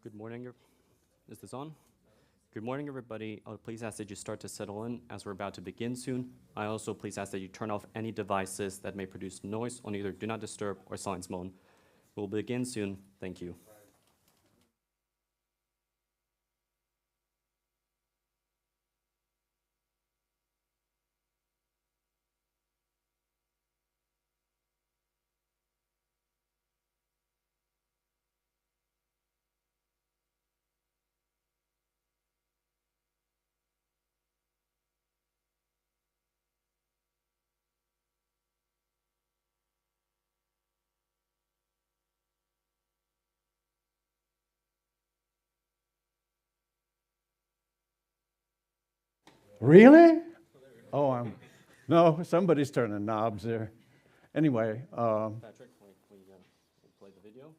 Good morning. Is this on? Good morning, everybody. I'll please ask that you start to settle in as we're about to begin soon. I also please ask that you turn off any devices that may produce noise on either Do Not Disturb or Silence Mode. We'll begin soon. Thank you. Really? Oh, no, somebody's turning knobs there. Anyway, Patrick, can we play the video?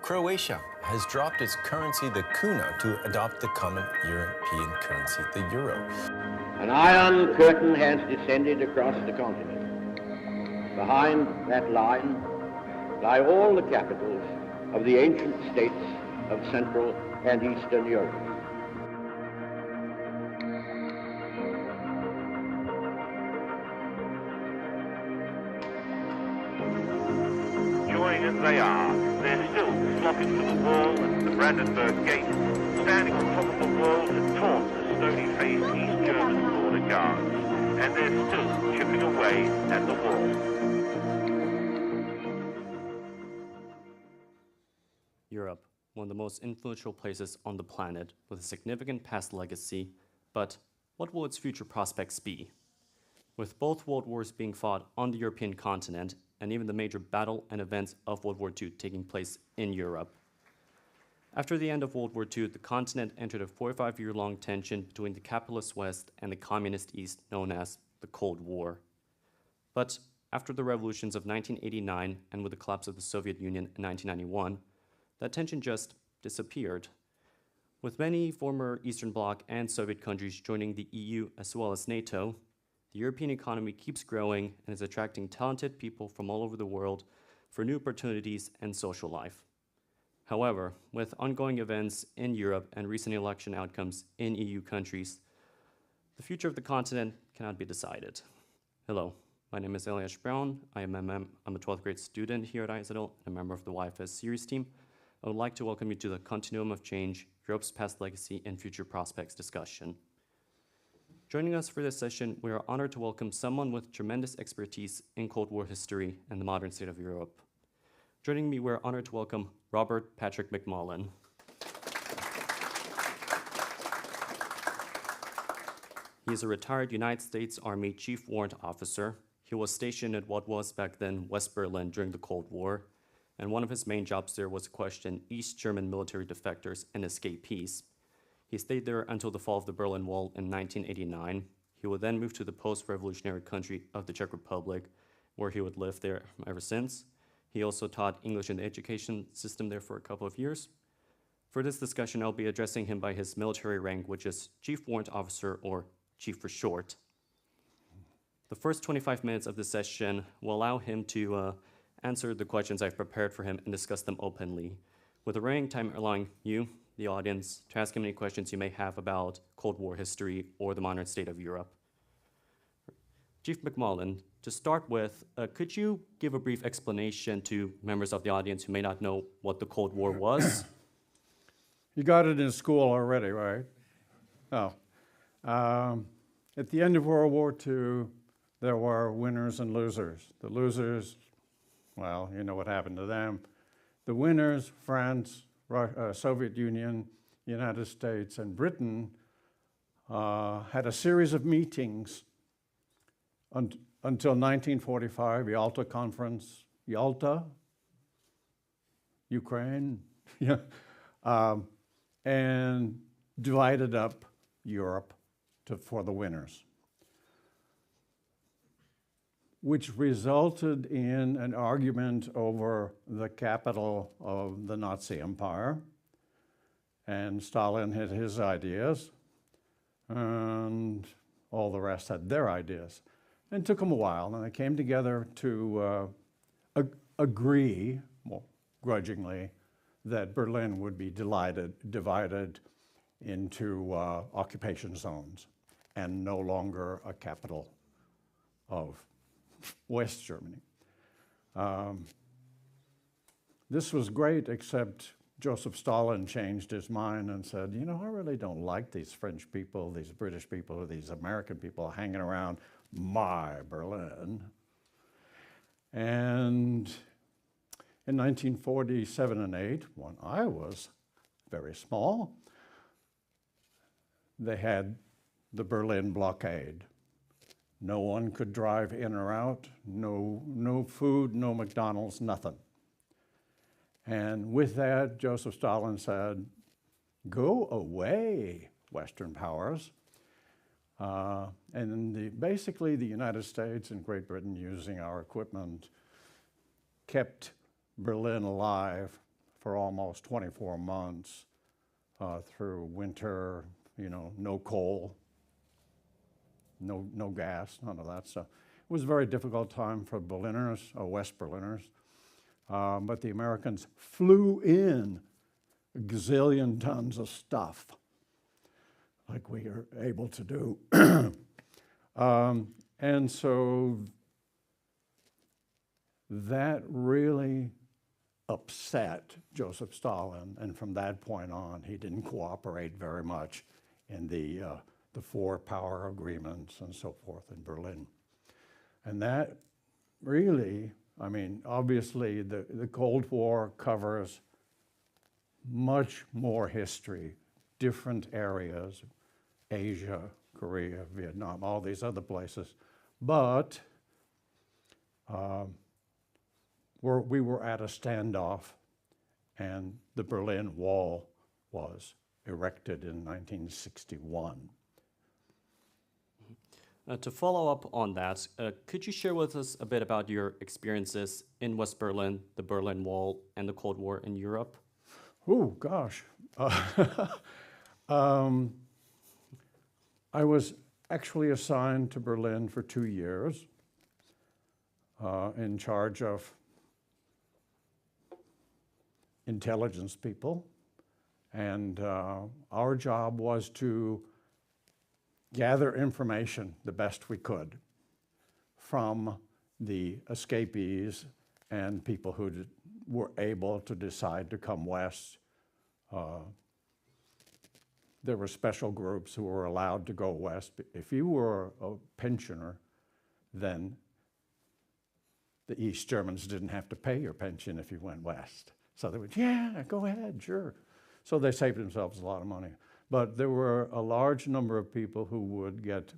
Croatia has dropped its currency, the kuna, to adopt the common European currency, the euro. An iron curtain has descended across the continent. Behind that line lie all the capitals of the ancient states of Central and Eastern Europe. Join as they are, they're still flocking to the wall at the Brandenburg Gate, standing on top of the wall to taunt the stony-faced East German border guards, and they're still chipping away at the wall. Europe, one of the most influential places on the planet with a significant past legacy, but what will its future prospects be? With both world wars being fought on the European continent and even the major battle and events of World War II taking place in Europe. After the end of World War II, the continent entered a 45-year-long tension between the capitalist West and the communist East known as the Cold War. But after the revolutions of 1989 and with the collapse of the Soviet Union in 1991, that tension just disappeared. With many former Eastern Bloc and Soviet countries joining the EU as well as NATO, the European economy keeps growing and is attracting talented people from all over the world for new opportunities and social life. However, with ongoing events in Europe and recent election outcomes in EU countries, the future of the continent cannot be decided. Hello, my name is Elias Brown. I'm a 12th grade student here at ISL and a member of the YFS series team. I would like to welcome you to the Continuum of Change, Europe's Past Legacy and Future Prospects discussion. Joining us for this session, we are honored to welcome someone with tremendous expertise in Cold War history and the modern state of Europe. Joining me, we're honored to welcome Robert Patrick McMullen. He is a retired United States Army Chief Warrant Officer. He was stationed at what was back then West Berlin during the Cold War, and one of his main jobs there was to question East German military defectors and escapees. He stayed there until the fall of the Berlin Wall in 1989. He would then move to the post-revolutionary country of the Czech Republic, where he would live there ever since. He also taught English in the education system there for a couple of years. For this discussion, I'll be addressing him by his military rank, which is Chief Warrant Officer, or Chief for short. The first 25 minutes of the session will allow him to answer the questions I've prepared for him and discuss them openly, with the remaining time allowing you, the audience, to ask him any questions you may have about Cold War history or the modern state of Europe. Chief McMullen, to start with, could you give a brief explanation to members of the audience who may not know what the Cold War was? you got it in school already, right? Oh. At the end of World War II, there were winners and losers. The losers, well, you know what happened to them. The winners, France, Soviet Union, United States, and Britain had a series of meetings until 1945, Yalta Conference, Yalta, Ukraine, yeah, and divided up Europe for the winners, which resulted in an argument over the capital of the Nazi Empire. And Stalin had his ideas. and all the rest had their ideas. And it took them a while, and they came together to agree, well, grudgingly, that Berlin would be divided into occupation zones and no longer a capital of West Germany. This was great, except Joseph Stalin changed his mind and said, you know, I really don't like these French people, these British people, or these American people hanging around my Berlin. And in 1947 and 8, when I was very small, they had the Berlin blockade. No one could drive in or out, no food, no McDonald's, nothing. And with that, Joseph Stalin said, go away, Western powers. And basically the United States and Great Britain, using our equipment, kept Berlin alive for almost 24 months through winter, you know, no coal, no gas, none of that stuff. It was a very difficult time for Berliners, West Berliners. But the Americans flew in a gazillion tons of stuff, like we are able to do. And so that really upset Joseph Stalin, and from that point on, he didn't cooperate very much in the four power agreements and so forth in Berlin. And that really, I mean, obviously the Cold War covers much more history, different areas, Asia, Korea, Vietnam, all these other places. But we were at a standoff, and the Berlin Wall was erected in 1961. To follow up on that, could you share with us a bit about your experiences in West Berlin, the Berlin Wall, and the Cold War in Europe? Oh, gosh. I was actually assigned to Berlin for 2 years in charge of intelligence people. And our job was to gather information the best we could from the escapees and people who were able to decide to come west. There were special groups who were allowed to go west. If you were a pensioner, then the East Germans didn't have to pay your pension if you went west. So they would, yeah, go ahead, sure. So they saved themselves a lot of money. But there were a large number of people who would get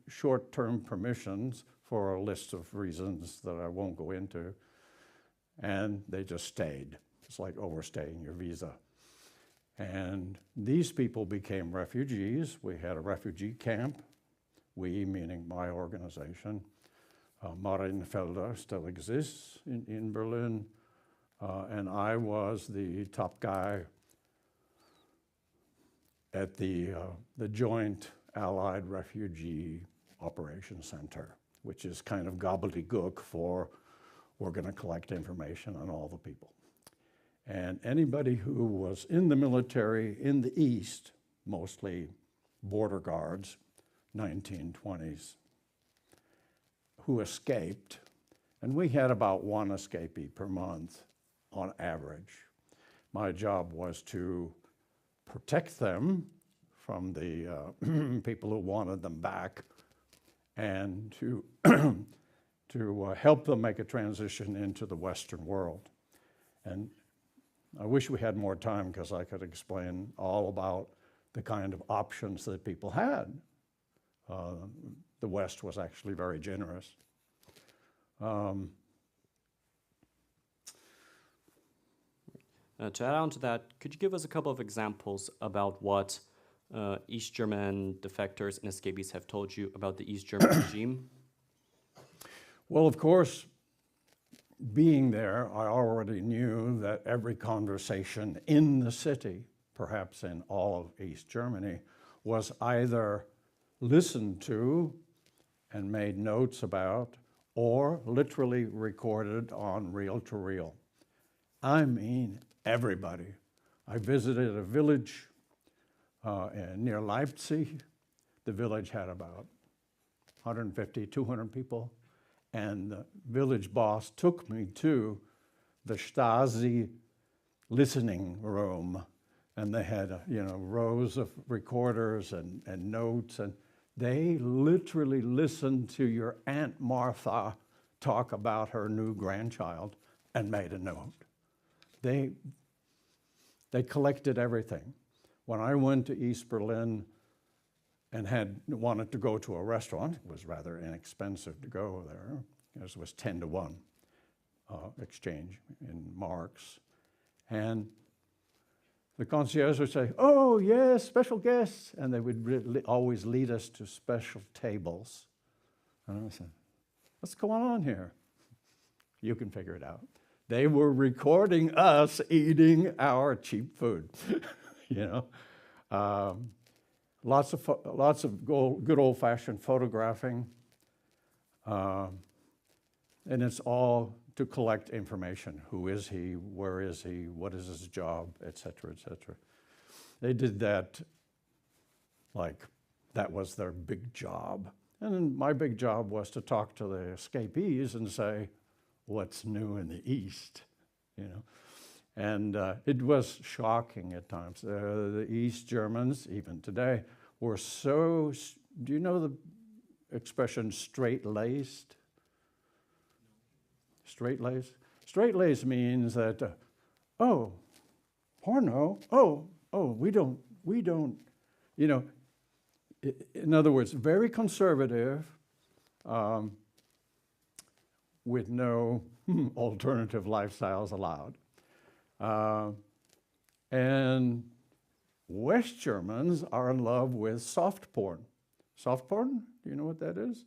short-term permissions for a list of reasons that I won't go into, and they just stayed. It's like overstaying your visa. And these people became refugees. We had a refugee camp, we meaning my organization. Marienfelder still exists in Berlin, and I was the top guy at the Joint Allied Refugee Operations Center, which is kind of gobbledygook for we're going to collect information on all the people. And anybody who was in the military in the East, mostly border guards, 1920s, who escaped, and we had about one escapee per month on average. My job was to protect them from the people who wanted them back, and to help them make a transition into the Western world. And I wish we had more time because I could explain all about the kind of options that people had. The West was actually very generous. To add on to that, could you give us a couple of examples about what East German defectors and escapees have told you about the East German regime? Well, of course, being there, I already knew that every conversation in the city, perhaps in all of East Germany, was either listened to and made notes about, or literally recorded on reel-to-reel. I mean, everybody. I visited a village near Leipzig. The village had about 150, 200 people, and the village boss took me to the Stasi listening room, and they had rows of recorders and notes, and they literally listened to your Aunt Martha talk about her new grandchild and made a note. They collected everything. When I went to East Berlin and wanted to go to a restaurant, it was rather inexpensive to go there, because it was 10-to-1 exchange in marks. And the concierge would say, "Oh, yes, special guests." And they would always lead us to special tables. And I said, "What's going on here?" You can figure it out. They were recording us eating our cheap food, Lots of good old-fashioned photographing. And it's all to collect information. Who is he? Where is he? What is his job? Et cetera, et cetera. They did that like that was their big job. And then my big job was to talk to the escapees and say, what's new in the East, And it was shocking at times. The East Germans, even today, were so, do you know the expression straight-laced? Straight-laced? Straight-laced means that, porno, we don't, in other words, very conservative, with no alternative lifestyles allowed. And West Germans are in love with soft porn. Soft porn, do you know what that is?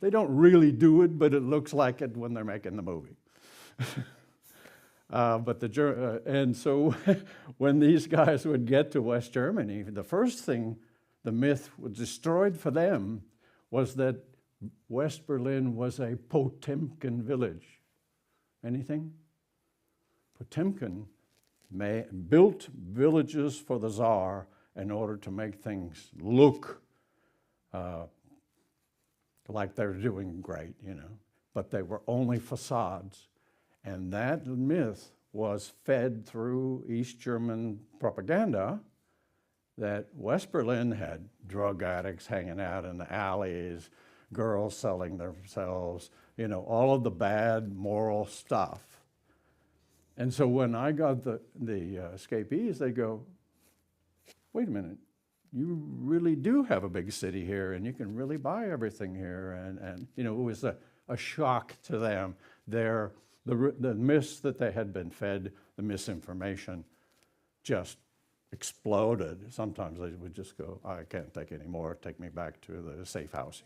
They don't really do it, but it looks like it when they're making the movie. And so when these guys would get to West Germany, the first thing the myth was destroyed for them was that West Berlin was a Potemkin village. Anything? Potemkin built villages for the Tsar in order to make things look like they're doing great, but they were only facades. And that myth was fed through East German propaganda that West Berlin had drug addicts hanging out in the alleys, girls selling themselves, all of the bad moral stuff. And so when I got the escapees, they go, wait a minute, you really do have a big city here, and you can really buy everything here. And it was a shock to them. The myths that they had been fed, the misinformation, just exploded. Sometimes they would just go, I can't take any more, take me back to the safe house,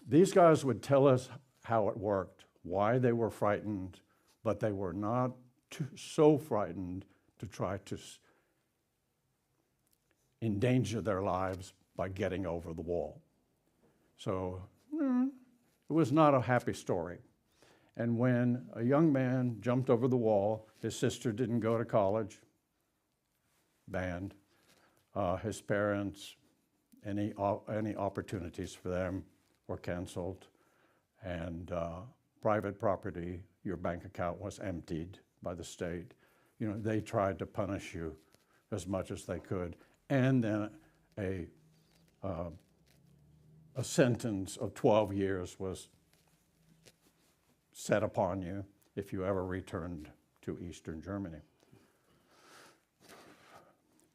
These guys would tell us how it worked, why they were frightened, but they were not so frightened to try to endanger their lives by getting over the wall. So it was not a happy story. And when a young man jumped over the wall, his sister didn't go to college, banned. His parents, any opportunities for them were canceled. And private property, your bank account was emptied by the state. They tried to punish you as much as they could. And then a sentence of 12 years was set upon you if you ever returned to Eastern Germany.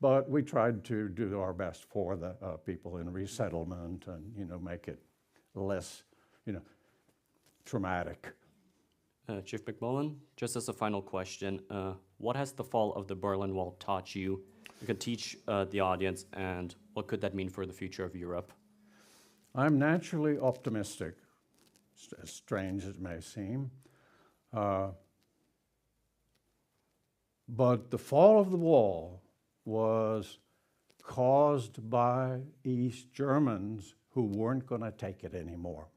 But we tried to do our best for the people in resettlement and, make it less, traumatic. Chief McMullen, just as a final question, what has the fall of the Berlin Wall taught you? You can teach the audience, and what could that mean for the future of Europe? I'm naturally optimistic, as strange as it may seem. But the fall of the wall was caused by East Germans who weren't going to take it anymore.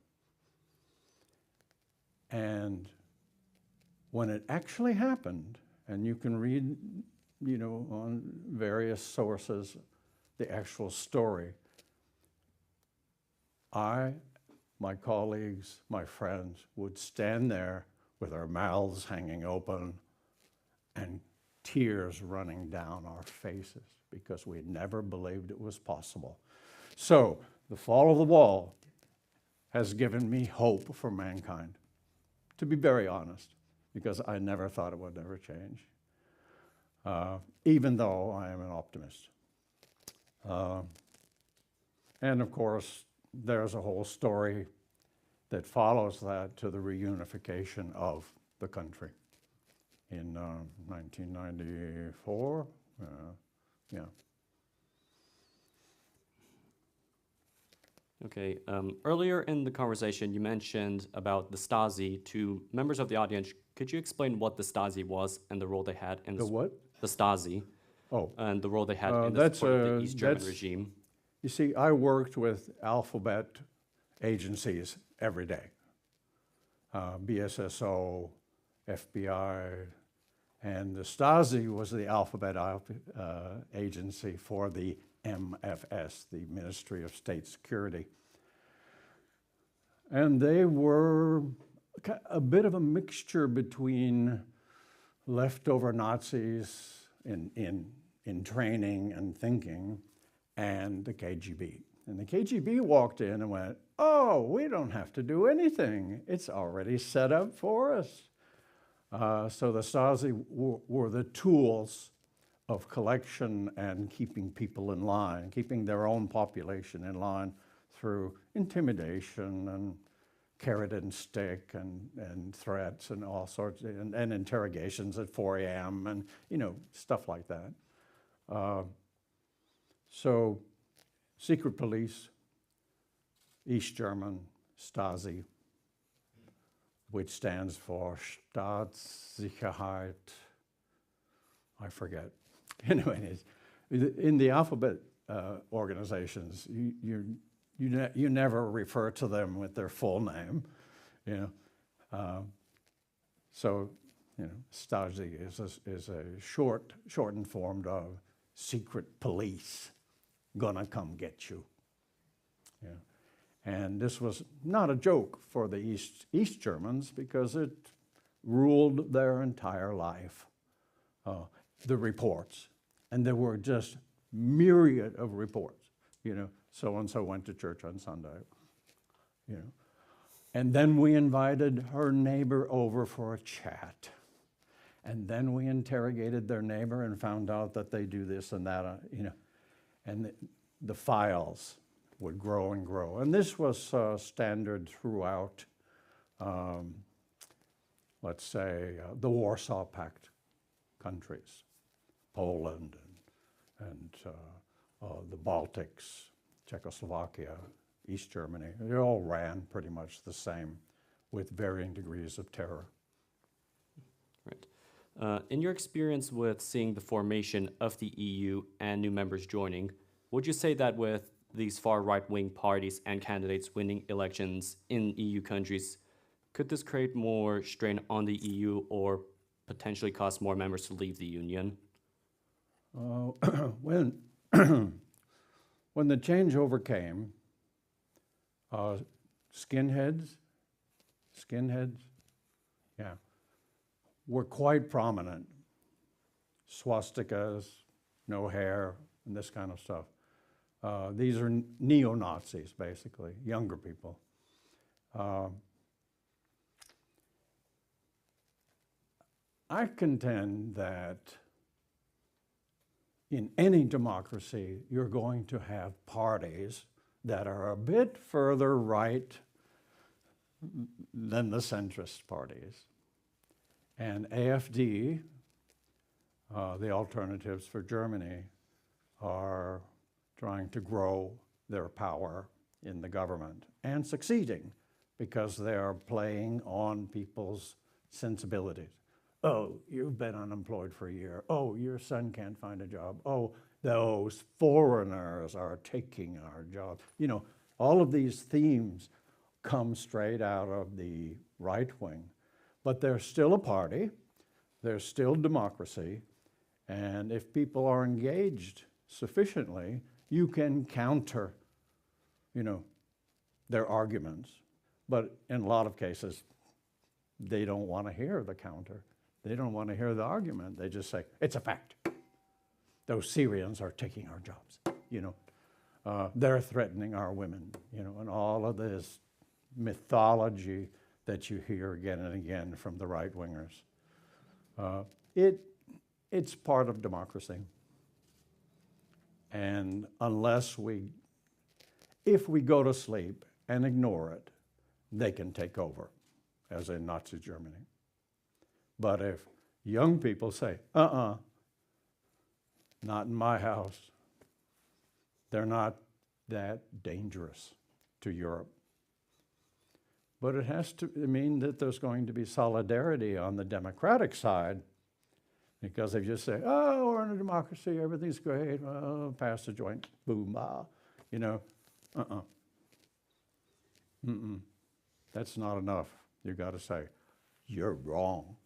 And when it actually happened, and you can read, on various sources, the actual story, my colleagues, my friends would stand there with our mouths hanging open and tears running down our faces because we never believed it was possible. So the fall of the wall has given me hope for mankind, to be very honest, because I never thought it would ever change, even though I am an optimist. And of course, there's a whole story that follows that to the reunification of the country in 1994. Yeah. Okay, earlier in the conversation, you mentioned about the Stasi. To members of the audience, could you explain what the Stasi was and the role they had in The what? The Stasi, Oh, and the role they had in the that's support of the East German that's- regime? you see, I worked with alphabet agencies every day. BSSO, FBI, and the Stasi was the alphabet agency for the MFS, the Ministry of State Security. And they were a bit of a mixture between leftover Nazis in training and thinking and the KGB. And the KGB walked in and went, oh, we don't have to do anything. It's already set up for us. So the Stasi were the tools of collection and keeping people in line, keeping their own population in line through intimidation and carrot and stick and threats and all sorts, and interrogations at 4 a.m. and, stuff like that. So secret police, East German, Stasi, which stands for Staatssicherheit, I forget. Anyways, in the alphabet organizations, you never refer to them with their full name, So, Stasi is a shortened form of secret police, gonna come get you. Yeah. And this was not a joke for the East Germans because it ruled their entire life, the reports. And there were just myriad of reports, so-and-so went to church on Sunday, And then we invited her neighbor over for a chat. And then we interrogated their neighbor and found out that they do this and that, And the files would grow and grow. And this was standard throughout, let's say, the Warsaw Pact countries, Poland and the Baltics, Czechoslovakia, East Germany. They all ran pretty much the same with varying degrees of terror. Right. In your experience with seeing the formation of the EU and new members joining, would you say that with these far right-wing parties and candidates winning elections in EU countries, could this create more strain on the EU or potentially cause more members to leave the Union? When the changeover came, skinheads, yeah, were quite prominent. Swastikas, no hair, and this kind of stuff. These are neo-Nazis, basically, younger people. I contend that in any democracy, you're going to have parties that are a bit further right than the centrist parties. And AfD, the Alternatives for Germany, are trying to grow their power in the government and succeeding because they are playing on people's sensibilities. Oh, you've been unemployed for a year. Oh, your son can't find a job. Oh, those foreigners are taking our jobs. You know, all of these themes come straight out of the right wing. But there's still a party, there's still democracy, and if people are engaged sufficiently, you can counter, you know, their arguments. But in a lot of cases, they don't want to hear the counter. They don't want to hear the argument. They just say, it's a fact. Those Syrians are taking our jobs, you know. They're threatening our women, you know, and all of this mythology that you hear again and again from the right-wingers. It's part of democracy. And if we go to sleep and ignore it, they can take over, as in Nazi Germany. But if young people say, not in my house, they're not that dangerous to Europe. But it has to mean that there's going to be solidarity on the democratic side, because if you say, oh, we're in a democracy, everything's great, oh, pass the joint, boom, bah, you know, that's not enough. You got to say, you're wrong.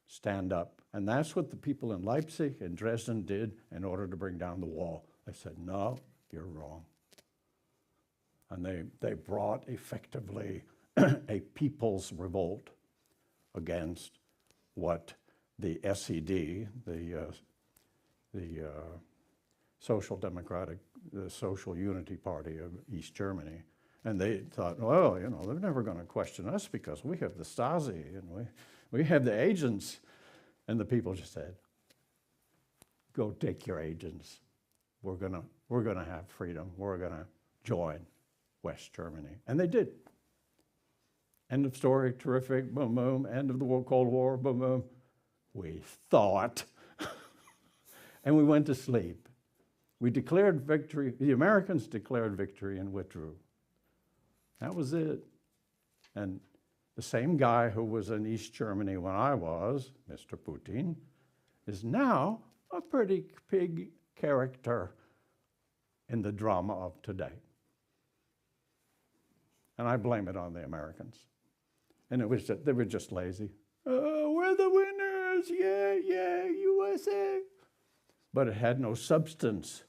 Stand up. And that's what the people in Leipzig and Dresden did in order to bring down the wall. They said, no, you're wrong. And they brought effectively a people's revolt against what the SED, the Social Democratic, the Social Unity Party of East Germany, and they thought, well, you know, they're never going to question us because we have the Stasi and we have the agents. And the people just said, go take your agents. We're gonna have freedom. We're gonna join West Germany. And they did. End of story, terrific, boom, boom. End of the Cold War, boom, boom. We thought. And we went to sleep. We declared victory. The Americans declared victory and withdrew. That was it. And the same guy who was in East Germany when I was, Mr. Putin, is now a pretty big character in the drama of today. And I blame it on the Americans. And they were just lazy. Oh, we're the winners, yeah, yeah, USA. But it had no substance.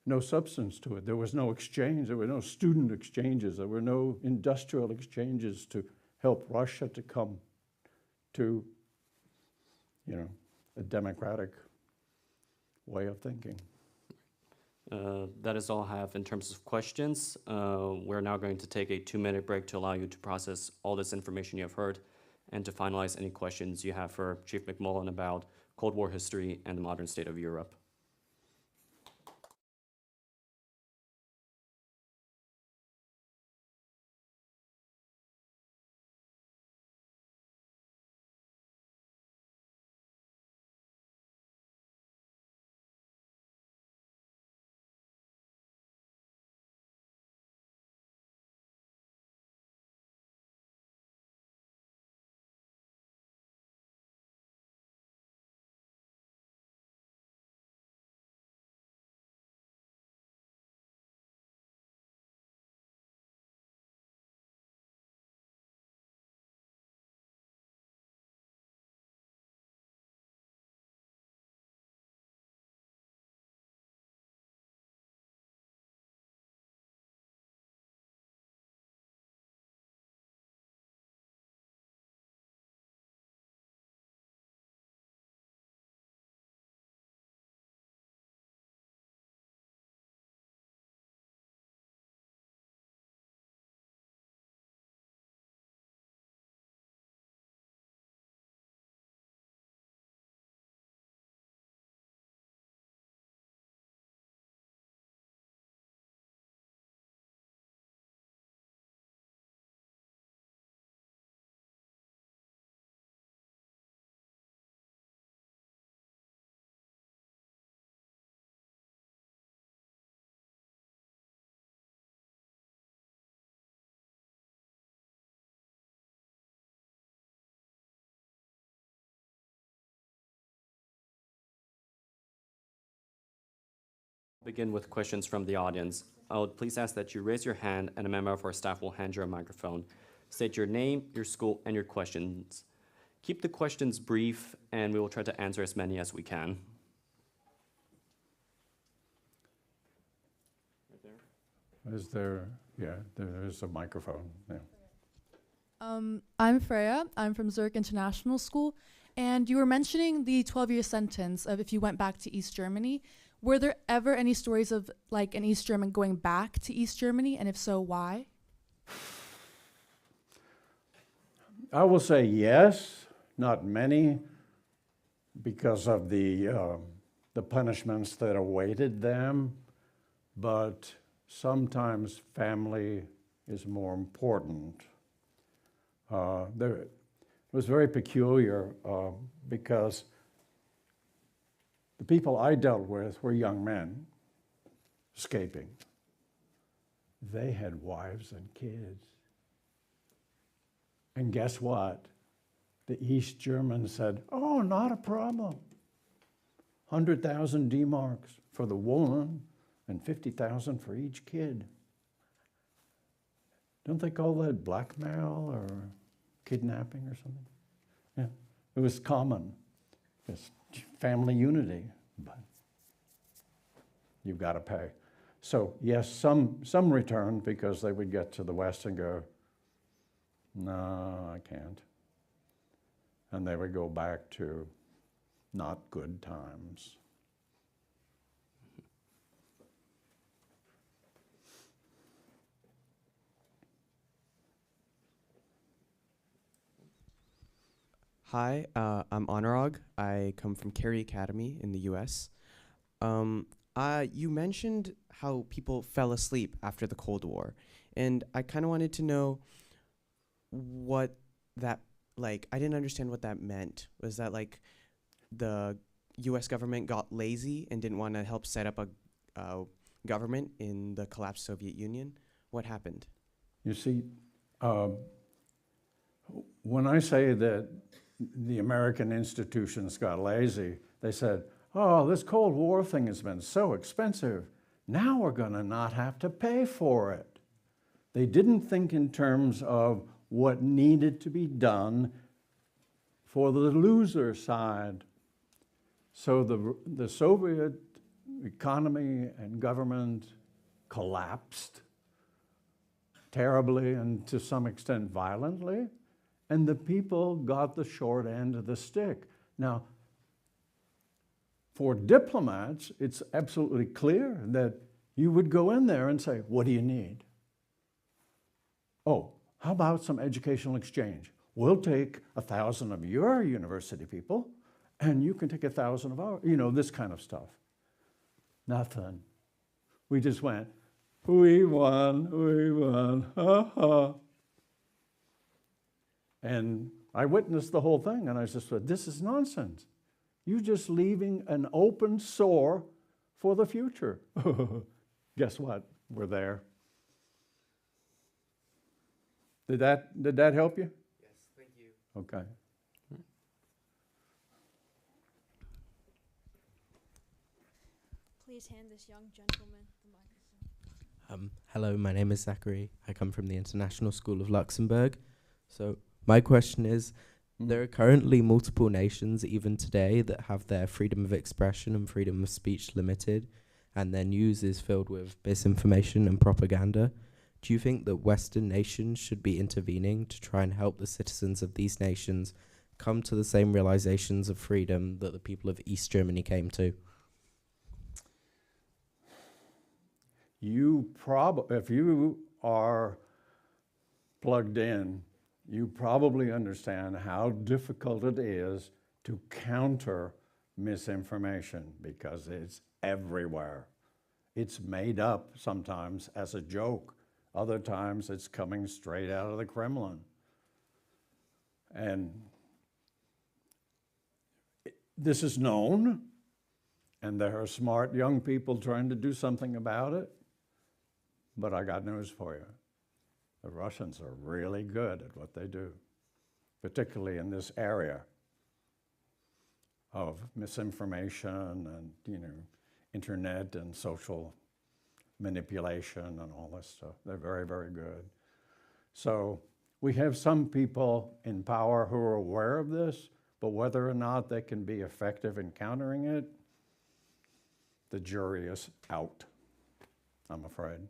No substance to it. There was no exchange. There were no student exchanges. There were no industrial exchanges to help Russia to come to, you know, a democratic way of thinking. That is all I have in terms of questions. We're now going to take a 2-minute break to allow you to process all this information you have heard and to finalize any questions you have for Chief McMullen about Cold War history and the modern state of Europe. Begin with questions from the audience. I would please ask that you raise your hand and a member of our staff will hand you a microphone. State your name, your school, and your questions. Keep the questions brief, and we will try to answer as many as we can. Is there, yeah, there is a microphone, yeah. I'm Freya. I'm from Zurich International School. And you were mentioning the 12-year sentence of if you went back to East Germany. Were there ever any stories of like an East German going back to East Germany? And if so, why? I will say yes, not many, because of the punishments that awaited them, but sometimes family is more important. It was very peculiar because the people I dealt with were young men escaping. They had wives and kids. And guess what? The East Germans said, oh, not a problem. 100,000 D-marks for the woman and 50,000 for each kid. Don't they call that blackmail or kidnapping or something? Yeah, it was common. It's family unity, but you've got to pay. So yes, some returned because they would get to the West and go, no, I can't. And they would go back to not good times. Hi, I'm Anurag. I come from Carey Academy in the US. You mentioned how people fell asleep after the Cold War, and I kind of wanted to know what that, like, I didn't understand what that meant. Was that like the US government got lazy and didn't want to help set up a government in the collapsed Soviet Union? What happened? You see, when I say that the American institutions got lazy, they said, oh, this Cold War thing has been so expensive. Now we're going to not have to pay for it. They didn't think in terms of what needed to be done for the loser side. So the Soviet economy and government collapsed terribly and to some extent violently, and the people got the short end of the stick. Now, for diplomats, it's absolutely clear that you would go in there and say, what do you need? Oh, how about some educational exchange? We'll take 1,000 of your university people, and you can take 1,000 of ours, you know, this kind of stuff. Nothing. We just went, we won, ha ha. And I witnessed the whole thing, and I just said, this is nonsense. You're just leaving an open sore for the future. Guess what? We're there. Did that help you? Yes, thank you. Okay. Please hand this young gentleman the microphone. Hello, my name is Zachary. I come from the International School of Luxembourg. So my question is, there are currently multiple nations, even today, that have their freedom of expression and freedom of speech limited, and their news is filled with misinformation and propaganda. Do you think that Western nations should be intervening to try and help the citizens of these nations come to the same realizations of freedom that the people of East Germany came to? If you are plugged in, you probably understand how difficult it is to counter misinformation because it's everywhere. It's made up sometimes as a joke. Other times it's coming straight out of the Kremlin. And this is known, and there are smart young people trying to do something about it. But I got news for you. The Russians are really good at what they do, particularly in this area of misinformation and, internet and social manipulation and all this stuff. They're very, very good. So we have some people in power who are aware of this, but whether or not they can be effective in countering it, the jury is out, I'm afraid.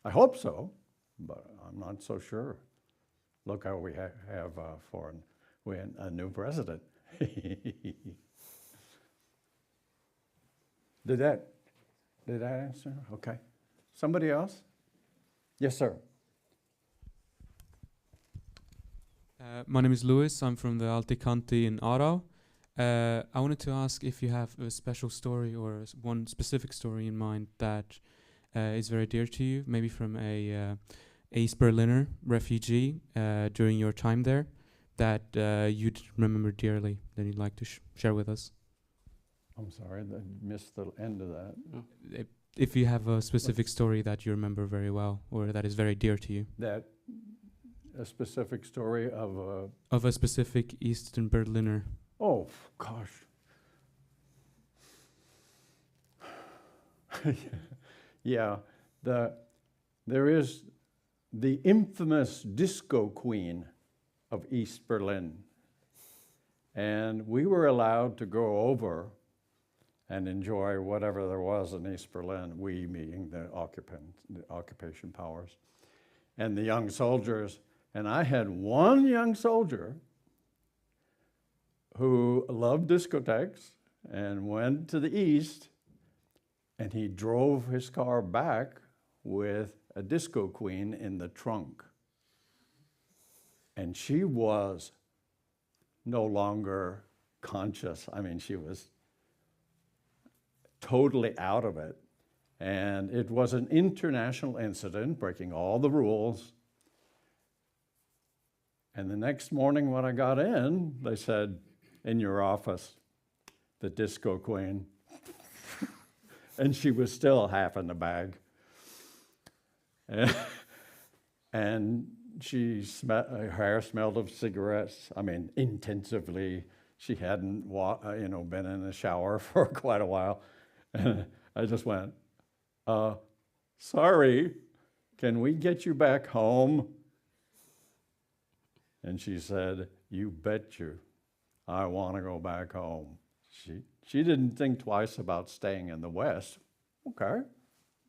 I hope so, but I'm not so sure. Look how we have a new president. Did that answer? Okay. Somebody else? Yes, sir. My name is Louis. I'm from the Alti County in Aarau. I wanted to ask if you have a special story or one specific story in mind that is very dear to you, maybe from a East Berliner refugee during your time there that you'd remember dearly that you'd like to share with us. I'm sorry, I missed the end of that. If you have a specific story that you remember very well or that is very dear to you. That a specific story of a specific Eastern Berliner. Oh, gosh. Yeah, there is the infamous disco queen of East Berlin. And we were allowed to go over and enjoy whatever there was in East Berlin, we meaning the occupation powers, and the young soldiers. And I had one young soldier who loved discotheques and went to the east, and he drove his car back with a disco queen in the trunk. And she was no longer conscious. I mean, she was totally out of it. And it was an international incident, breaking all the rules. And the next morning when I got in, they said, in your office, the disco queen. And she was still half in the bag. And her hair smelled of cigarettes, I mean, intensively. She hadn't been in the shower for quite a while. And I just went, sorry, can we get you back home? And she said, you bet you, I want to go back home. She didn't think twice about staying in the West. Okay,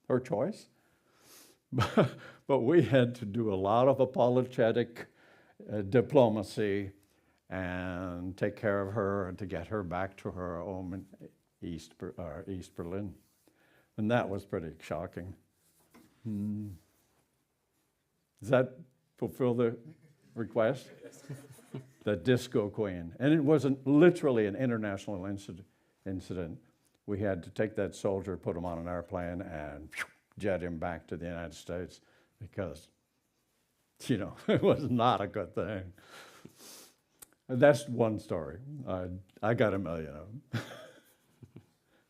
her choice. But we had to do a lot of apologetic diplomacy and take care of her and to get her back to her home in East Berlin. And that was pretty shocking. Does that fulfill the request? The disco queen. And it wasn't literally an international incident. We had to take that soldier, put him on an airplane, and jet him back to the United States because, it was not a good thing. That's one story. I got a million of them.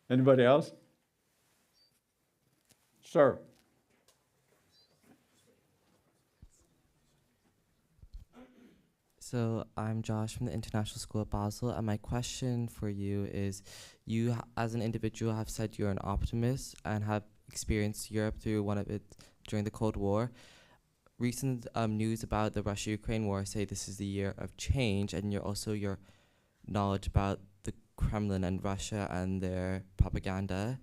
Anybody else? Sir. So I'm Josh from the International School of Basel, and my question for you is, you as an individual have said you're an optimist and have experienced Europe through one of it during the Cold War. Recent news about the Russia-Ukraine war say this is the year of change, and your knowledge about the Kremlin and Russia and their propaganda.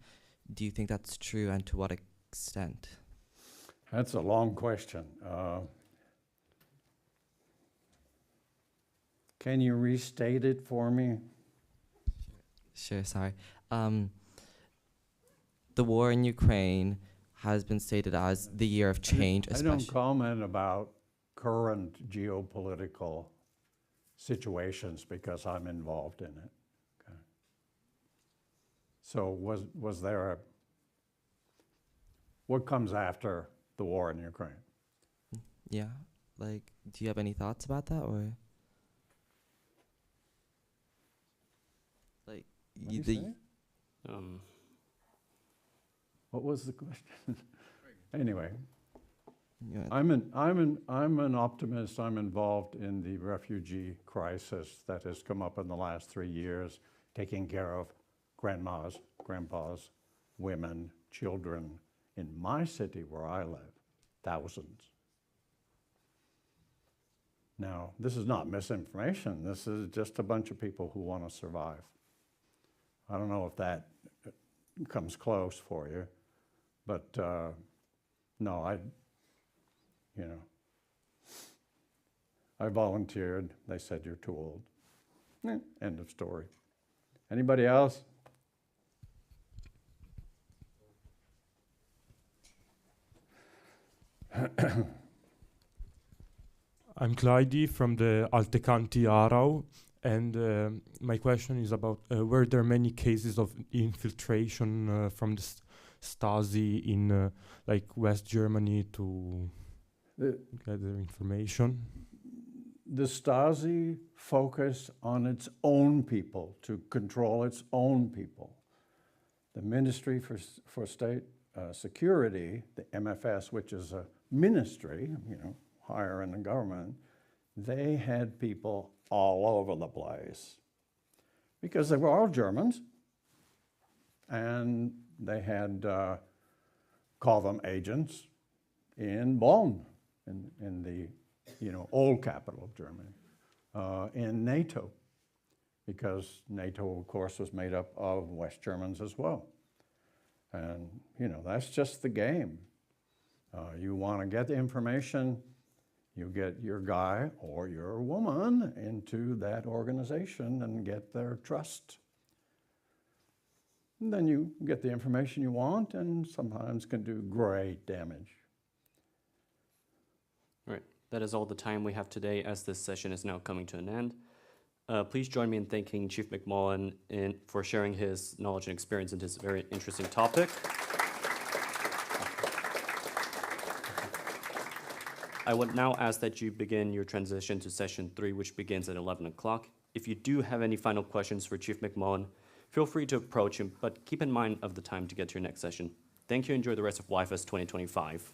Do you think that's true, and to what extent? That's a long question. Can you restate it for me? Sure, sorry. The war in Ukraine has been stated as the year of change. I don't comment about current geopolitical situations because I'm involved in it. Okay. So was there what comes after the war in Ukraine? Yeah, do you have any thoughts about that, or? What was the question? Anyway, I'm an optimist. I'm involved in the refugee crisis that has come up in the last 3 years, taking care of grandmas, grandpas women, children in my city where I live, thousands. Now, this is not misinformation. This is just a bunch of people who want to survive. I don't know if that comes close for you, but no, I volunteered. They said, you're too old. End of story. Anybody else? I'm Clyde from the Altecanti Arau, and my question is about were there many cases of infiltration from the Stasi in like West Germany to gather information? The Stasi focused on its own people, to control its own people. The Ministry for State Security, the MFS, which is a ministry, higher in the government, they had people all over the place because they were all Germans, and they had, call them agents, in Bonn, in the old capital of Germany, in NATO, because NATO, of course, was made up of West Germans as well. And, that's just the game. You want to get the information, you get your guy or your woman into that organization and get their trust. And then you get the information you want and sometimes can do great damage. Right. That is all the time we have today, as this session is now coming to an end. Please join me in thanking Chief McMullen for sharing his knowledge and experience in this very interesting topic. I would now ask that you begin your transition to session 3, which begins at 11 o'clock. If you do have any final questions for Chief McMullen, feel free to approach him, but keep in mind of the time to get to your next session. Thank you. Enjoy the rest of YFS 2025.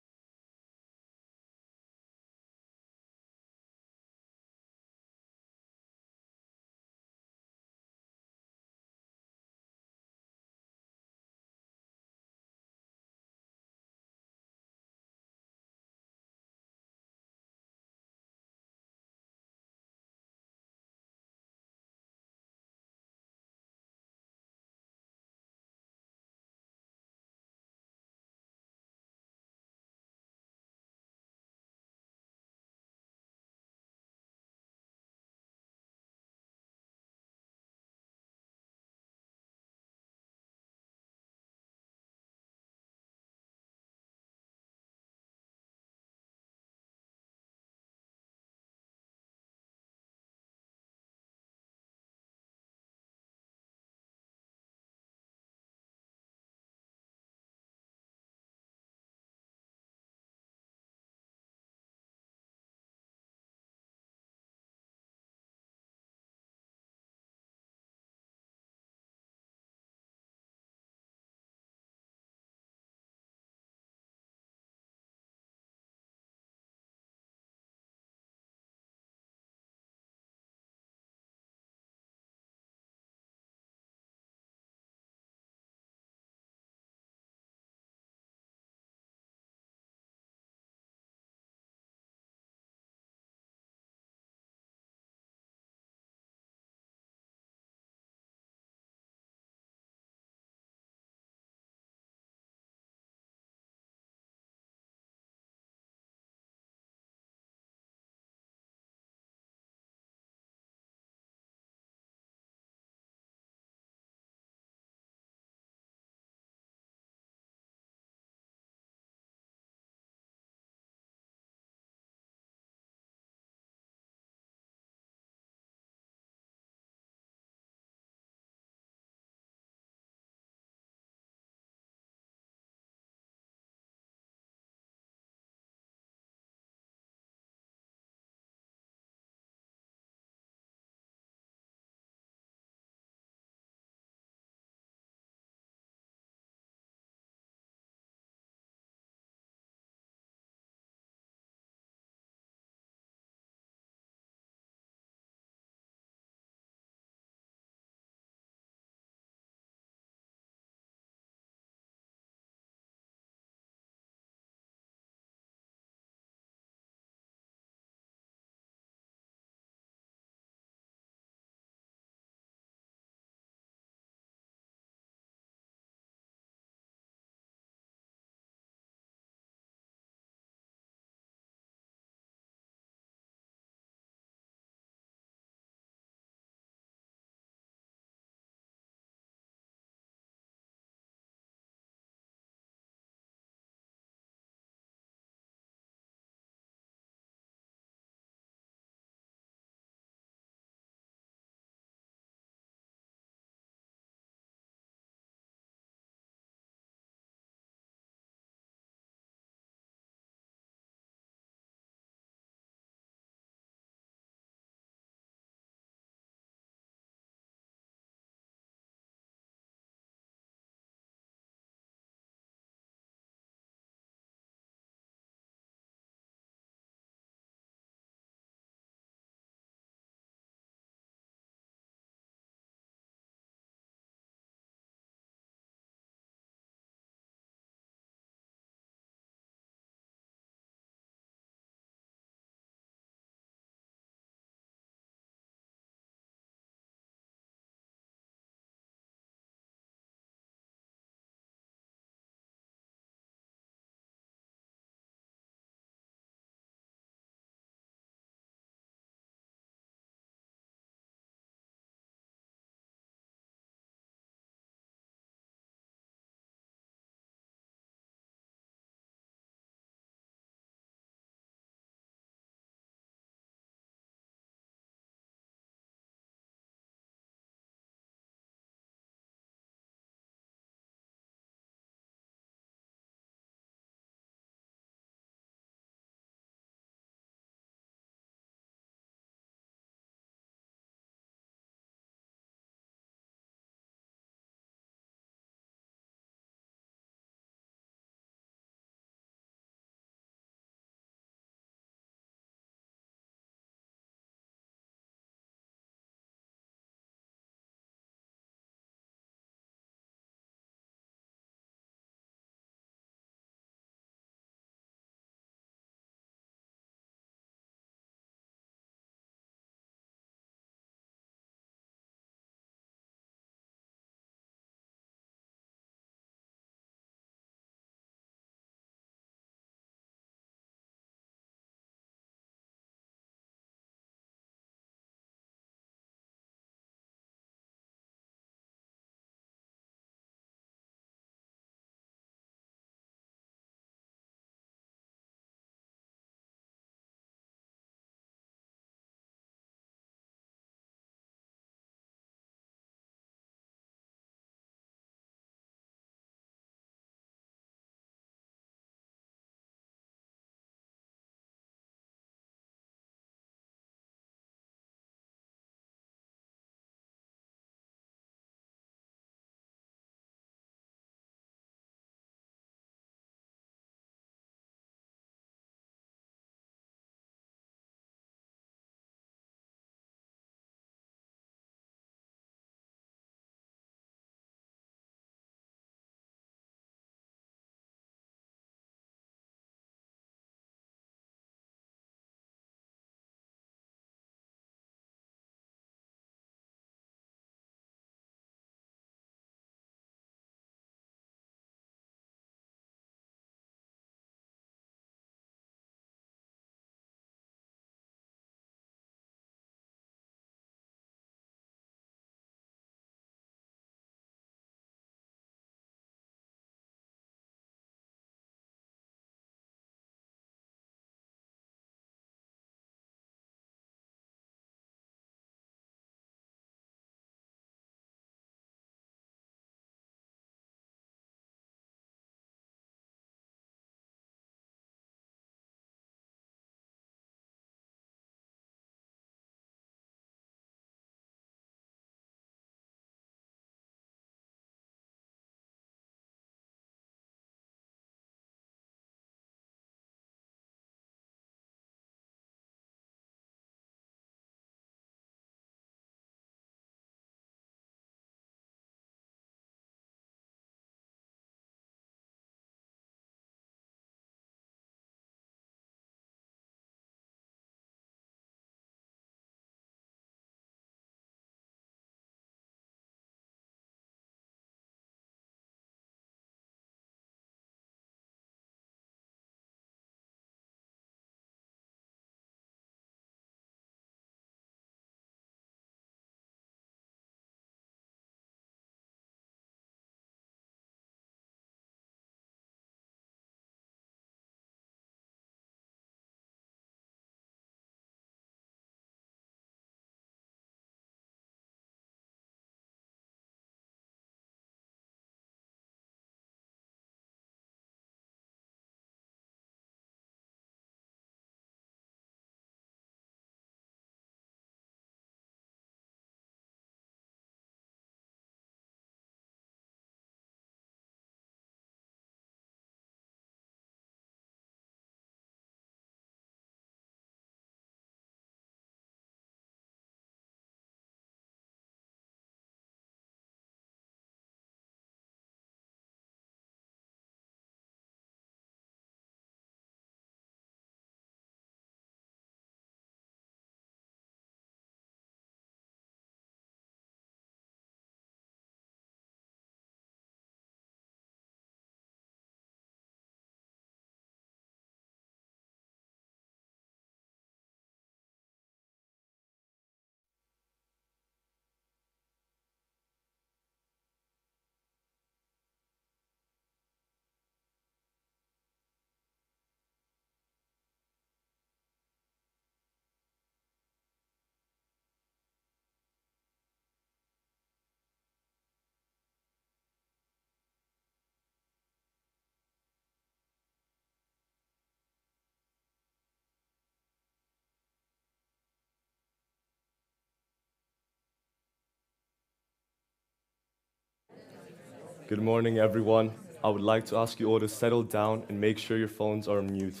Good morning, everyone. I would like to ask you all to settle down and make sure your phones are on mute.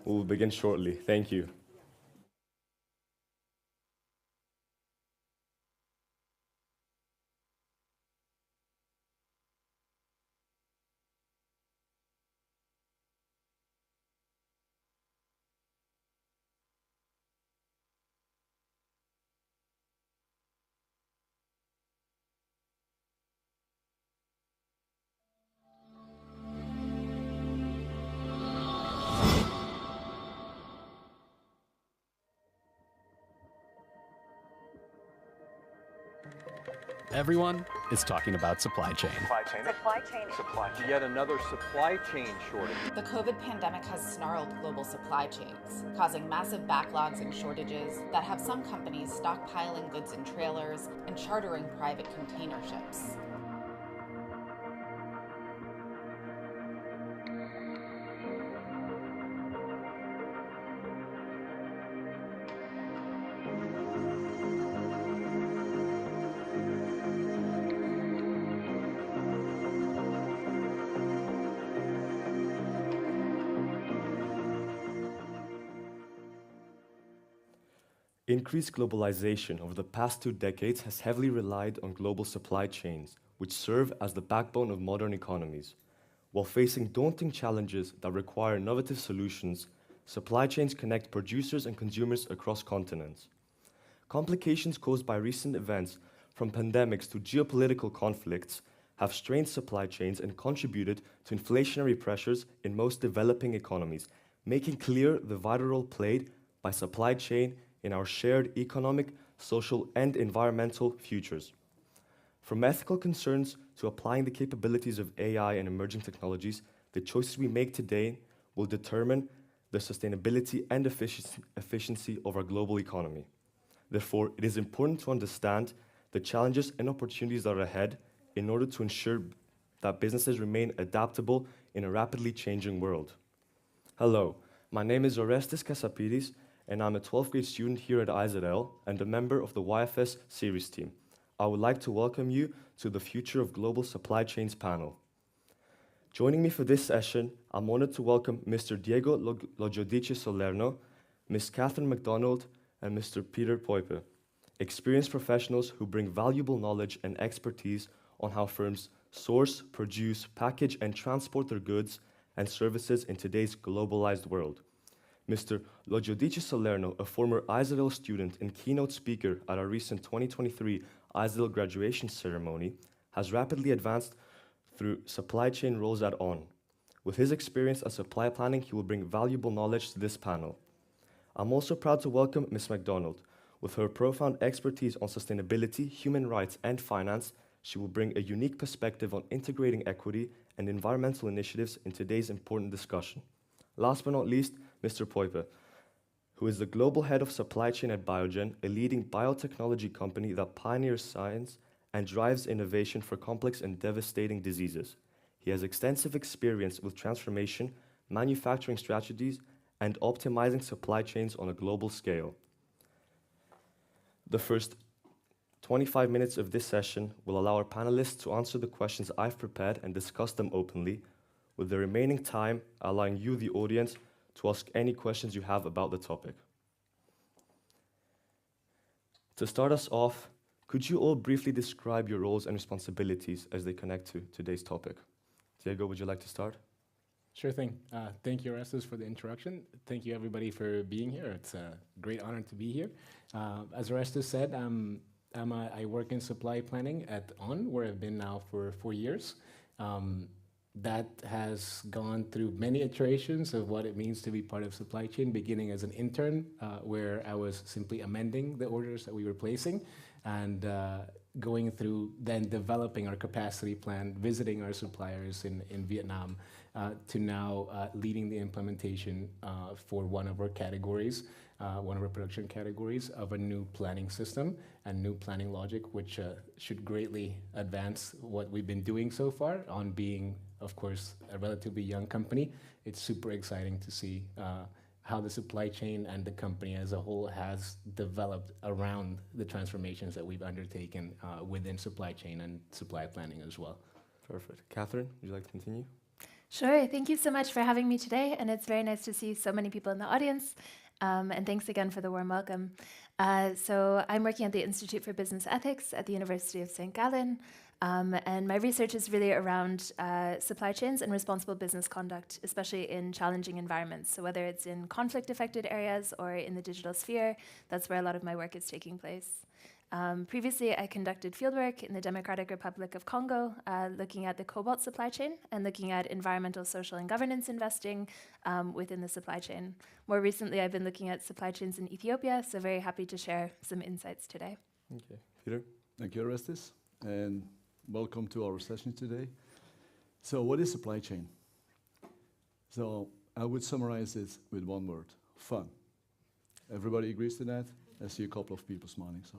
We will begin shortly. Thank you. Everyone is talking about supply chain. Supply chain. Yet another supply chain shortage. The COVID pandemic has snarled global supply chains, causing massive backlogs and shortages that have some companies stockpiling goods in trailers and chartering private container ships. Increased globalization over the past 2 decades has heavily relied on global supply chains, which serve as the backbone of modern economies. While facing daunting challenges that require innovative solutions, supply chains connect producers and consumers across continents. Complications caused by recent events, from pandemics to geopolitical conflicts, have strained supply chains and contributed to inflationary pressures in most developing economies, making clear the vital role played by supply chain in our shared economic, social, and environmental futures. From ethical concerns to applying the capabilities of AI and emerging technologies, the choices we make today will determine the sustainability and efficiency of our global economy. Therefore, it is important to understand the challenges and opportunities that are ahead in order to ensure that businesses remain adaptable in a rapidly changing world. Hello, my name is Orestes Kasapidis, and I'm a 12th grade student here at IZL and a member of the YFS series team. I would like to welcome you to the Future of Global Supply Chains panel. Joining me for this session, I'm honored to welcome Mr. Diego Logiodice Solerno, Ms. Catherine McDonald, and Mr. Peter Poipe, experienced professionals who bring valuable knowledge and expertise on how firms source, produce, package, and transport their goods and services in today's globalized world. Mr. Logiodice Salerno, a former IZL student and keynote speaker at our recent 2023 IZL graduation ceremony, has rapidly advanced through supply chain roles at ON. With his experience as supply planning, he will bring valuable knowledge to this panel. I'm also proud to welcome Ms. McDonald. With her profound expertise on sustainability, human rights, and finance, she will bring a unique perspective on integrating equity and environmental initiatives in today's important discussion. Last but not least, Mr. Poipe, who is the global head of supply chain at Biogen, a leading biotechnology company that pioneers science and drives innovation for complex and devastating diseases. He has extensive experience with transformation, manufacturing strategies, and optimizing supply chains on a global scale. The first 25 minutes of this session will allow our panelists to answer the questions I've prepared and discuss them openly, with the remaining time allowing you, the audience, to ask any questions you have about the topic. To start us off, could you all briefly describe your roles and responsibilities as they connect to today's topic? Diego, would you like to start? Sure thing. Thank you, Orestes, for the introduction. Thank you, everybody, for being here. It's a great honor to be here. As Orestes said, I work in supply planning at ON, where I've been now for 4 years. That has gone through many iterations of what it means to be part of supply chain, beginning as an intern, where I was simply amending the orders that we were placing, and going through then developing our capacity plan, visiting our suppliers in Vietnam, to now leading the implementation for one of our categories, one of our production categories of a new planning system and new planning logic, which should greatly advance what we've been doing so far on being, of course, a relatively young company. It's super exciting to see how the supply chain and the company as a whole has developed around the transformations that we've undertaken within supply chain and supply planning as well. Perfect. Catherine, would you like to continue? Sure. Thank you so much for having me today, and it's very nice to see so many people in the audience. And thanks again for the warm welcome. So I'm working at the Institute for Business Ethics at the University of St. Gallen, and my research is really around supply chains and responsible business conduct, especially in challenging environments. So whether it's in conflict-affected areas or in the digital sphere, that's where a lot of my work is taking place. Previously, I conducted fieldwork in the Democratic Republic of Congo, looking at the cobalt supply chain and looking at environmental, social, and governance investing within the supply chain. More recently, I've been looking at supply chains in Ethiopia, so very happy to share some insights today. Okay. Peter? Thank you, Orestes, and welcome to our session today. So what is supply chain? So I would summarize it with one word: fun. Everybody agrees to that? I see a couple of people smiling. So.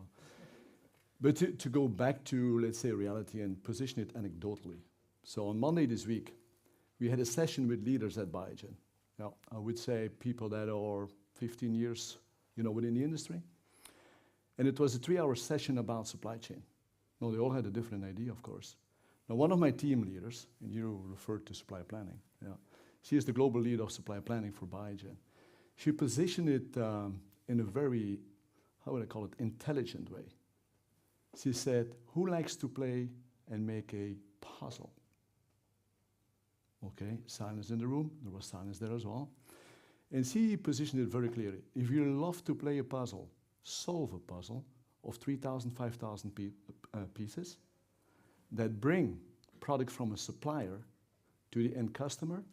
But to go back to, let's say, reality and position it anecdotally. So on Monday this week, we had a session with leaders at Biogen. Now, I would say people that are 15 years, within the industry. And it was a 3-hour session about supply chain. Now, they all had a different idea, of course. Now, one of my team leaders, and you referred to supply planning, she is the global lead of supply planning for Biogen. She positioned it in a very, how would I call it, intelligent way. She said, who likes to play and make a puzzle? Okay, silence in the room. There was silence there as well. And she positioned it very clearly. If you love to play a puzzle, solve a puzzle of 3,000, 5,000 pieces that bring product from a supplier to the end customer,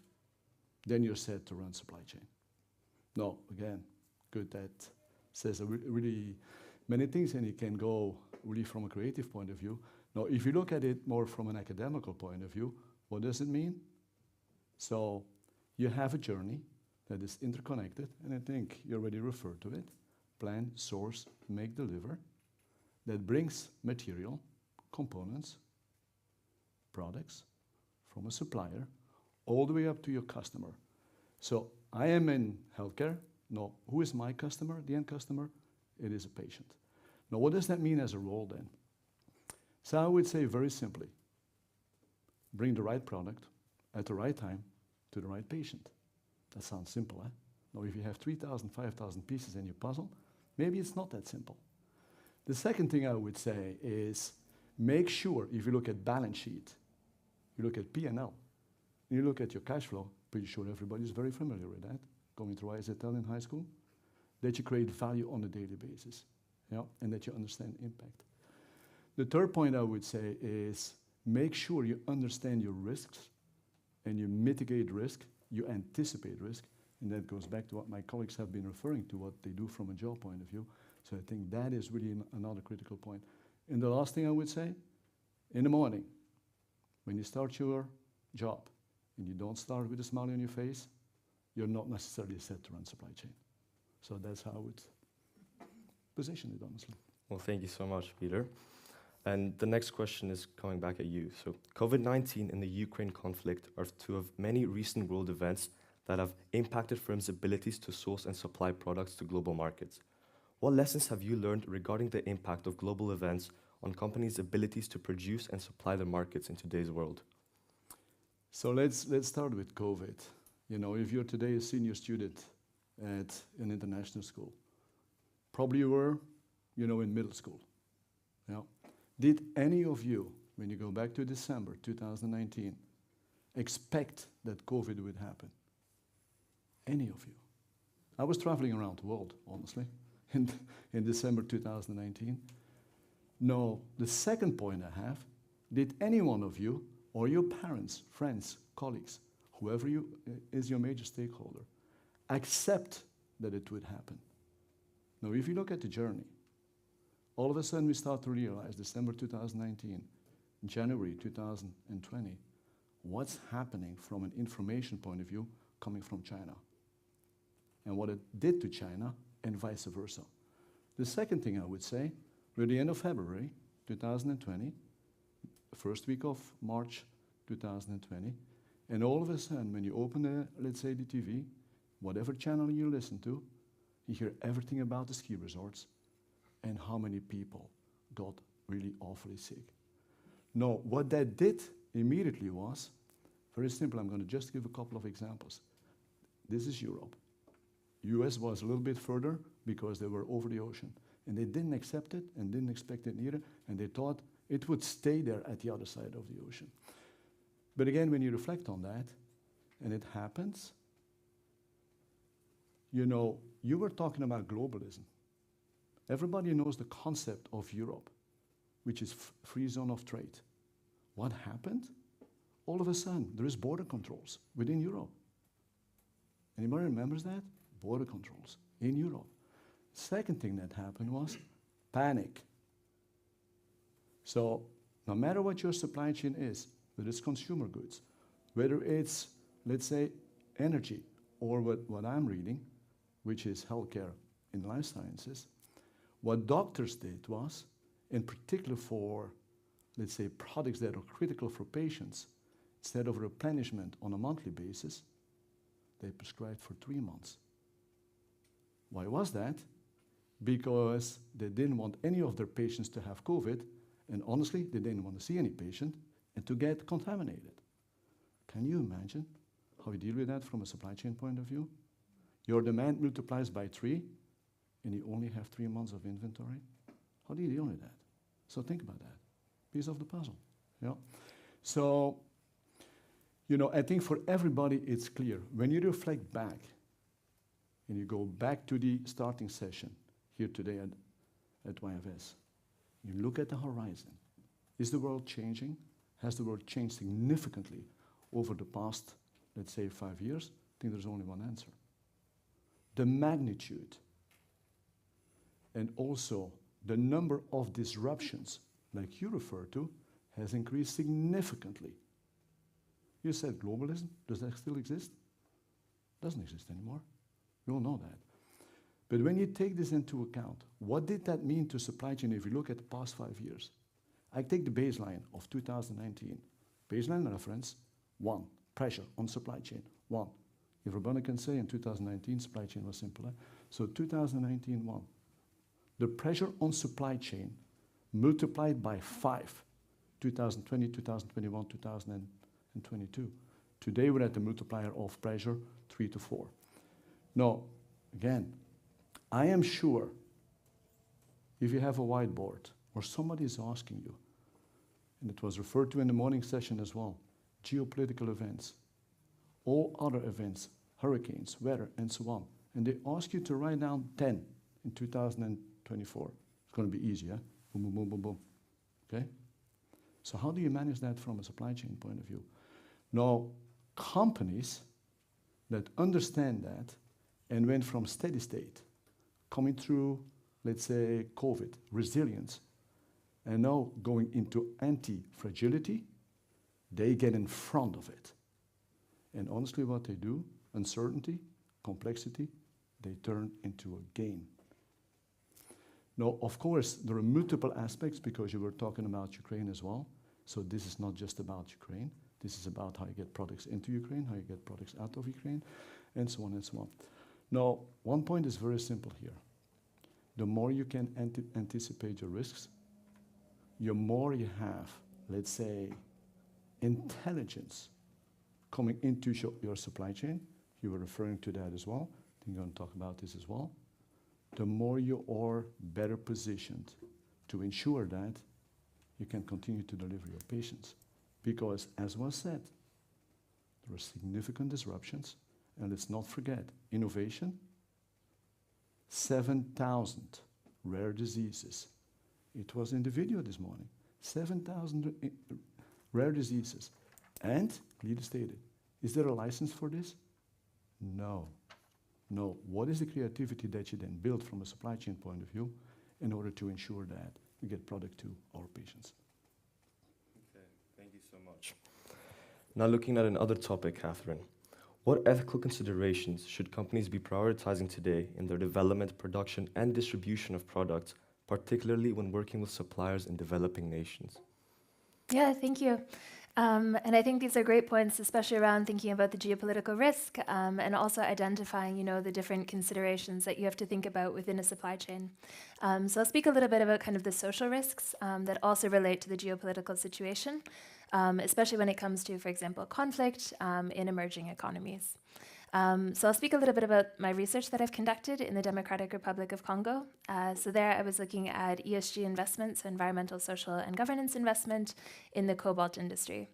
then you're set to run supply chain. No, again, good, that says really many things, and it can go really from a creative point of view. Now, if you look at it more from an academical point of view, what does it mean? So you have a journey that is interconnected, and I think you already referred to it: plan, source, make, deliver, that brings material, components, products from a supplier all the way up to your customer. So I am in healthcare. Now, who is my customer, the end customer? It is a patient. Now, what does that mean as a role then? So I would say very simply, bring the right product at the right time to the right patient. That sounds simple, eh? Now, if you have 3,000, 5,000 pieces in your puzzle, maybe it's not that simple. The second thing I would say is make sure, if you look at balance sheet, you look at P&L, you look at your cash flow, pretty sure everybody's very familiar with that, going through ISATL in high school, that you create value on a daily basis, and that you understand impact. The third point I would say is make sure you understand your risks and you mitigate risk, you anticipate risk, and that goes back to what my colleagues have been referring to, what they do from a job point of view. So I think that is really another critical point. And the last thing I would say, in the morning, when you start your job, and you don't start with a smile on your face, you're not necessarily set to run supply chain. So that's how I would position it, honestly. Well, thank you so much, Peter. And the next question is coming back at you. So COVID-19 and the Ukraine conflict are two of many recent world events that have impacted firms' abilities to source and supply products to global markets. What lessons have you learned regarding the impact of global events on companies' abilities to produce and supply their markets in today's world? So let's start with COVID. If you're today a senior student at an international school, probably you were, in middle school. Did any of you, when you go back to December 2019, expect that COVID would happen? Any of you? I was traveling around the world, honestly, in December 2019. No, the second point I have, did any one of you, or your parents, friends, colleagues, whoever is your major stakeholder, accept that it would happen? Now, if you look at the journey, all of a sudden we start to realize, December 2019, January 2020, what's happening from an information point of view coming from China, and what it did to China, and vice versa. The second thing I would say, we're at the end of February 2020, the first week of March 2020, and all of a sudden, when you open, let's say, the TV, whatever channel you listen to, you hear everything about the ski resorts and how many people got really awfully sick. Now, what that did immediately was very simple. I'm going to just give a couple of examples. This is Europe. US was a little bit further because they were over the ocean. And they didn't accept it and didn't expect it either. And they thought it would stay there at the other side of the ocean. But again, when you reflect on that, and it happens, you know, you were talking about globalism. Everybody knows the concept of Europe, which is free zone of trade. What happened? All of a sudden, there is border controls within Europe. Anybody remembers that? Border controls in Europe. Second thing that happened was panic. So no matter what your supply chain is, whether it's consumer goods, whether it's, let's say, energy, or what I'm reading, which is healthcare in life sciences, what doctors did was, in particular for, let's say, products that are critical for patients, instead of replenishment on a monthly basis, they prescribed for 3 months. Why was that? Because they didn't want any of their patients to have COVID, and honestly, they didn't want to see any patient and to get contaminated. Can you imagine how you deal with that from a supply chain point of view? Your demand multiplies by 3, and you only have 3 months of inventory. How do you deal with that? So think about that. Piece of the puzzle. Yeah. So, you know, I think for everybody it's clear. When you reflect back, and you go back to the starting session here today at YFS, you look at the horizon. Is the world changing? Has the world changed significantly over the past, let's say, 5 years? I think there's only one answer. The magnitude and also the number of disruptions, like you refer to, has increased significantly. You said globalism, does that still exist? Doesn't exist anymore. We all know that. But when you take this into account, what did that mean to supply chain if you look at the past 5 years? I take the baseline of 2019. Baseline reference, 1, pressure on supply chain, 1. Everybody can say in 2019 supply chain was simpler. So 2019, 1. The pressure on supply chain multiplied by 5, 2020, 2021, 2022. Today we're at the multiplier of pressure 3 to 4. Now, again, I am sure if you have a whiteboard or somebody is asking you, and it was referred to in the morning session as well, geopolitical events, all other events, hurricanes, weather, and so on, and they ask you to write down 10 in 2024. It's going to be easy, huh? Boom, boom, boom, boom, boom. Okay? So how do you manage that from a supply chain point of view? Now, companies that understand that and went from steady state, coming through, let's say, COVID, resilience, and now going into anti-fragility, they get in front of it. And honestly, what they do, uncertainty, complexity, they turn into a gain. Now, of course, there are multiple aspects because you were talking about Ukraine as well. So this is not just about Ukraine. This is about how you get products into Ukraine, how you get products out of Ukraine, and so on and so on. Now, one point is very simple here. The more you can anticipate your risks, the more you have, let's say, intelligence coming into your supply chain. You were referring to that as well. I think I'm going to talk about this as well. The more you are better positioned to ensure that you can continue to deliver your patients. Because, as was said, there are significant disruptions, and let's not forget, innovation, 7,000 rare diseases. It was in the video this morning, 7,000 rare diseases. And, clearly stated, is there a license for this? No. No. What is the creativity that you then build from a supply chain point of view in order to ensure that we get product to our patients? Okay, thank you so much. Now looking at another topic, Catherine. What ethical considerations should companies be prioritizing today in their development, production, and distribution of products, particularly when working with suppliers in developing nations? Yeah, thank you. And I think these are great points, especially around thinking about the geopolitical risk and also identifying, the different considerations that you have to think about within a supply chain. So I'll speak a little bit about kind of the social risks that also relate to the geopolitical situation. especially when it comes to, for example, conflict in emerging economies. So I'll speak a little bit about my research that I've conducted in the Democratic Republic of Congo. So there I was looking at ESG investments, so environmental, social, and governance investment in the cobalt industry.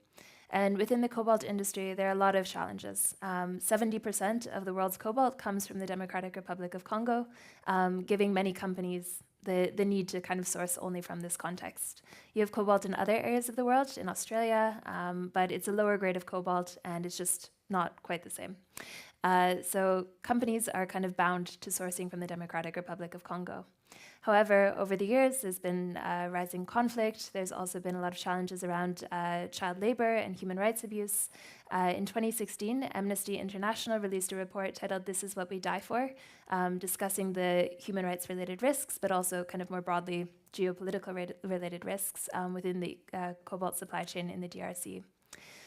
And within the cobalt industry, there are a lot of challenges. 70% of the world's cobalt comes from the Democratic Republic of Congo, giving many companies the need to kind of source only from this context. You have cobalt in other areas of the world, in Australia, but it's a lower grade of cobalt and it's just not quite the same. So companies are kind of bound to sourcing from the Democratic Republic of Congo. However, over the years, there's been rising conflict. There's also been a lot of challenges around child labor and human rights abuse. In 2016, Amnesty International released a report titled "This is What We Die For," discussing the human rights-related risks, but also kind of more broadly geopolitical-related risks within the cobalt supply chain in the DRC.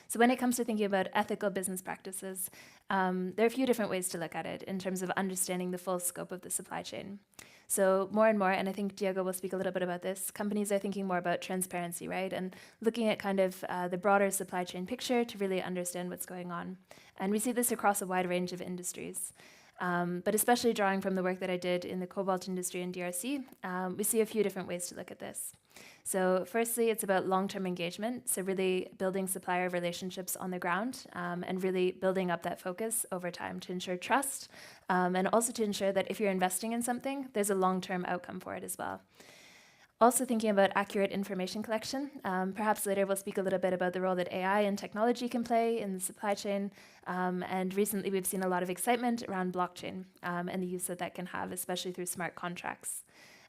So when it comes to thinking about ethical business practices, there are a few different ways to look at it in terms of understanding the full scope of the supply chain. So more and more, and I think Diego will speak a little bit about this, companies are thinking more about transparency, right? And looking at kind of the broader supply chain picture to really understand what's going on. And we see this across a wide range of industries. But especially drawing from the work that I did in the cobalt industry in DRC, we see a few different ways to look at this. So firstly, it's about long-term engagement, so really building supplier relationships on the ground and really building up that focus over time to ensure trust and also to ensure that if you're investing in something, there's a long-term outcome for it as well. Also thinking about accurate information collection. Perhaps later we'll speak a little bit about the role that AI and technology can play in the supply chain. And recently we've seen a lot of excitement around blockchain and the use that that can have, especially through smart contracts.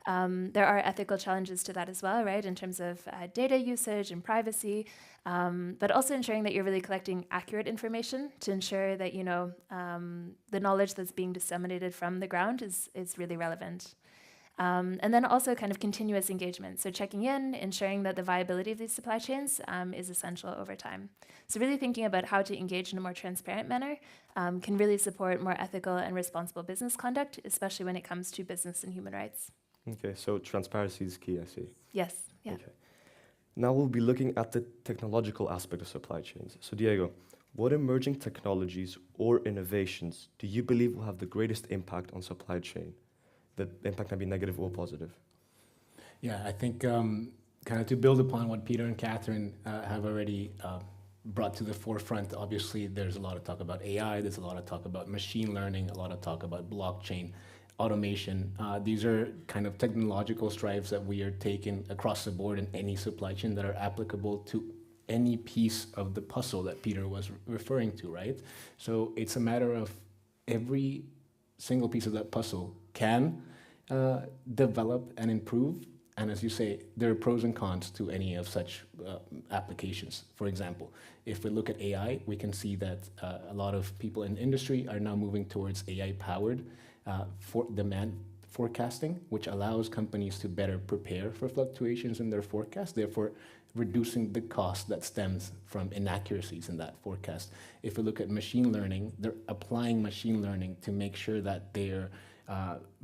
There are ethical challenges to that as well, right, in terms of data usage and privacy, but also ensuring that you're really collecting accurate information to ensure that, you know, the knowledge that's being disseminated from the ground is really relevant. And then also kind of continuous engagement. So checking in, ensuring that the viability of these supply chains is essential over time. So really thinking about how to engage in a more transparent manner can really support more ethical and responsible business conduct, especially when it comes to business and human rights. Okay, so transparency is key, I see. Yes, yeah. Okay. Now we'll be looking at the technological aspect of supply chains. So Diego, what emerging technologies or innovations do you believe will have the greatest impact on supply chain? The impact can be negative or positive. Yeah, I think kind of to build upon what Peter and Catherine have already brought to the forefront, obviously there's a lot of talk about AI, there's a lot of talk about machine learning, a lot of talk about blockchain, automation. These are kind of technological strides that we are taking across the board in any supply chain that are applicable to any piece of the puzzle that Peter was referring to, right? So it's a matter of every single piece of that puzzle can develop and improve. And as you say, there are pros and cons to any of such applications. For example, if we look at AI, we can see that a lot of people in the industry are now moving towards AI-powered for demand forecasting, which allows companies to better prepare for fluctuations in their forecast, therefore reducing the cost that stems from inaccuracies in that forecast. If we look at machine learning, they're applying machine learning to make sure that they're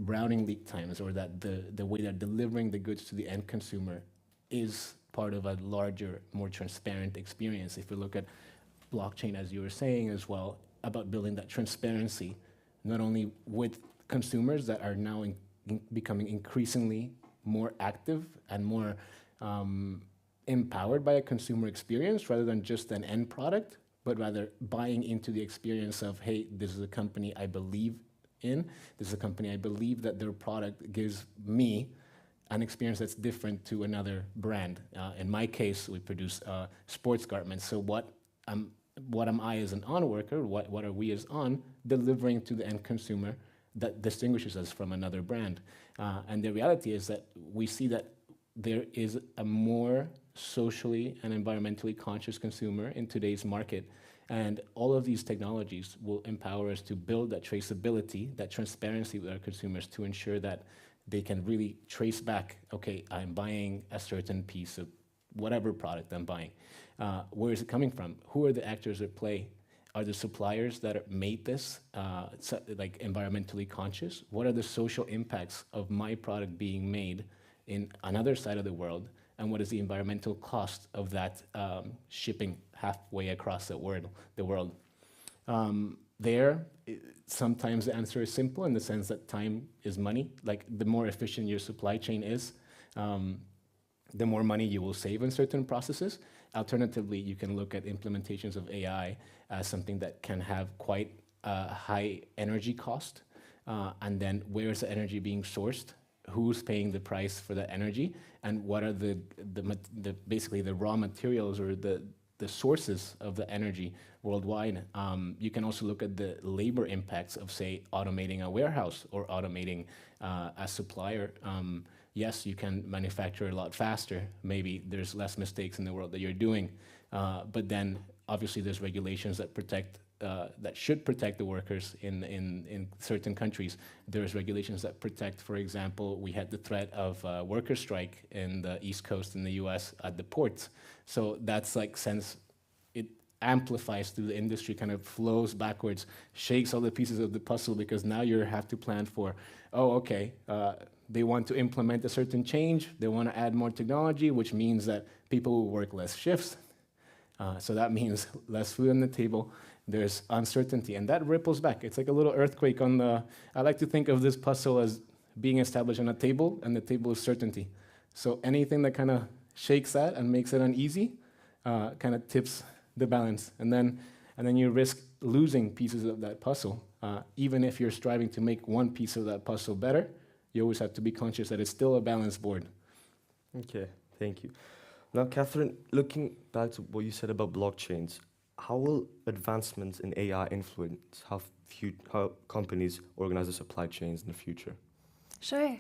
routing lead times, or that the way they're delivering the goods to the end consumer is part of a larger, more transparent experience. If we look at blockchain, as you were saying as well, about building that transparency, not only with consumers that are now becoming increasingly more active and more empowered by a consumer experience rather than just an end product, but rather buying into the experience of, hey, this is a company I believe in. This is a company I believe that their product gives me an experience that's different to another brand. In my case, we produce sports garments. So what am I as an On worker, what are we as On delivering to the end consumer that distinguishes us from another brand? And the reality is that we see that there is a more socially and environmentally conscious consumer in today's market. And all of these technologies will empower us to build that traceability, that transparency with our consumers to ensure that they can really trace back, okay, I'm buying a certain piece of whatever product I'm buying. Where is it coming from? Who are the actors at play? Are the suppliers that made this like environmentally conscious? What are the social impacts of my product being made in another side of the world and what is the environmental cost of that shipping halfway across the world. Sometimes the answer is simple in the sense that time is money. Like the more efficient your supply chain is, the more money you will save in certain processes. Alternatively, you can look at implementations of AI as something that can have quite a high energy cost. And then where is the energy being sourced? Who's paying the price for the energy? And what are basically the raw materials or the sources of the energy worldwide? You can also look at the labor impacts of, say, automating a warehouse or automating a supplier. Yes, you can manufacture a lot faster. Maybe there's less mistakes in the world that you're doing. But then obviously there's regulations that should protect the workers in certain countries. There's regulations that protect, for example, we had the threat of a worker strike in the East Coast in the US at the ports. So that's like since it amplifies through the industry, kind of flows backwards, shakes all the pieces of the puzzle, because now you have to plan for, they want to implement a certain change, they want to add more technology, which means that people will work less shifts. So that means less food on the table. There's uncertainty, and that ripples back. It's like a little earthquake on the, I like to think of this puzzle as being established on a table, and the table is certainty. So anything that kind of shakes that and makes it uneasy kind of tips the balance. And then you risk losing pieces of that puzzle. Even if you're striving to make one piece of that puzzle better, you always have to be conscious that it's still a balanced board. Okay, thank you. Now, Catherine, looking back to what you said about blockchains, how will advancements in AI influence how companies organize their supply chains in the future? Sure.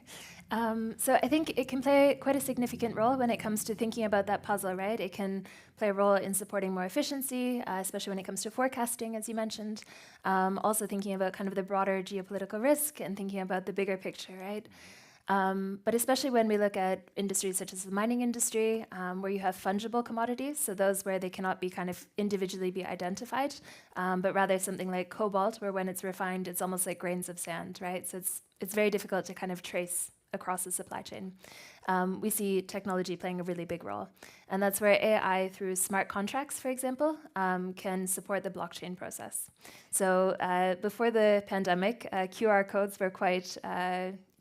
So I think it can play quite a significant role when it comes to thinking about that puzzle, right? It can play a role in supporting more efficiency, especially when it comes to forecasting, as you mentioned. Also thinking about kind of the broader geopolitical risk and thinking about the bigger picture, right? But especially when we look at industries such as the mining industry, where you have fungible commodities, so those where they cannot be kind of individually be identified, but rather something like cobalt, where when it's refined, it's almost like grains of sand, right? So it's very difficult to kind of trace across the supply chain. We see technology playing a really big role. And that's where AI, through smart contracts, for example, can support the blockchain process. So before the pandemic, QR codes were quite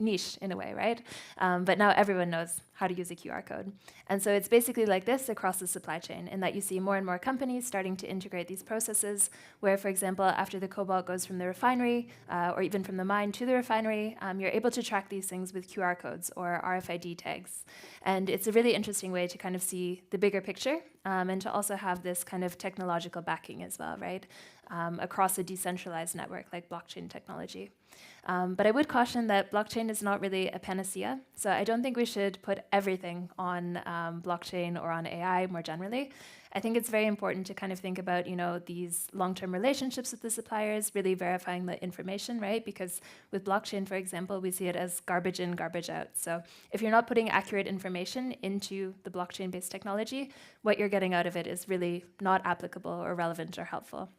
niche in a way, right? But now everyone knows how to use a QR code. And so it's basically like this across the supply chain, in that you see more and more companies starting to integrate these processes where, for example, after the cobalt goes from the refinery or even from the mine to the refinery, you're able to track these things with QR codes or RFID tags. And it's a really interesting way to kind of see the bigger picture and to also have this kind of technological backing as well, right? Across a decentralized network like blockchain technology. But I would caution that blockchain is not really a panacea. So I don't think we should put everything on blockchain or on AI more generally. I think it's very important to kind of think about, these long-term relationships with the suppliers, really verifying the information, right? Because with blockchain, for example, we see it as garbage in, garbage out. So if you're not putting accurate information into the blockchain-based technology, what you're getting out of it is really not applicable or relevant or helpful.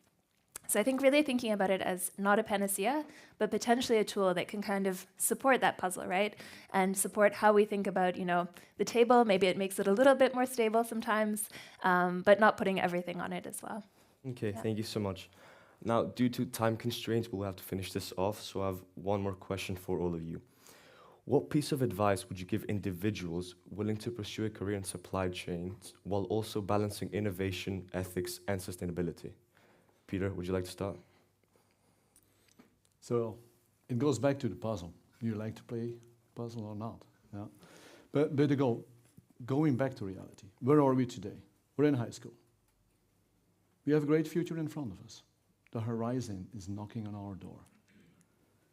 So I think really thinking about it as not a panacea, but potentially a tool that can kind of support that puzzle, right? And support how we think about, the table. Maybe it makes it a little bit more stable sometimes, but not putting everything on it as well. Okay, Thank you so much. Now, due to time constraints, we'll have to finish this off, so I have one more question for all of you. What piece of advice would you give individuals willing to pursue a career in supply chains while also balancing innovation, ethics, and sustainability? Peter, would you like to start? So it goes back to the puzzle. Do you like to play puzzle or not? Yeah. But going back to reality, where are we today? We're in high school. We have a great future in front of us. The horizon is knocking on our door.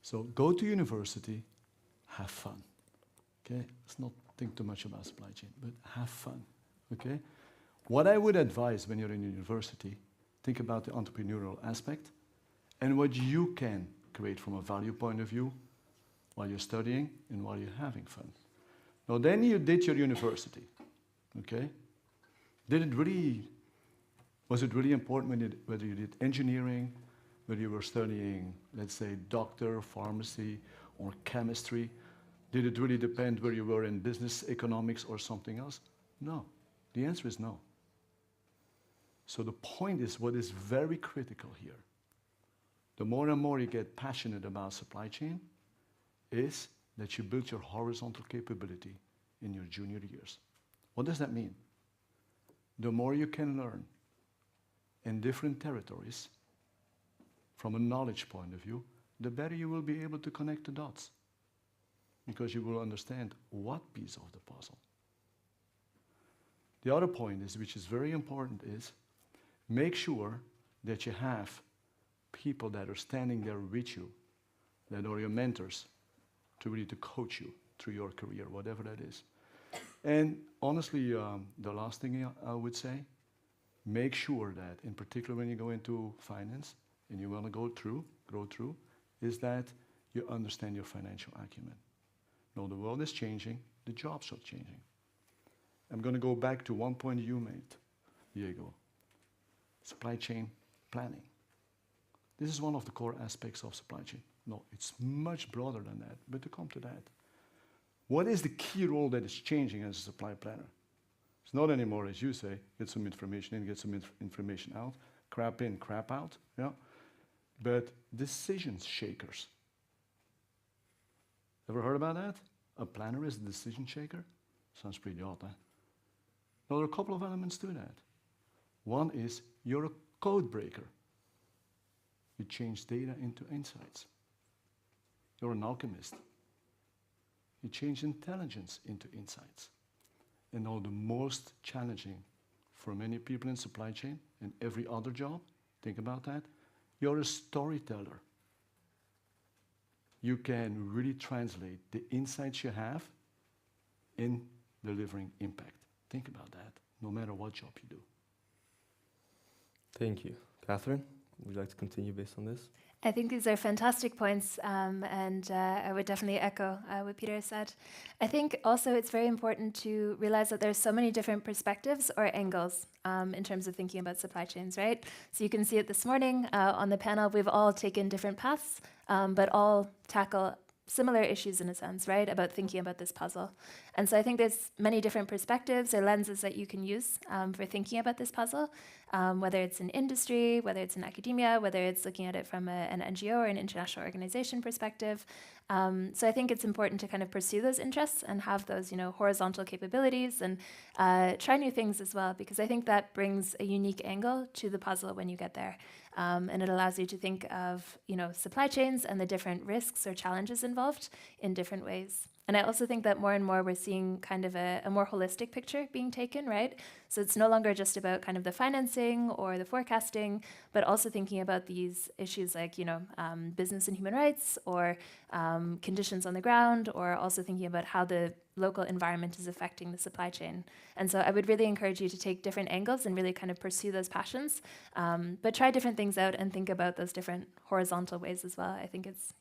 So go to university, have fun. Okay? Let's not think too much about supply chain, but have fun. Okay? What I would advise when you're in university, think about the entrepreneurial aspect and what you can create from a value point of view while you're studying and while you're having fun. Now then you did your university, okay? Was it really important whether you did engineering, whether you were studying, let's say, doctor, pharmacy, or chemistry? Did it really depend where you were in business, economics, or something else? No. The answer is no. So the point is, what is very critical here, the more and more you get passionate about supply chain, is that you build your horizontal capability in your junior years. What does that mean? The more you can learn in different territories, from a knowledge point of view, the better you will be able to connect the dots, because you will understand what piece of the puzzle. The other point is, which is very important, is make sure that you have people that are standing there with you, that are your mentors, to really to coach you through your career, whatever that is. And honestly, the last thing I would say, make sure that, in particular when you go into finance and you want to grow through, is that you understand your financial acumen. No, the world is changing, the jobs are changing. I'm going to go back to one point you made, Diego. Supply chain planning. This is one of the core aspects of supply chain. No, it's much broader than that, but to come to that. What is the key role that is changing as a supply planner? It's not anymore, as you say, get some information in, get some information out, crap in, crap out, yeah? But decision shakers. Ever heard about that? A planner is a decision shaker? Sounds pretty odd, huh? Well, there are a couple of elements to that. One is you're a code breaker. You change data into insights. You're an alchemist. You change intelligence into insights. And now the most challenging for many people in supply chain and every other job, think about that, you're a storyteller. You can really translate the insights you have in delivering impact. Think about that, no matter what job you do. Thank you. Catherine, would you like to continue based on this? I think these are fantastic points, and I would definitely echo what Peter said. I think also it's very important to realize that there's so many different perspectives or angles in terms of thinking about supply chains, right? So you can see it this morning on the panel, we've all taken different paths, but all tackle similar issues in a sense, right, about thinking about this puzzle. And so I think there's many different perspectives or lenses that you can use for thinking about this puzzle, whether it's in industry, whether it's in academia, whether it's looking at it from an NGO or an international organization perspective. So I think it's important to kind of pursue those interests and have those, horizontal capabilities and try new things as well, because I think that brings a unique angle to the puzzle when you get there. And it allows you to think of, supply chains and the different risks or challenges involved in different ways. And I also think that more and more we're seeing kind of a more holistic picture being taken, right? So it's no longer just about kind of the financing or the forecasting, but also thinking about these issues like, business and human rights or conditions on the ground, or also thinking about how the local environment is affecting the supply chain. And so I would really encourage you to take different angles and really kind of pursue those passions, but try different things out and think about those different horizontal ways as well. I think it's,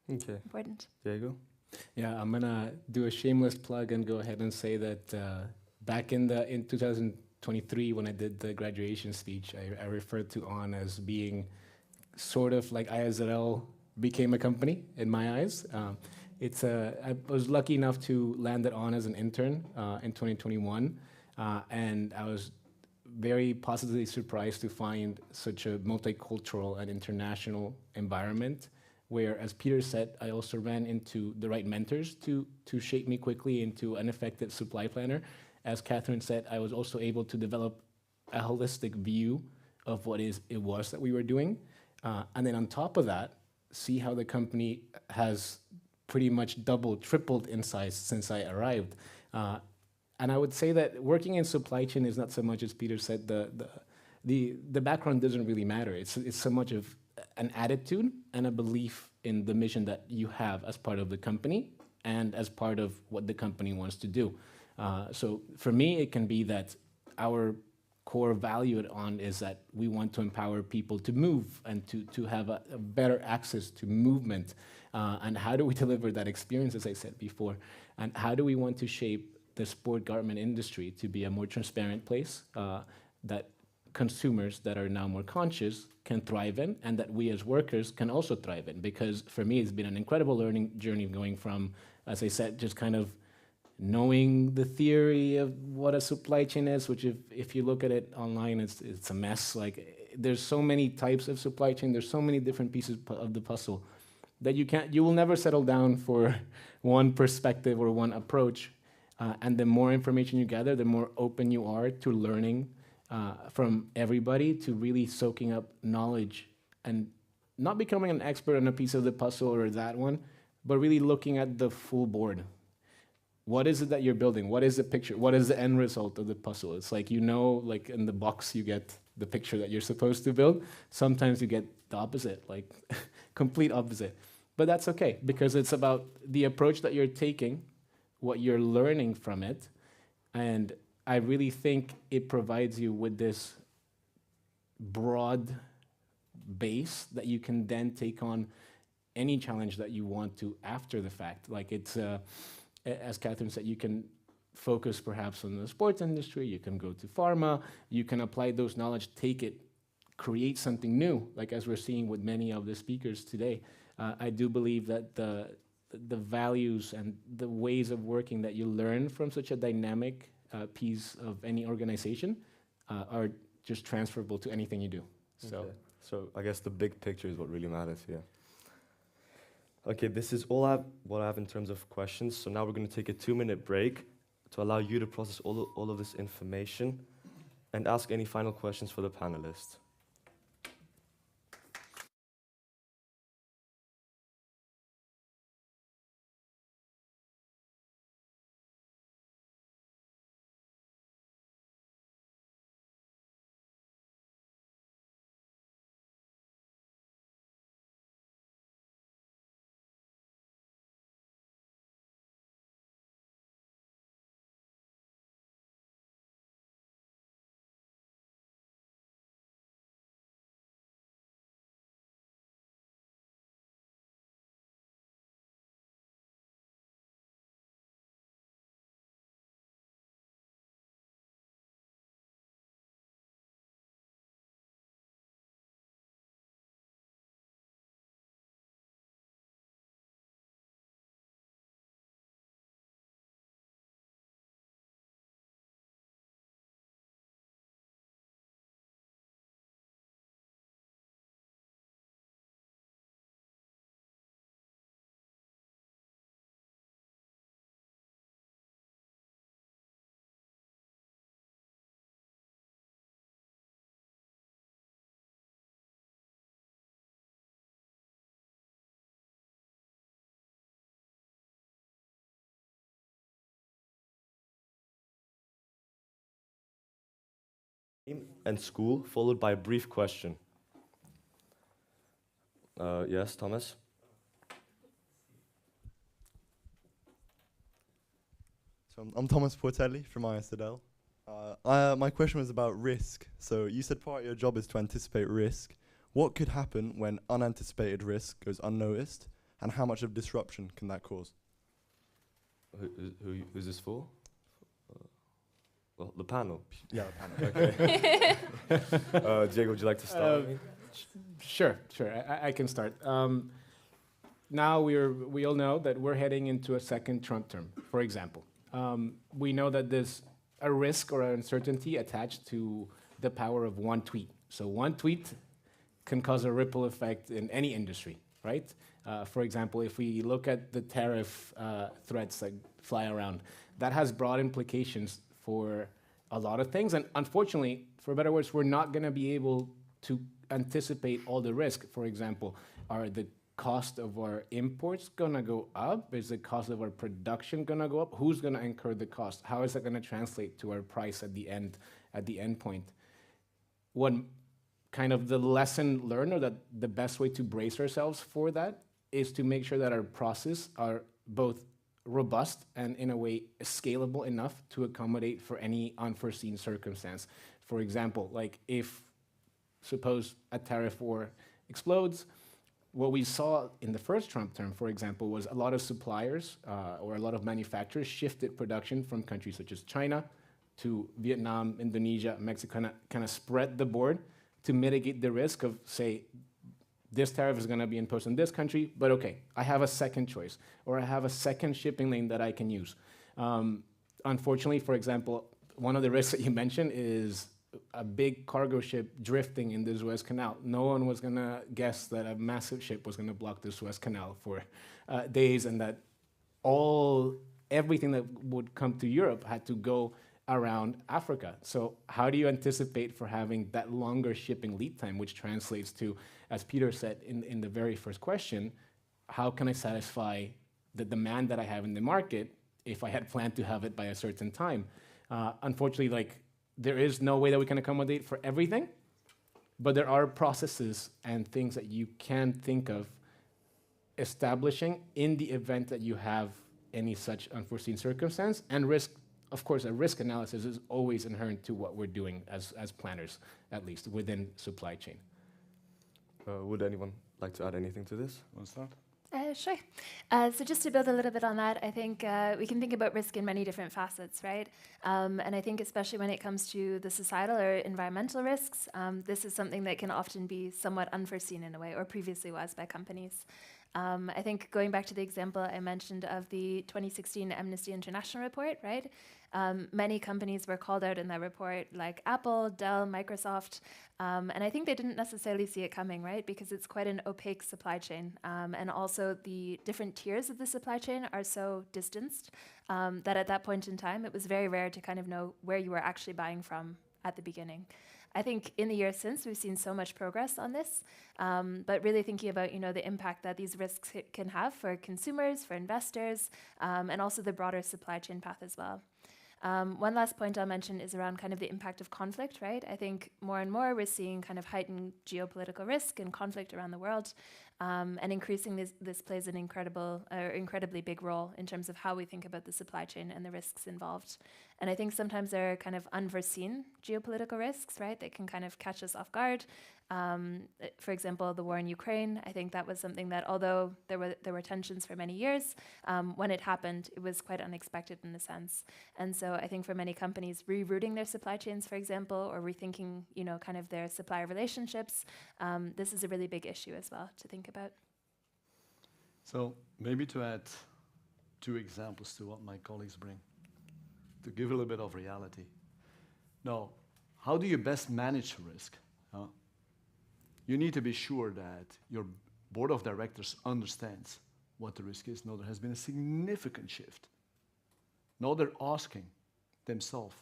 important. Diego? Yeah, I'm gonna do a shameless plug and go ahead and say that back in 2023, when I did the graduation speech, I referred to ON as being sort of like ISRL became a company in my eyes. I was lucky enough to land it ON as an intern in 2021, and I was very positively surprised to find such a multicultural and international environment, where, as Peter said, I also ran into the right mentors to shape me quickly into an effective supply planner. As Catherine said, I was also able to develop a holistic view of what it was that we were doing. And then on top of that, see how the company has pretty much doubled, tripled in size since I arrived. And I would say that working in supply chain is not so much, as Peter said, the background doesn't really matter. It's so much of an attitude and a belief in the mission that you have as part of the company and as part of what the company wants to do. So for me, it can be that our core value at ON is that we want to empower people to move and to have a better access to movement. And how do we deliver that experience, as I said before? And how do we want to shape the sport garment industry to be a more transparent place that consumers that are now more conscious can thrive in, and that we as workers can also thrive in? Because for me, it's been an incredible learning journey going from, as I said, just kind of knowing the theory of what a supply chain is, which if you look at it online, it's a mess. Like, there's so many types of supply chain, there's so many different pieces of the puzzle that you will never settle down for one perspective or one approach. And the more information you gather, the more open you are to learning from everybody, to really soaking up knowledge and not becoming an expert on a piece of the puzzle or that one, but really looking at the full board. What is it that you're building? What is the picture? What is the end result of the puzzle? It's like, like in the box, you get the picture that you're supposed to build. Sometimes you get the opposite, like complete opposite. But that's okay, because it's about the approach that you're taking, what you're learning from it. And I really think it provides you with this broad base that you can then take on any challenge that you want to after the fact. Like, it's, as Catherine said, you can focus perhaps on the sports industry, you can go to pharma, you can apply those knowledge, take it, create something new, like as we're seeing with many of the speakers today. I do believe that the values and the ways of working that you learn from such a dynamic piece of any organization are just transferable to anything you do. So I guess the big picture is what really matters here. Okay, this is what I have in terms of questions. So now we're going to take a 2-minute break to allow you to process all of this information and ask any final questions for the panelists. And school, followed by a brief question. Yes, Thomas? So I'm Thomas Portelli from ISDL. My question was about risk. So you said part of your job is to anticipate risk. What could happen when unanticipated risk goes unnoticed, and how much of disruption can that cause? Who's this for? Well, the panel. Yeah, the panel. Okay. Diego, would you like to start? Sure. I can start. Now we all know that we're heading into a second Trump term, for example. We know that there's a risk or an uncertainty attached to the power of one tweet. So one tweet can cause a ripple effect in any industry, right? For example, if we look at the tariff threats that fly around, that has broad implications for a lot of things. And unfortunately, for better or worse, we're not going to be able to anticipate all the risk. For example, are the cost of our imports going to go up? Is the cost of our production going to go up? Who's going to incur the cost? How is that going to translate to our price at the end point? One kind of the lesson learned, or that the best way to brace ourselves for that, is to make sure that our processes are both robust and in a way scalable enough to accommodate for any unforeseen circumstance. For example, like if suppose a tariff war explodes, what we saw in the first Trump term, for example, was a lot of suppliers or a lot of manufacturers shifted production from countries such as China to Vietnam, Indonesia, Mexico, kind of spread the board to mitigate the risk of, say, this tariff is going to be imposed on this country, but okay, I have a second choice, or I have a second shipping lane that I can use. Unfortunately, for example, one of the risks that you mentioned is a big cargo ship drifting in the Suez Canal. No one was going to guess that a massive ship was going to block the Suez Canal for days, and that everything that would come to Europe had to go around Africa. So how do you anticipate for having that longer shipping lead time, which translates to, as Peter said in the very first question, how can I satisfy the demand that I have in the market if I had planned to have it by a certain time? Unfortunately, there is no way that we can accommodate for everything, but there are processes and things that you can think of establishing in the event that you have any such unforeseen circumstance. And risk, of course, a risk analysis is always inherent to what we're doing as planners, at least within supply chain. Would anyone like to add anything to this? Want to start? Sure. So just to build a little bit on that, I think we can think about risk in many different facets, right? And I think especially when it comes to the societal or environmental risks, this is something that can often be somewhat unforeseen in a way, or previously was by companies. I think going back to the example I mentioned of the 2016 Amnesty International report, right? Many companies were called out in that report, like Apple, Dell, Microsoft, and I think they didn't necessarily see it coming, right? Because it's quite an opaque supply chain, and also the different tiers of the supply chain are so distanced that at that point in time, it was very rare to kind of know where you were actually buying from at the beginning. I think in the years since, we've seen so much progress on this, but really thinking about, the impact that these risks can have for consumers, for investors, and also the broader supply chain path as well. One last point I'll mention is around kind of the impact of conflict, right? I think more and more we're seeing kind of heightened geopolitical risk and conflict around the world, and increasingly this plays an incredibly big role in terms of how we think about the supply chain and the risks involved. And I think sometimes there are kind of unforeseen geopolitical risks, right, that can kind of catch us off guard. For example, the war in Ukraine, I think that was something that, although there were tensions for many years, when it happened, it was quite unexpected in a sense. And so I think for many companies, rerouting their supply chains, for example, or rethinking, kind of their supplier relationships, this is a really big issue as well to think about. So maybe to add 2 examples to what my colleagues bring, to give a little bit of reality. Now, how do you best manage risk? You need to be sure that your board of directors understands what the risk is. Now, there has been a significant shift. Now they're asking themselves,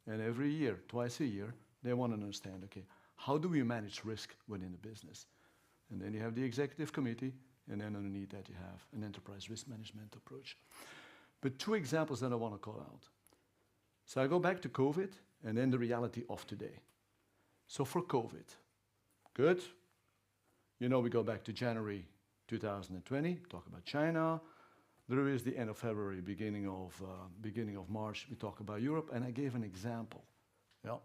and every year, twice a year, they want to understand, okay, how do we manage risk within the business? And then you have the executive committee, and then underneath that you have an enterprise risk management approach. But 2 examples that I want to call out. So I go back to COVID, and then the reality of today. So for COVID, good. We go back to January 2020, talk about China. There is the end of February, beginning of March, we talk about Europe, and I gave an example. Yeah.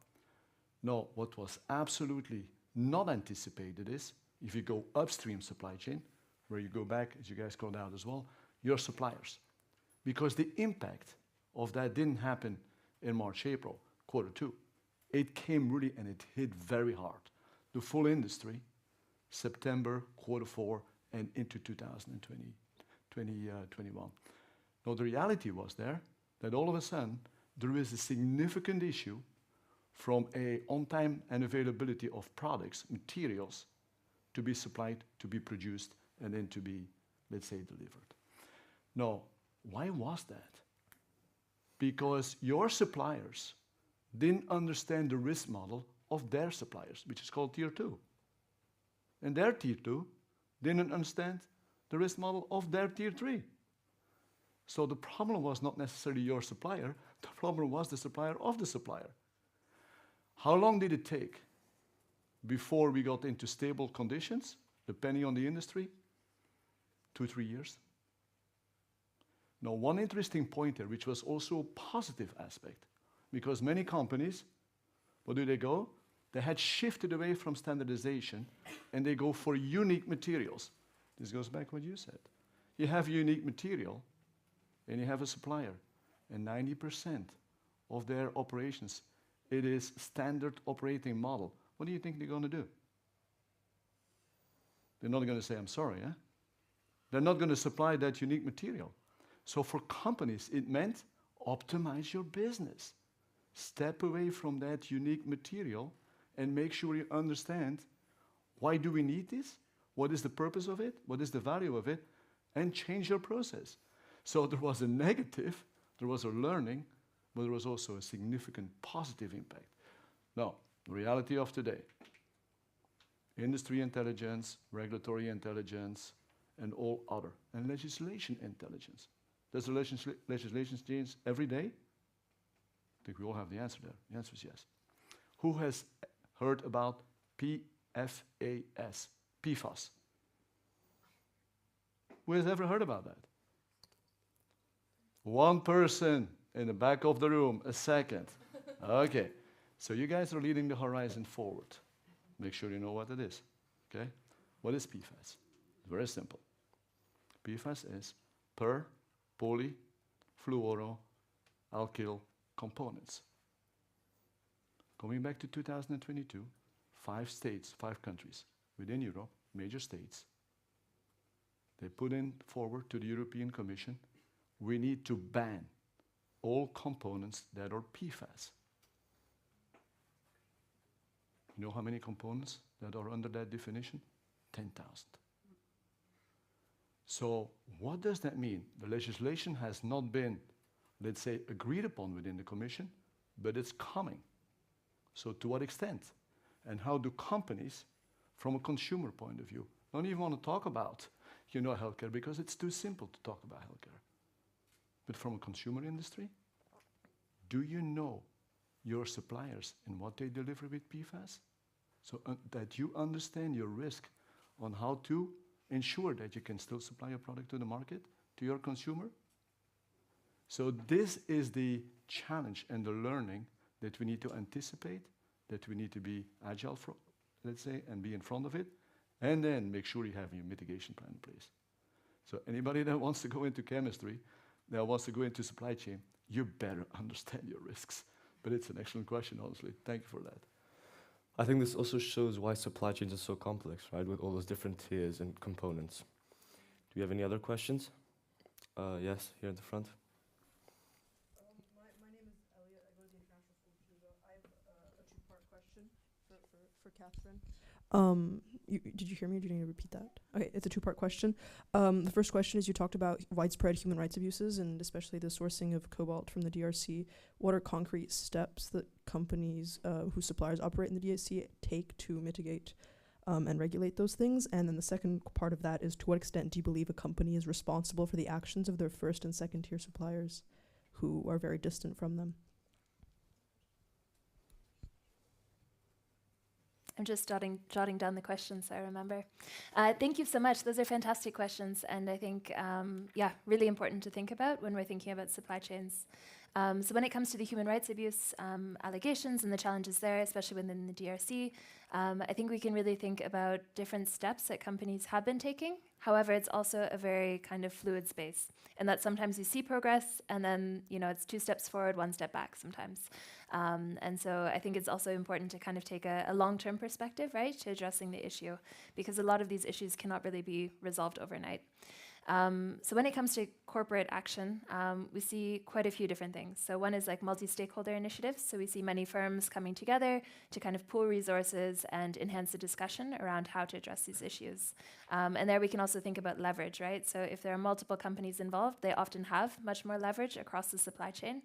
Now, what was absolutely not anticipated is, if you go upstream supply chain, where you go back, as you guys called out as well, your suppliers. Because the impact of that didn't happen in March, April, Q2. It came really, and it hit very hard. The full industry, September, Q4, and into 2021. Now, the reality was there that all of a sudden, there is a significant issue from a on-time and availability of products, materials, to be supplied, to be produced, and then to be, let's say, delivered. Now, why was that? Because your suppliers didn't understand the risk model of their suppliers, which is called Tier 2. And their Tier 2 didn't understand the risk model of their Tier 3. So the problem was not necessarily your supplier, the problem was the supplier of the supplier. How long did it take before we got into stable conditions, depending on the industry? 2-3 years. Now, one interesting point here, which was also a positive aspect, because many companies, where do they go? They had shifted away from standardization, and they go for unique materials. This goes back to what you said. You have a unique material, and you have a supplier, and 90% of their operations, it is standard operating model. What do you think they're going to do? They're not going to say, I'm sorry, eh? They're not going to supply that unique material. So for companies, it meant, optimize your business. Step away from that unique material and make sure you understand why do we need this, what is the purpose of it, what is the value of it, and change your process. So there was a negative, there was a learning, but there was also a significant positive impact. Now, the reality of today, industry intelligence, regulatory intelligence, and all other, and legislation intelligence. Does the legislation change every day? I think we all have the answer there. The answer is yes. Who has heard about PFAS, PFAS? Who has ever heard about that? One person in the back of the room, a second. Okay, so you guys are leading the horizon forward. Make sure you know what it is, okay? What is PFAS? Very simple. PFAS is per, poly, fluoro, alkyl components. Coming back to 2022, 5 states, 5 countries within Europe, major states, they put in forward to the European Commission, we need to ban all components that are PFAS. You know how many components that are under that definition? 10,000. So what does that mean? The legislation has not been, let's say, agreed upon within the Commission, but it's coming. So to what extent? And how do companies, from a consumer point of view, don't even want to talk about, healthcare, because it's too simple to talk about healthcare. But from a consumer industry, do you know your suppliers and what they deliver with PFAS? So that you understand your risk on how to ensure that you can still supply your product to the market, to your consumer. So this is the challenge and the learning that we need to anticipate, that we need to be agile, let's say, and be in front of it, and then make sure you have your mitigation plan in place. So anybody that wants to go into chemistry, that wants to go into supply chain, you better understand your risks. But it's an excellent question, honestly. Thank you for that. I think this also shows why supply chains are so complex, right, with all those different tiers and components. Do you have any other questions? Yes, here in the front. My name is Elliot. I go to the International School of Judo. I have a two-part question for Catherine. Did you hear me or do you need to repeat that? Okay, it's a two-part question. The first question is, you talked about widespread human rights abuses and especially the sourcing of cobalt from the DRC. What are concrete steps that companies whose suppliers operate in the DRC take to mitigate and regulate those things? And then the second part of that is, to what extent do you believe a company is responsible for the actions of their first and second tier suppliers who are very distant from them? I'm just jotting down the questions so I remember. Thank you so much. Those are fantastic questions, and I think, really important to think about when we're thinking about supply chains. So when it comes to the human rights abuse allegations and the challenges there, especially within the DRC, I think we can really think about different steps that companies have been taking. However, it's also a very kind of fluid space, and that sometimes you see progress, and then it's 2 steps forward, 1 step back sometimes. And so I think it's also important to kind of take a long-term perspective, right, to addressing the issue, because a lot of these issues cannot really be resolved overnight. So when it comes to corporate action, we see quite a few different things. So one is like multi-stakeholder initiatives. So we see many firms coming together to kind of pool resources and enhance the discussion around how to address these issues. And there we can also think about leverage, right? So if there are multiple companies involved, they often have much more leverage across the supply chain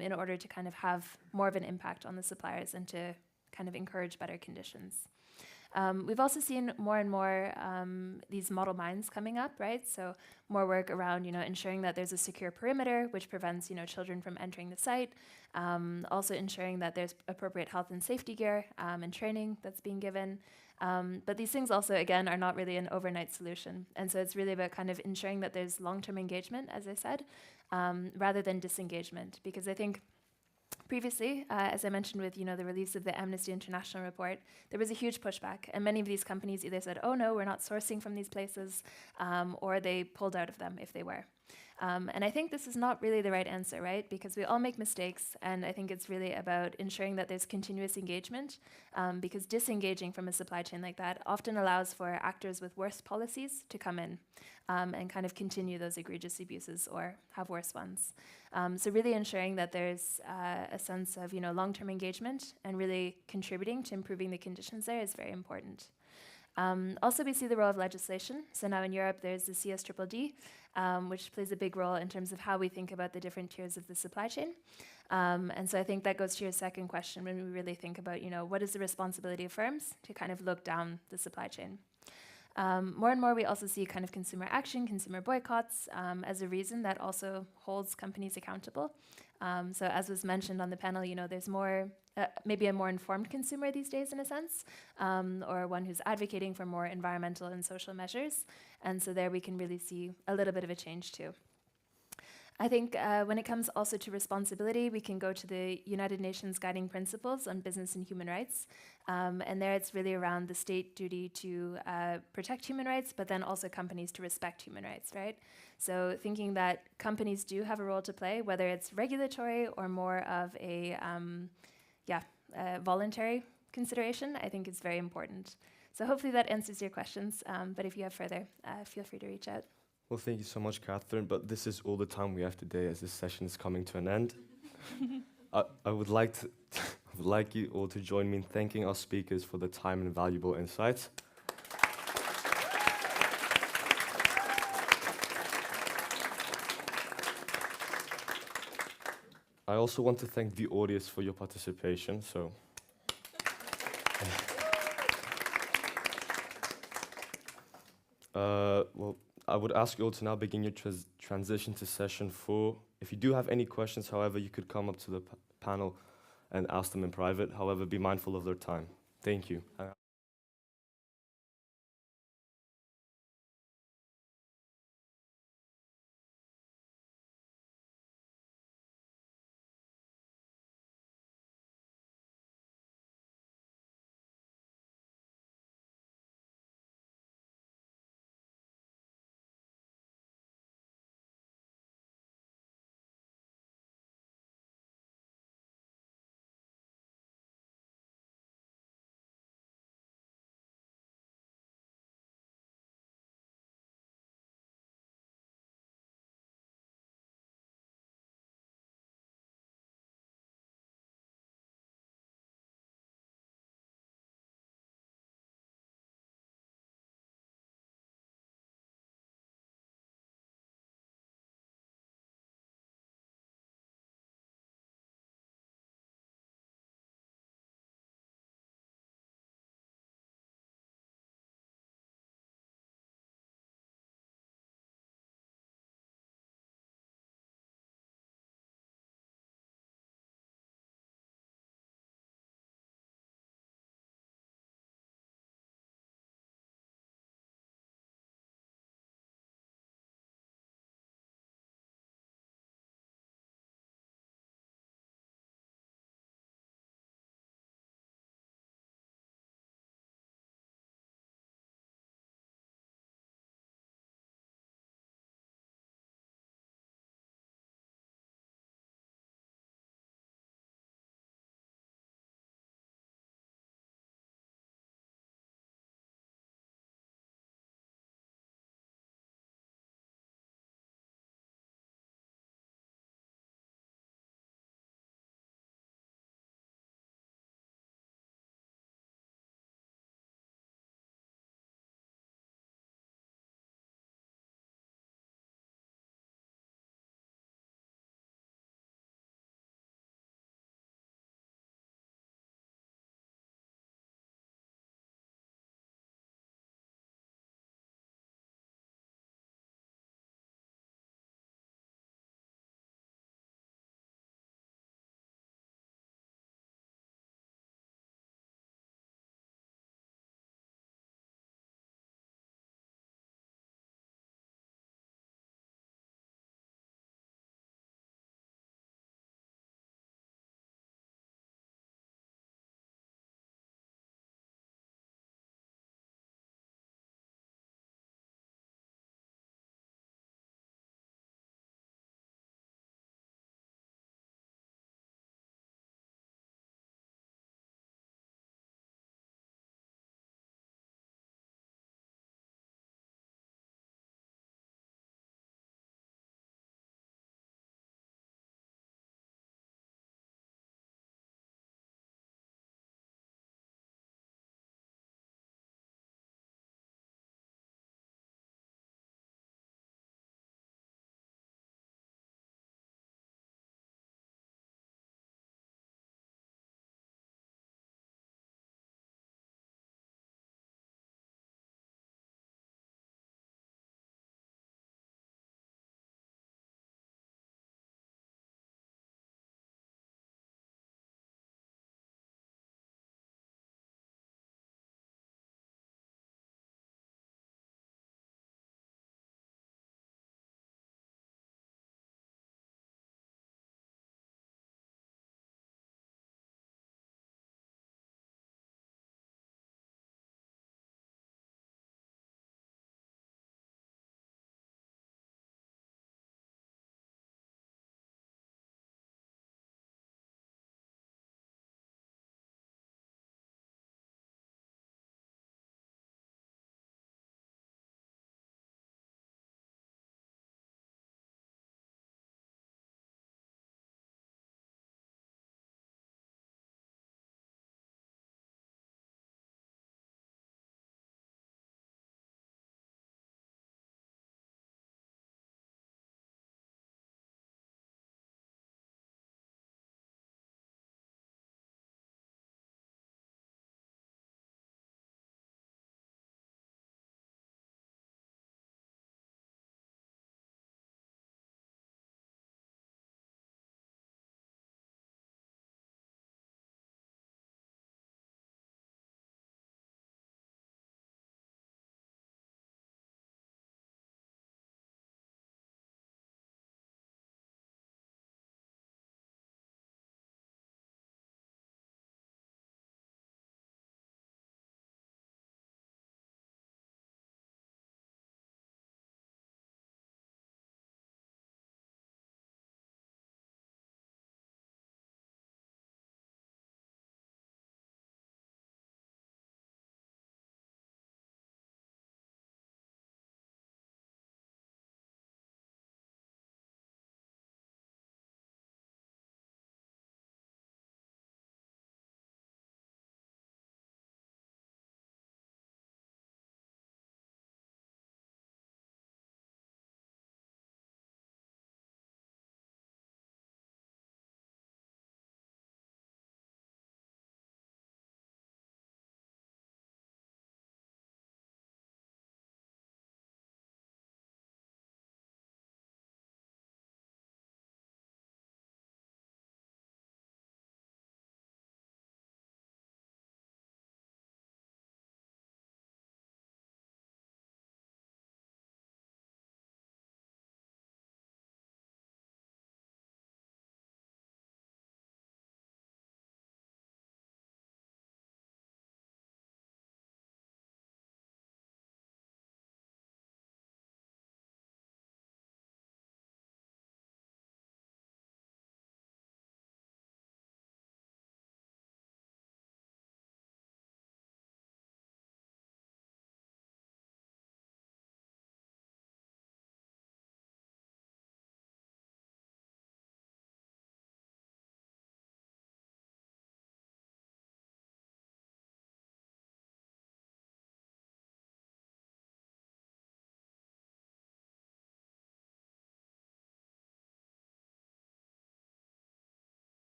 in order to kind of have more of an impact on the suppliers and to kind of encourage better conditions. We've also seen more and more these model mines coming up, right? So more work around, ensuring that there's a secure perimeter, which prevents, children from entering the site. Also ensuring that there's appropriate health and safety gear and training that's being given. But these things also, again, are not really an overnight solution. And so it's really about kind of ensuring that there's long-term engagement, as I said, rather than disengagement. Because I think previously, as I mentioned with the release of the Amnesty International report, there was a huge pushback, and many of these companies either said, "Oh no, we're not sourcing from these places," or they pulled out of them if they were. And I think this is not really the right answer, right? Because we all make mistakes, and I think it's really about ensuring that there's continuous engagement, because disengaging from a supply chain like that often allows for actors with worse policies to come in and kind of continue those egregious abuses or have worse ones. So really ensuring that there's a sense of long-term engagement and really contributing to improving the conditions there is very important. Also, we see the role of legislation. So now in Europe, there's the CSDDD, which plays a big role in terms of how we think about the different tiers of the supply chain. And so I think that goes to your second question when we really think about, what is the responsibility of firms to kind of look down the supply chain. More and more, we also see kind of consumer action, consumer boycotts as a reason that also holds companies accountable. So as was mentioned on the panel, there's more, maybe a more informed consumer these days in a sense, or one who's advocating for more environmental and social measures. And so there we can really see a little bit of a change too. I think when it comes also to responsibility, we can go to the United Nations Guiding Principles on Business and Human Rights. And there it's really around the state duty to protect human rights, but then also companies to respect human rights, right? So thinking that companies do have a role to play, whether it's regulatory or more of a voluntary consideration, I think is very important. So hopefully that answers your questions. But if you have further, feel free to reach out. Well, thank you so much, Catherine, but this is all the time we have today as this session is coming to an end. I would like you all to join me in thanking our speakers for the time and valuable insights. I also want to thank the audience for your participation. Well, I would ask you all to now begin your transition to session 4. If you do have any questions, however, you could come up to the panel and ask them in private. However, be mindful of their time. Thank you.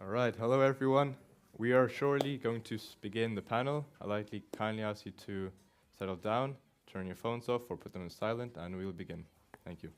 All right, hello everyone. We are shortly going to begin the panel. I'd kindly ask you to settle down, turn your phones off or put them on silent, and we'll begin. Thank you.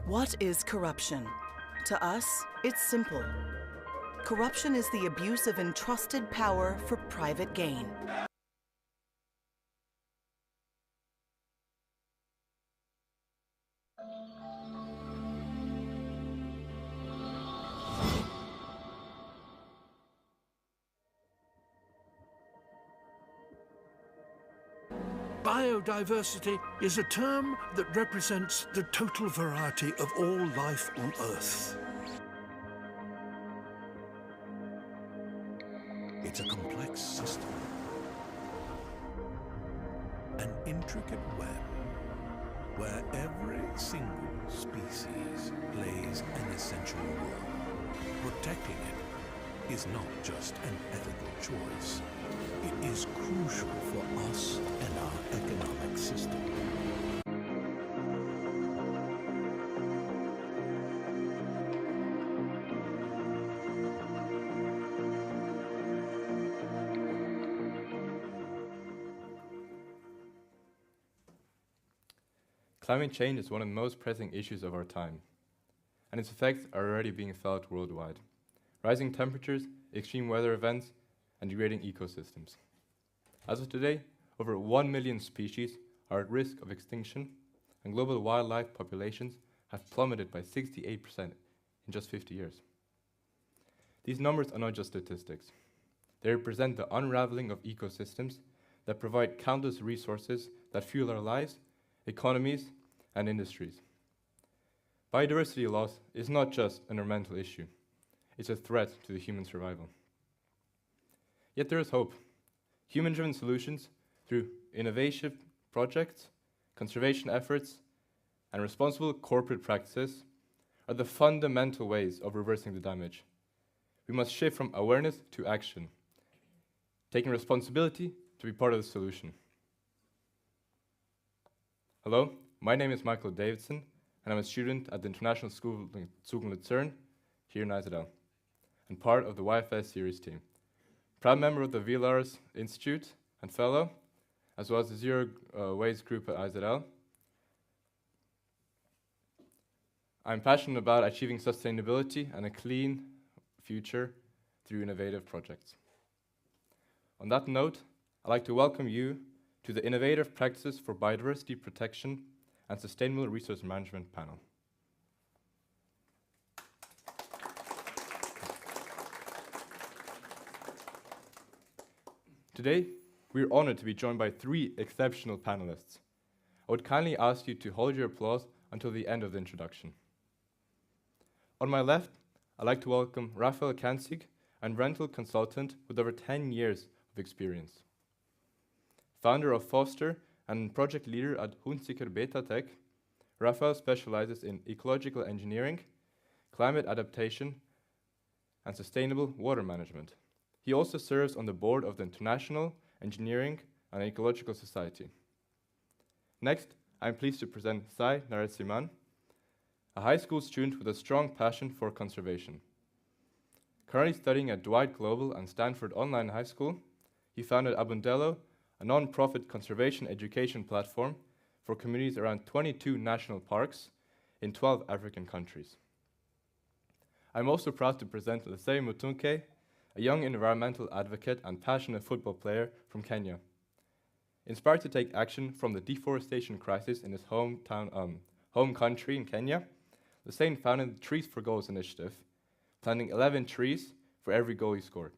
What is corruption? To us, it's simple. Corruption is the abuse of entrusted power for private gain. Biodiversity is a term that represents the total variety of all life on Earth. It's a complex system, an intricate web where every single species plays an essential role. Protecting it is not just an ethical choice. It is crucial for us and our economic system. Climate change is one of the most pressing issues of our time, and its effects are already being felt worldwide. Rising temperatures, extreme weather events, and degrading ecosystems. As of today, over 1 million species are at risk of extinction, and global wildlife populations have plummeted by 68% in just 50 years. These numbers are not just statistics. They represent the unraveling of ecosystems that provide countless resources that fuel our lives, economies, and industries. Biodiversity loss is not just an environmental issue. It's a threat to the human survival. Yet there is hope. Human-driven solutions through innovative projects, conservation efforts, and responsible corporate practices are the fundamental ways of reversing the damage. We must shift from awareness to action, taking responsibility to be part of the solution. Hello, my name is Michael Davidson, and I'm a student at the International School of Zug and Lucerne here in IZL, and part of the YFS series team. Proud member of the VLARS Institute and fellow, as well as the Zero Waste group at IZL. I'm passionate about achieving sustainability and a clean future through innovative projects. On that note, I'd like to welcome you to the Innovative Practices for Biodiversity Protection and Sustainable Resource Management panel. Today, we're honored to be joined by 3 exceptional panelists. I would kindly ask you to hold your applause until the end of the introduction. On my left, I'd like to welcome Raphael Kanzig, a rental consultant with over 10 years of experience. Founder of Foster and project leader at Hunziker Beta Tech, Raphael specializes in ecological engineering, climate adaptation, and sustainable water management. He also serves on the board of the International Engineering and Ecological Society. Next, I'm pleased to present Sai Narasimhan, a high school student with a strong passion for conservation. Currently studying at Dwight Global and Stanford Online High School, he founded Abundello, a non-profit conservation education platform for communities around 22 national parks in 12 African countries. I'm also proud to present Lesei Mutunke, a young environmental advocate and passionate football player from Kenya. Inspired to take action from the deforestation crisis in his home country in Kenya, Lesei founded the Trees for Goals initiative, planting 11 trees for every goal he scored.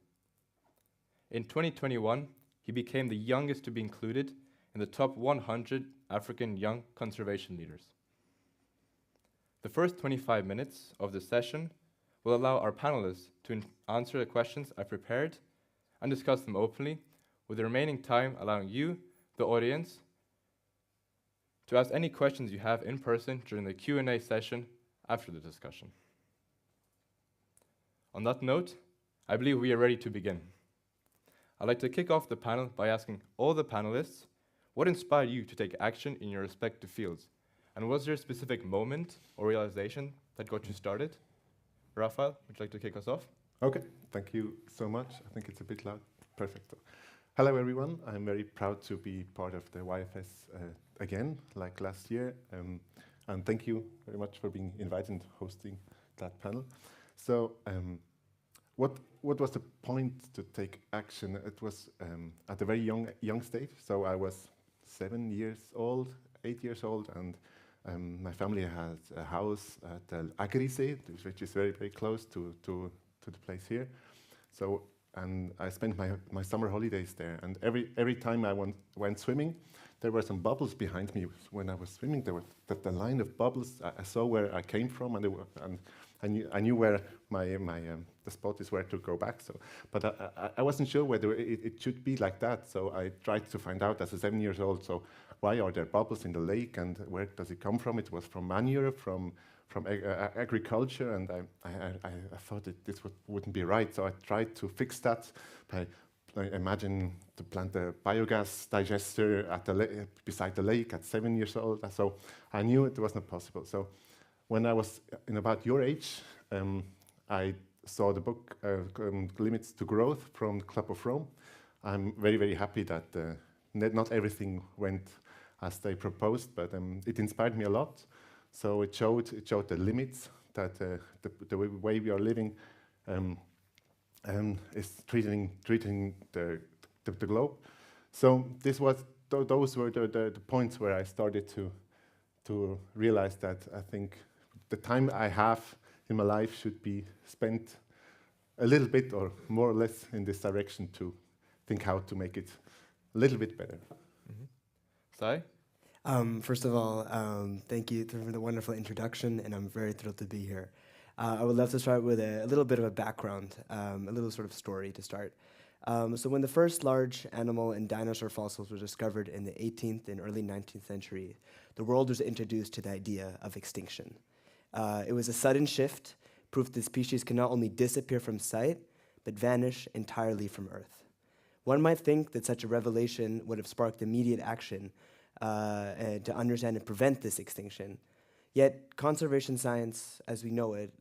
In 2021, he became the youngest to be included in the top 100 African young conservation leaders. The first 25 minutes of the session will allow our panelists to answer the questions I prepared and discuss them openly, with the remaining time allowing you, the audience, to ask any questions you have in person during the Q&A session after the discussion. On that note, I believe we are ready to begin. I'd like to kick off the panel by asking all the panelists, what inspired you to take action in your respective fields? And was there a specific moment or realization that got you started? Rafael, would you like to kick us off? Okay, thank you so much. I think it's a bit loud. Perfect. Hello, everyone. I'm very proud to be part of the YFS again, like last year. And thank you very much for being invited and hosting that panel. So what was the point to take action? It was at a very young stage. So I was 7 years old, 8 years old, and my family has a house at Agrisee, which is very, very close to the place here. So, and I spent my summer holidays there. And every time I went swimming, there were some bubbles behind me. When I was swimming, there was the line of bubbles. I saw where I came from, and I knew where the spot is where to go back. So, but I wasn't sure whether it should be like that. So I tried to find out as a 7 years old. So why are there bubbles in the lake, and where does it come from? It was from manure, from agriculture, and I thought that this wouldn't be right. So I tried to fix that by imagine to plant a biogas digester at beside the lake at 7 years old. So I knew it was not possible. So when I was in about your age, I saw the book Limits to Growth from the Club of Rome. I'm very, very happy that not everything went as they proposed, but it inspired me a lot. So it showed the limits that the way we are living is treating the globe. So those were the points where I started to realize that I think the time I have in my life should be spent a little bit or more or less in this direction to think how to make it a little bit better. Mm-hmm. Sai? First of all, thank you for the wonderful introduction, and I'm very thrilled to be here. I would love to start with a little bit of a background, a little sort of story to start. So when the first large animal and dinosaur fossils were discovered in the 18th and early 19th century, the world was introduced to the idea of extinction. It was a sudden shift, proof that species can not only disappear from sight, but vanish entirely from Earth. One might think that such a revelation would have sparked immediate action to understand and prevent this extinction. Yet conservation science, as we know it,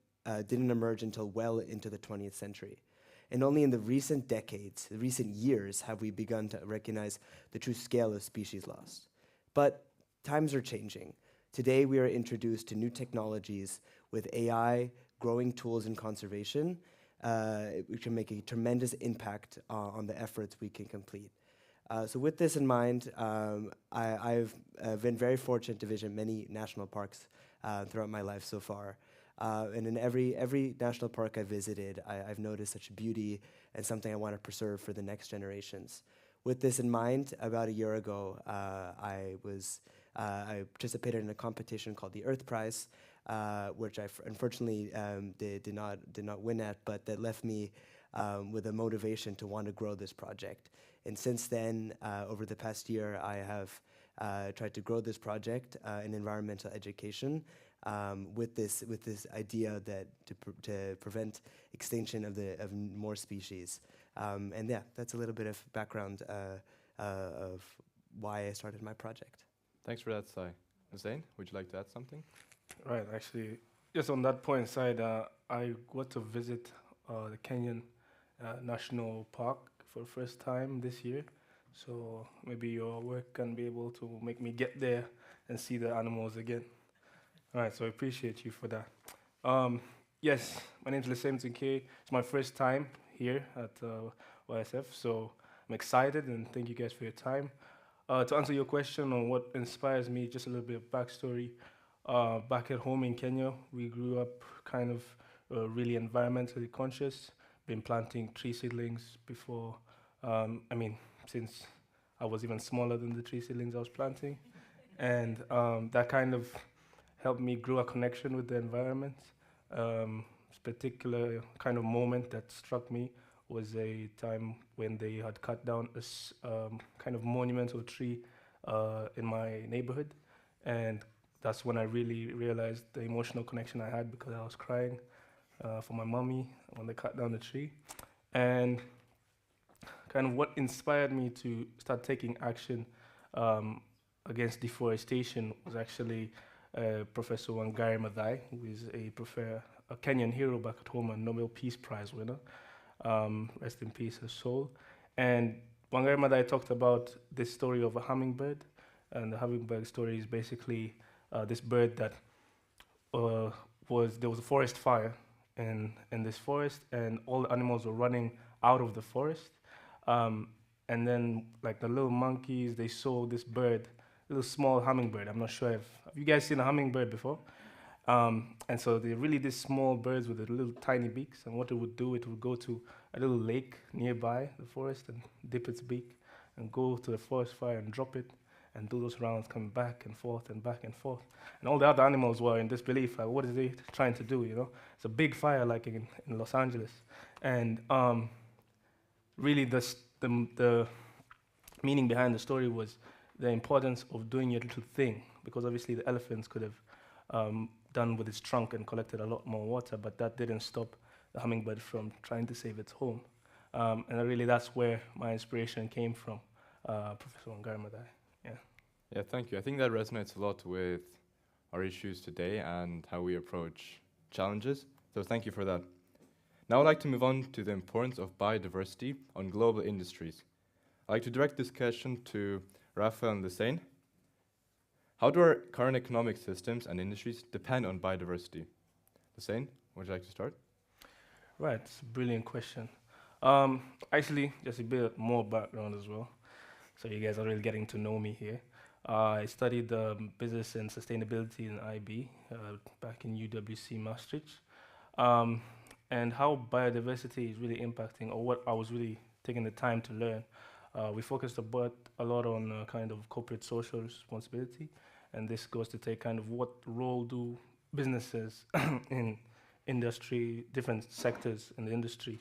didn't emerge until well into the 20th century. And only in the recent decades, the recent years, have we begun to recognize the true scale of species loss. But times are changing. Today we are introduced to new technologies with AI, growing tools in conservation, which can make a tremendous impact on the efforts we can complete. So with this in mind, I've been very fortunate to visit many national parks throughout my life so far. And in every national park I visited, I've noticed such beauty and something I want to preserve for the next generations. With this in mind, about a year ago, I participated in a competition called the Earth Prize, which I unfortunately did not win at, but that left me with a motivation to want to grow this project. And since then, over the past year, I have tried to grow this project in environmental education with this idea that to prevent extinction of more species. And yeah, that's a little bit of background of why I started my project. Thanks for that, Sai. Hussein, would you like to add something? Right, actually, just on that point side, I got to visit the Kenyan National Park for the first time this year. So maybe your work can be able to make me get there and see the animals again. All right, so I appreciate you for that. Yes, my name is Lesem Zinke. It's my first time here at YSF, so I'm excited and thank you guys for your time. To answer your question on what inspires me, just a little bit of backstory. Back at home in Kenya, we grew up kind of really environmentally conscious, been planting tree seedlings before I mean, since I was even smaller than the tree seedlings I was planting. And that kind of helped me grow a connection with the environment. This particular kind of moment that struck me was a time when they had cut down a kind of monumental tree in my neighborhood. And that's when I really realized the emotional connection I had, because I was crying for my mommy when they cut down the tree. And kind of what inspired me to start taking action against deforestation was actually Professor Wangari Maathai, who is a Kenyan hero back at home, a Nobel Peace Prize winner. Rest in peace, her soul. And Wangari Maathai talked about this story of a hummingbird, and the hummingbird story is basically this bird that there was a forest fire in this forest, and all the animals were running out of the forest. And then, like the little monkeys, they saw this bird, little small hummingbird. I'm not sure have you guys seen a hummingbird before? And so they're really these small birds with the little tiny beaks. And what it would do, it would go to a little lake nearby the forest and dip its beak and go to the forest fire and drop it and do those rounds, coming back and forth and back and forth. And all the other animals were in disbelief, like, what is he trying to do, you know? It's a big fire like in Los Angeles. And really the meaning behind the story was the importance of doing your little thing, because obviously the elephants could have done with its trunk and collected a lot more water, but that didn't stop the hummingbird from trying to save its home. And really that's where my inspiration came from, Professor Wangari Maathai. Yeah. Yeah, thank you. I think that resonates a lot with our issues today and how we approach challenges. So thank you for that. Now I'd like to move on to the importance of biodiversity on global industries. I'd like to direct this question to Raphael and Hussein. How do our current economic systems and industries depend on biodiversity? Hussein, would you like to start? Right, it's a brilliant question. Actually, just a bit more background as well. So you guys are really getting to know me here. I studied business and sustainability in IB back in UWC Maastricht. And how biodiversity is really impacting, or what I was really taking the time to learn. We focused a lot on kind of corporate social responsibility, and this goes to take kind of what role do businesses in industry, different sectors in the industry,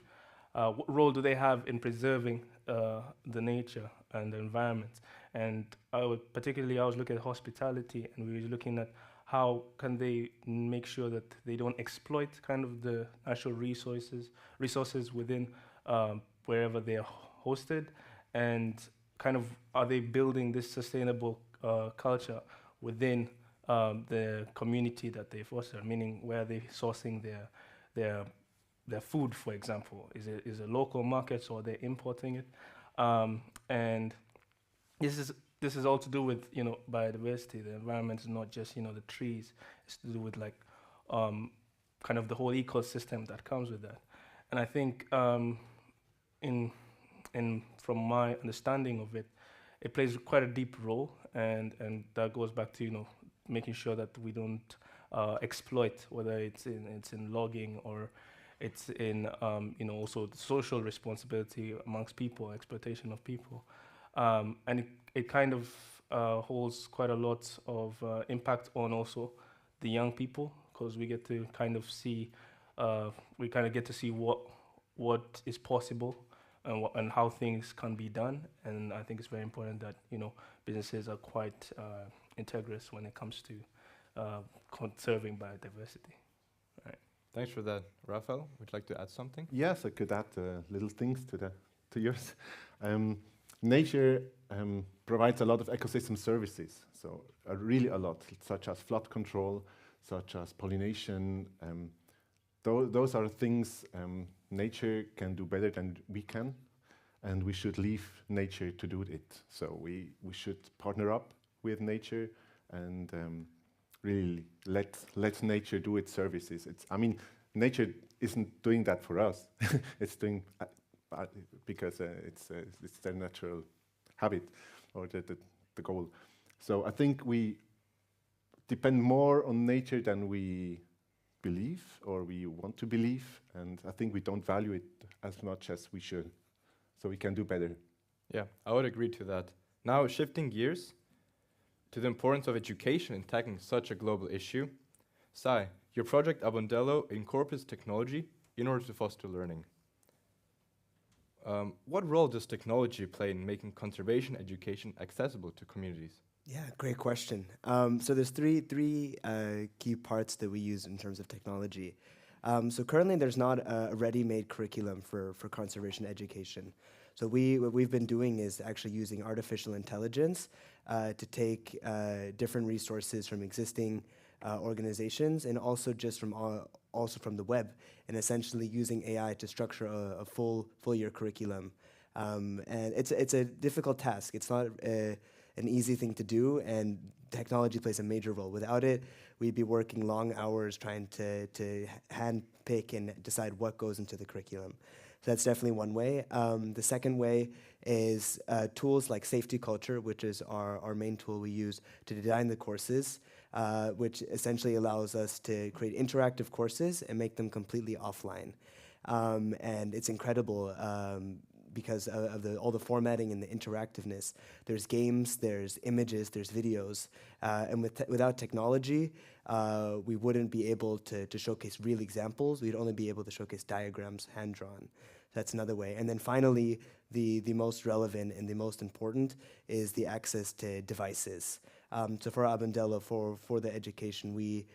what role do they have in preserving the nature and the environment? And I was looking at hospitality, and we were looking at how can they make sure that they don't exploit kind of the natural resources within wherever they are hosted, and kind of are they building this sustainable culture within the community that they foster, meaning where are they sourcing their food, for example? Is it local markets, or are they importing it? And this is all to do with, you know, biodiversity. The environment is not just, you know, the trees. It's to do with like kind of the whole ecosystem that comes with that. And I think from my understanding of it, it plays quite a deep role, and that goes back to, you know, making sure that we don't exploit, whether it's in logging or it's in you know, also the social responsibility amongst people, exploitation of people, and it kind of holds quite a lot of impact on also the young people, because we get to kind of see what is possible and how things can be done. And I think it's very important that, you know, businesses are quite integrous when it comes to conserving biodiversity. Right. Thanks for that. Raphael, would you like to add something? Yes, I could add little things to yours. Nature provides a lot of ecosystem services, so really a lot, such as flood control, such as pollination. Those are things nature can do better than we can, and we should leave nature to do it. So we should partner up with nature and really let nature do its services. Nature isn't doing that for us. It's doing because it's their natural habit or the goal. So I think we depend more on nature than we believe or we want to believe, and I think we don't value it as much as we should. so we can do better. Yeah, I would agree to that. Now, shifting gears to the importance of education in tackling such a global issue. Sai, your project Abondello incorporates technology in order to foster learning. What role does technology play in making conservation education accessible to communities? Yeah, great question. So there's three key parts that we use in terms of technology. So currently there's not a ready-made curriculum for conservation education. So what we've been doing is actually using artificial intelligence to take different resources from existing organizations and also just from the web, and essentially using AI to structure a full year curriculum. And it's a difficult task. It's not an easy thing to do, and technology plays a major role. Without it, we'd be working long hours trying to hand pick and decide what goes into the curriculum. So that's definitely one way. The second way is tools like Safety Culture, which is our main tool we use to design the courses, which essentially allows us to create interactive courses and make them completely offline. And it's incredible because of all the formatting and the interactiveness. There's games, there's images, there's videos. And without technology, we wouldn't be able to showcase real examples. We'd only be able to showcase diagrams hand-drawn. That's another way. And then finally, the most relevant and the most important is the access to devices. So for Abondello, for the education, we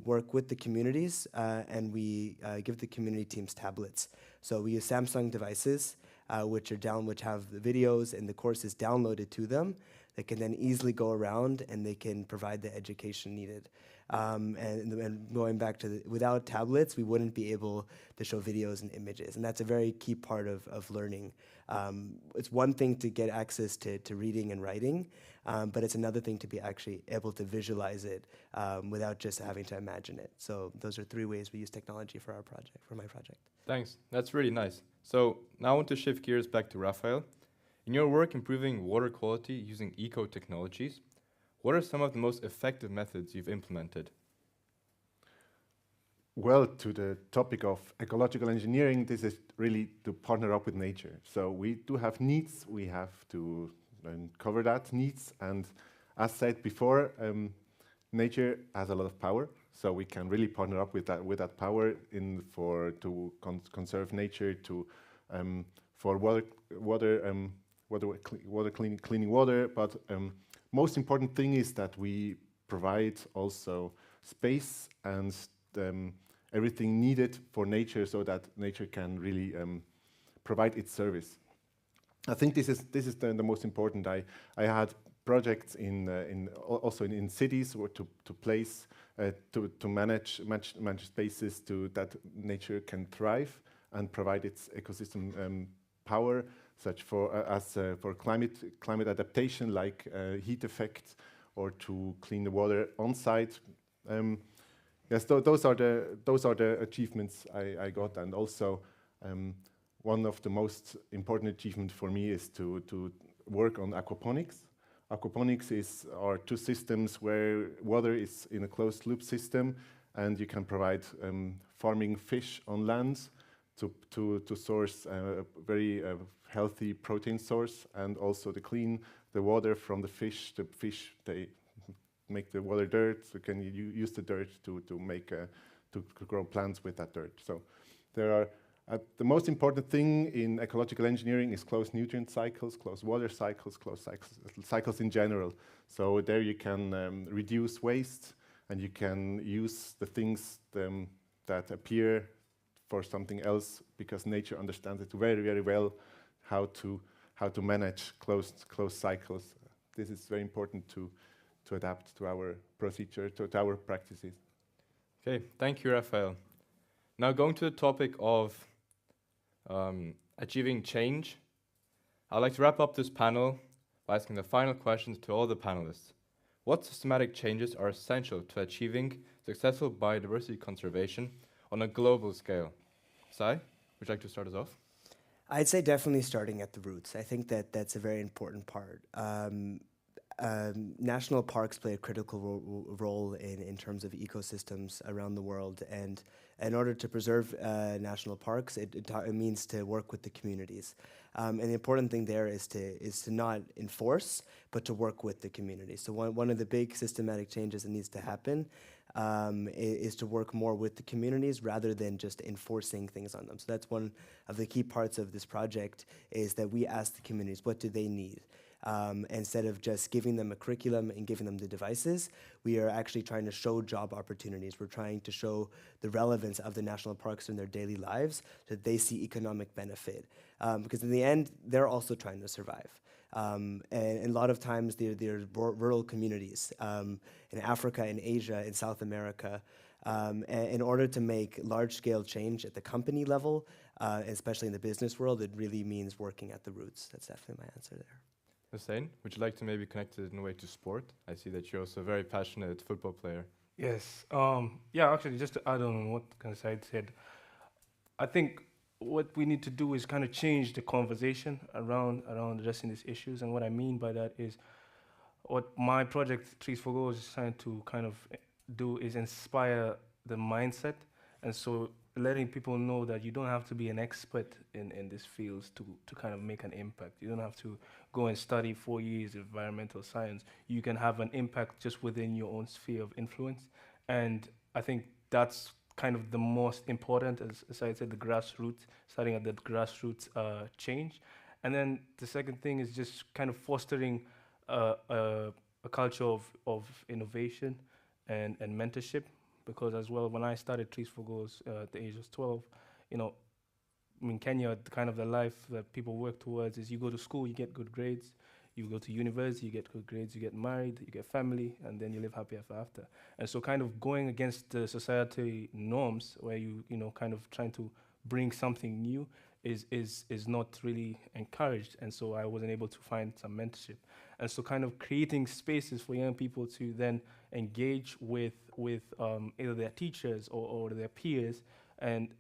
work with the communities and we give the community teams tablets. So we use Samsung devices, which have the videos and the courses downloaded to them. They can then easily go around and they can provide the education needed. And going back to without tablets, we wouldn't be able to show videos and images, and that's a very key part of learning. It's one thing to get access to reading and writing, but it's another thing to be actually able to visualize it without just having to imagine it. So those are three ways we use technology for my project. Thanks, that's really nice. So now I want to shift gears back to Raphael. In your work improving water quality using eco-technologies, what are some of the most effective methods you've implemented? Well, to the topic of ecological engineering, this is really to partner up with nature. So we do have needs, we have to cover that needs, and as said before, nature has a lot of power, so we can really partner up with that power to conserve nature, for cleaning water, but most important thing is that we provide also space and everything needed for nature so that nature can really provide its service. I think this is the most important. I had projects also in cities where to manage spaces that nature can thrive and provide its ecosystem power, such for climate adaptation, like heat effect, or to clean the water on site. Yes, those are the achievements I got, and also one of the most important achievements for me is to work on aquaponics. Aquaponics are two systems where water is in a closed loop system, and you can provide farming fish on land to source a very healthy protein source, and also to clean the water from the fish. The fish, they make the water dirt, so can you use the dirt to grow plants with that dirt. So there are the most important thing in ecological engineering is closed nutrient cycles, closed water cycles, closed cycles in general. So there you can reduce waste, and you can use the things that appear for something else, because nature understands it very, very well, how to manage closed cycles. This is very important to adapt to our procedure, to our practices. Okay, thank you, Raphael. Now going to the topic of achieving change, I'd like to wrap up this panel by asking the final questions to all the panelists. What systematic changes are essential to achieving successful biodiversity conservation on a global scale? Sai, would you like to start us off? I'd say definitely starting at the roots. I think that's a very important part. National parks play a critical role in terms of ecosystems around the world, and in order to preserve national parks, it means to work with the communities. And the important thing there is to not enforce, but to work with the community. So one of the big systematic changes that needs to happen is to work more with the communities rather than just enforcing things on them. So that's one of the key parts of this project, is that we ask the communities, what do they need? Instead of just giving them a curriculum and giving them the devices, we are actually trying to show job opportunities. We're trying to show the relevance of the national parks in their daily lives so that they see economic benefit. Because in the end, they're also trying to survive. And a lot of times they're rural communities in Africa, in Asia, in South America. In order to make large-scale change at the company level, especially in the business world, it really means working at the roots. That's definitely my answer there. Hussein, would you like to maybe connect it in a way to sport? I see that you're also a very passionate football player. Yes. Yeah, actually, just to add on what Said said, I think what we need to do is kind of change the conversation around addressing these issues. And what I mean by that is what my project, Trees for Goals, is trying to kind of do is inspire the mindset. And so letting people know that you don't have to be an expert in these fields to kind of make an impact. You don't have to go and study 4 years of environmental science. You can have an impact just within your own sphere of influence. And I think that's kind of the most important, as I said, the grassroots, starting at the grassroots change. And then the second thing is just kind of fostering a culture of innovation and mentorship. Because as well, when I started Trees for Goals at the age of 12, in Kenya, the life that people work towards is you go to school, you get good grades, you go to university, you get good grades, you get married, you get family, and then you live happy ever after. And so kind of going against the society norms where you kind of trying to bring something new is not really encouraged. And so I wasn't able to find some mentorship. And so kind of creating spaces for young people to then engage with either their teachers or their peers, and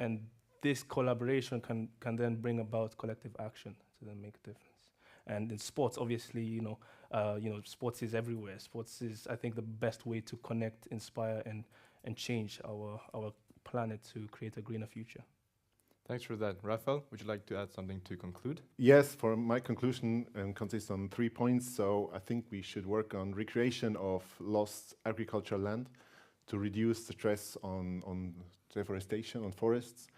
this collaboration can then bring about collective action to then make a difference. And in sports, obviously, sports is everywhere. Sports is, I think, the best way to connect, inspire, and change our planet to create a greener future. Thanks for that. Raphael, would you like to add something to conclude? Yes, for my conclusion consists on 3 points. So I think we should work on recreation of lost agricultural land to reduce the stress on deforestation, on forests.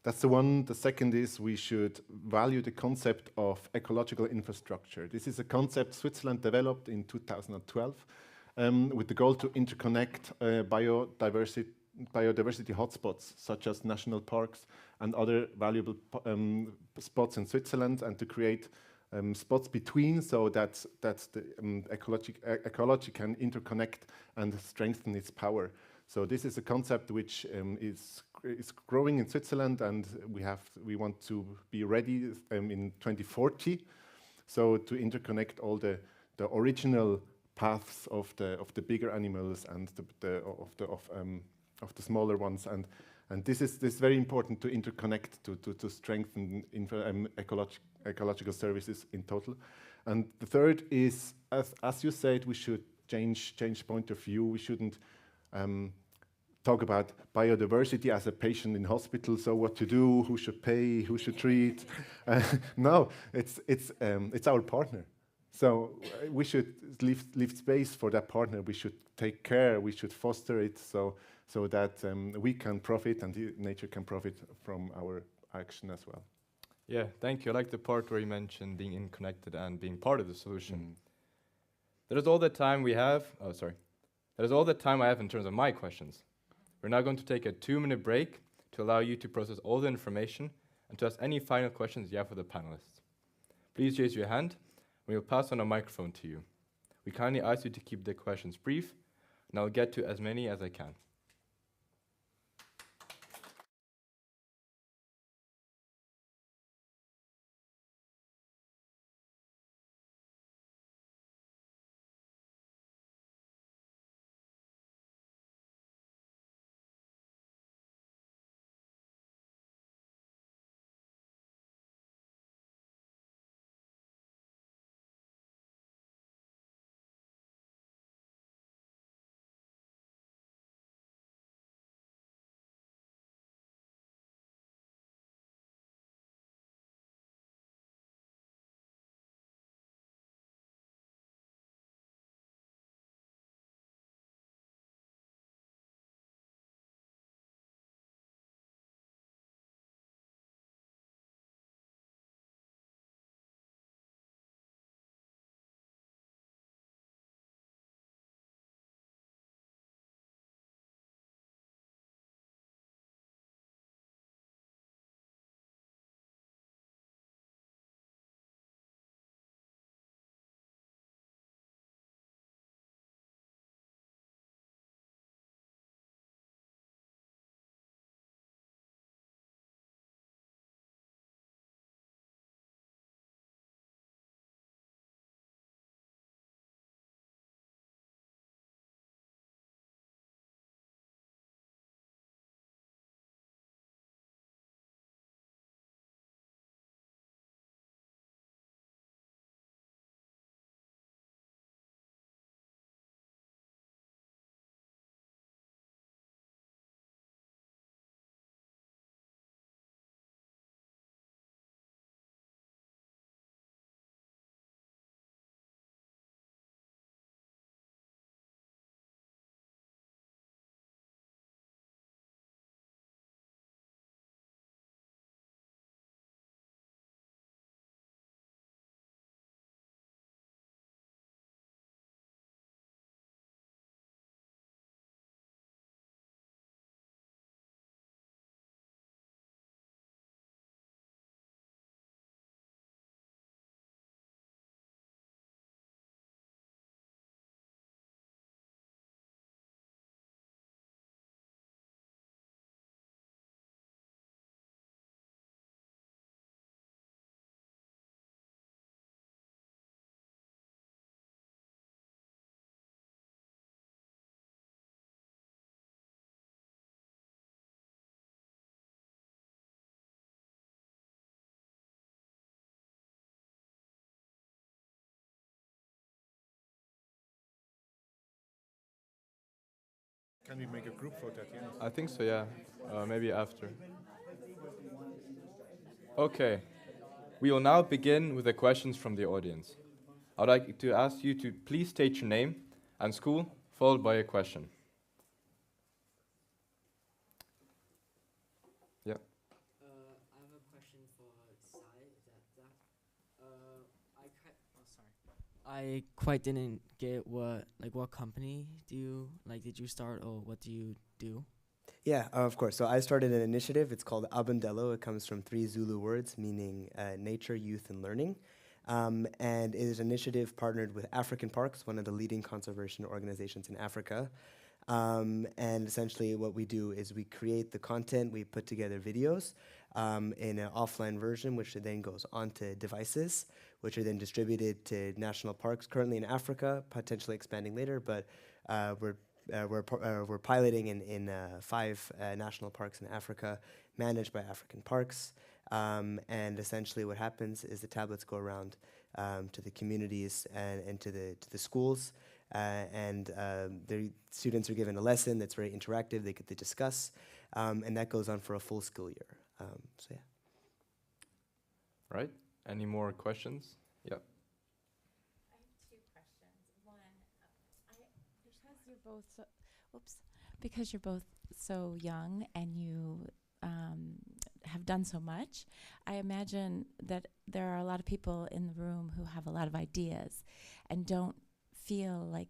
That's the one. The second is we should value the concept of ecological infrastructure. This is a concept Switzerland developed in 2012 with the goal to interconnect biodiversity hotspots such as national parks and other valuable spots in Switzerland, and to create spots between so that the ecology can interconnect and strengthen its power. So this is a concept which is growing in Switzerland, and we want to be ready in 2040. So to interconnect all the original paths of the bigger animals and of the smaller ones, and this is very important to interconnect to strengthen ecological services in total. And the third is, as you said, we should change point of view. We shouldn't talk about biodiversity as a patient in hospital. So what to do? Who should pay? Who should treat? No, it's our partner. So we should leave space for that partner. We should take care. We should foster it so that we can profit and nature can profit from our action as well. Yeah, thank you. I like the part where you mentioned being interconnected and being part of the solution. That is all the time we have. Oh, sorry. That is all the time I have in terms of my questions. We're now going to take a 2-minute break to allow you to process all the information and to ask any final questions you have for the panelists. Please raise your hand, and we will pass on a microphone to you. We kindly ask you to keep the questions brief, and I'll get to as many as I can. Can we make a group vote at the end? I think so, yeah. Maybe after. Okay. We will now begin with the questions from the audience. I'd like to ask you to please state your name and school, followed by a question. Yeah. I have a question for Sai. Is that Zach? I quite didn't get what company did you start, or what do you do? Yeah, of course. So I started an initiative. It's called Abundelo. It comes from 3 Zulu words meaning nature, youth, and learning. And it is an initiative partnered with African Parks, one of the leading conservation organizations in Africa. And essentially what we do is we create the content, we put together videos in an offline version, which then goes onto devices, which are then distributed to national parks, currently in Africa, potentially expanding later, but we're piloting in 5 national parks in Africa, managed by African Parks. And essentially what happens is the tablets go around to the communities and to the schools, and the students are given a lesson that's very interactive. They get to discuss, and that goes on for a full school year. So yeah. Right. Any more questions? Yeah. I have 2 questions. One, because you're both so young and you have done so much, I imagine that there are a lot of people in the room who have a lot of ideas and don't feel like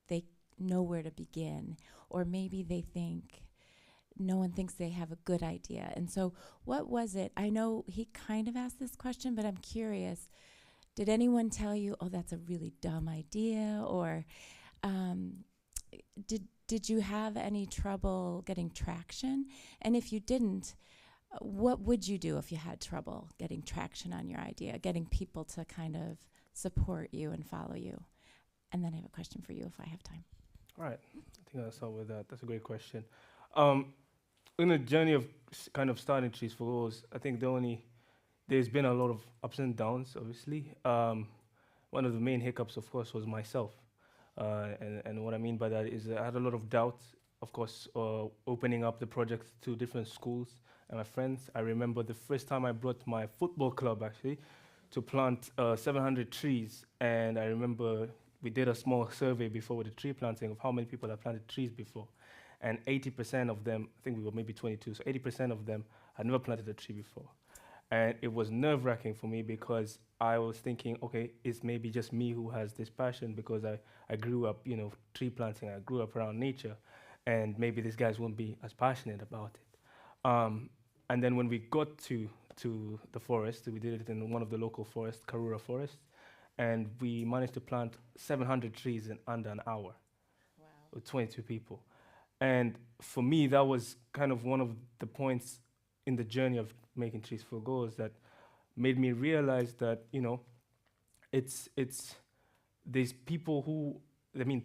they know where to begin, or maybe they think no one thinks they have a good idea. And so what was it? I know he kind of asked this question, but I'm curious. Did anyone tell you, oh, that's a really dumb idea? Or did you have any trouble getting traction? And if you didn't, what would you do if you had trouble getting traction on your idea, getting people to kind of support you and follow you? And then I have a question for you if I have time. All right. I think I'll start with that. That's a great question. In the journey of kind of starting Trees for Goals, I think there's been a lot of ups and downs, obviously. One of the main hiccups, of course, was myself. And what I mean by that is I had a lot of doubt, of course, opening up the project to different schools and my friends. I remember the first time I brought my football club, actually, to plant 700 trees. And I remember we did a small survey before with the tree planting of how many people had planted trees before. And 80% of them, I think we were maybe 22, so 80% of them had never planted a tree before. And it was nerve-wracking for me because I was thinking, okay, it's maybe just me who has this passion because I grew up, tree planting, I grew up around nature, and maybe these guys won't be as passionate about it. And then when we got to the forest, we did it in one of the local forests, Karura Forest, and we managed to plant 700 trees in under an hour. Wow. With 22 people. And for me, that was kind of one of the points in the journey of making Trees for Goals that made me realize that, it's these people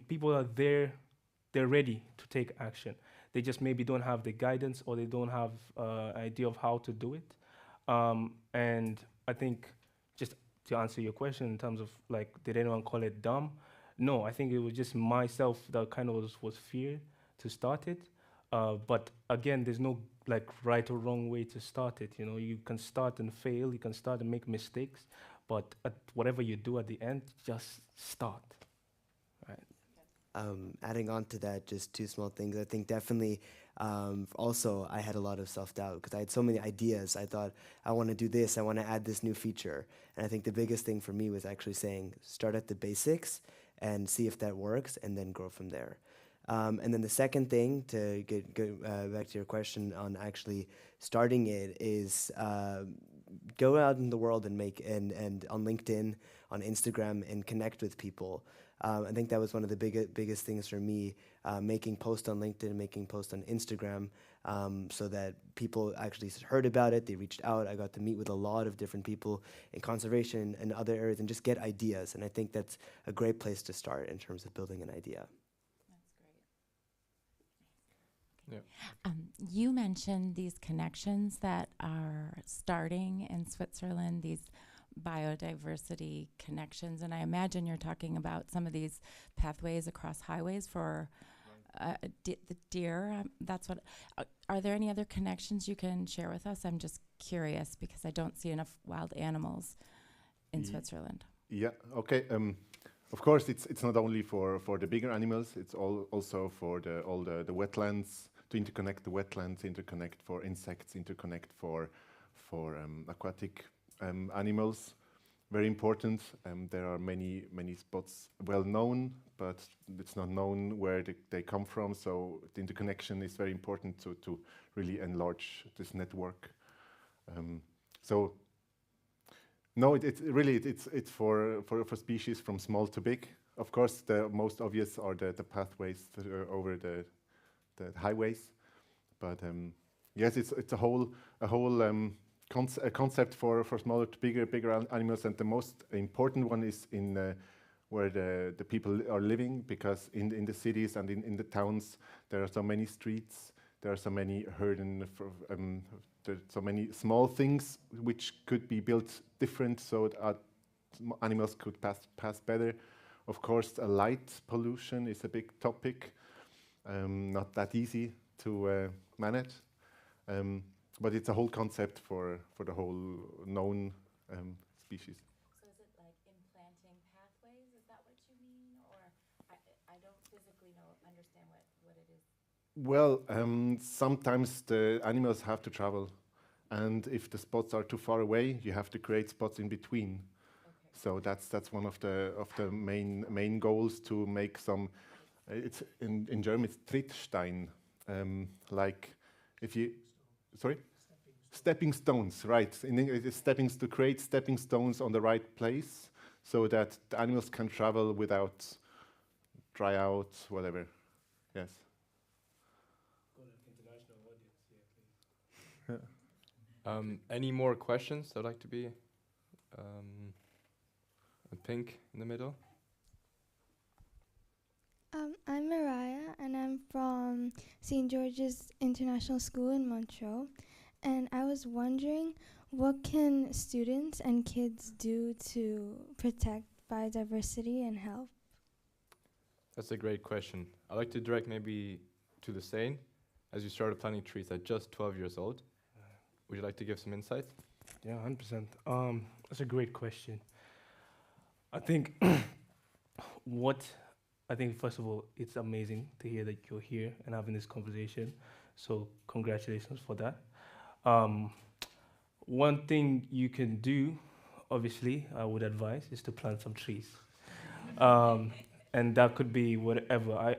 people are there, they're ready to take action. They just maybe don't have the guidance, or they don't have an idea of how to do it. And I think, just to answer your question in terms of did anyone call it dumb? No, I think it was just myself that kind of was fear to start it. But again, there's no right or wrong way to start it. You can start and fail, you can start and make mistakes, but whatever you do at the end, just start. Right. Adding on to that, just 2 small things. I think definitely also I had a lot of self-doubt because I had so many ideas. I thought, I want to do this, I want to add this new feature. And I think the biggest thing for me was actually saying, start at the basics and see if that works, and then grow from there. And then the second thing, to get back to your question on actually starting it, is go out in the world and and on LinkedIn, on Instagram, and connect with people. I think that was one of the biggest things for me, making posts on LinkedIn, making posts on Instagram, so that people actually heard about it, they reached out. I got to meet with a lot of different people in conservation and other areas and just get ideas. And I think that's a great place to start in terms of building an idea. Yeah. You mentioned these connections that are starting in Switzerland, these biodiversity connections, and I imagine you're talking about some of these pathways across highways for the deer. That's what. Are there any other connections you can share with us? I'm just curious because I don't see enough wild animals in Switzerland. Yeah. Okay. Of course, it's not only for the bigger animals. It's also for all the wetlands, to interconnect the wetlands, interconnect for insects, interconnect for aquatic animals. Very important. There are many spots well known, but it's not known where they come from. So the interconnection is very important to really enlarge this network. So no, it's for species from small to big. Of course, the most obvious are the pathways over the highways, but yes, it's a whole concept for smaller to bigger animals, and the most important one is in where the people are living, because in the cities and in the towns there are so many streets, there are so many there are so many small things which could be built different so that animals could pass better. Of course, light pollution is a big topic, not that easy to manage. But it's a whole concept for the whole known species. So is it like implanting pathways? Is that what you mean? Or I don't physically understand what it is. Well, sometimes the animals have to travel, and if the spots are too far away, you have to create spots in between. Okay. So that's one of the main goals, to make some. It's in German it's Trittstein, like if you. Sorry? Stepping stones, right. In English, it's to create stepping stones on the right place so that the animals can travel without dry out, whatever. Yes. International audience, yeah, please. Any more questions? I'd like to be pink in the middle. I'm Mariah, and I'm from St. George's International School in Montreal. And I was wondering, what can students and kids do to protect biodiversity and help? That's a great question. I'd like to direct maybe to the Seine, as you started planting trees at just 12 years old. Would you like to give some insights? Yeah, 100%. That's a great question. I think first of all, it's amazing to hear that you're here and having this conversation. So congratulations for that. One thing you can do, obviously, I would advise, is to plant some trees. And that could be whatever.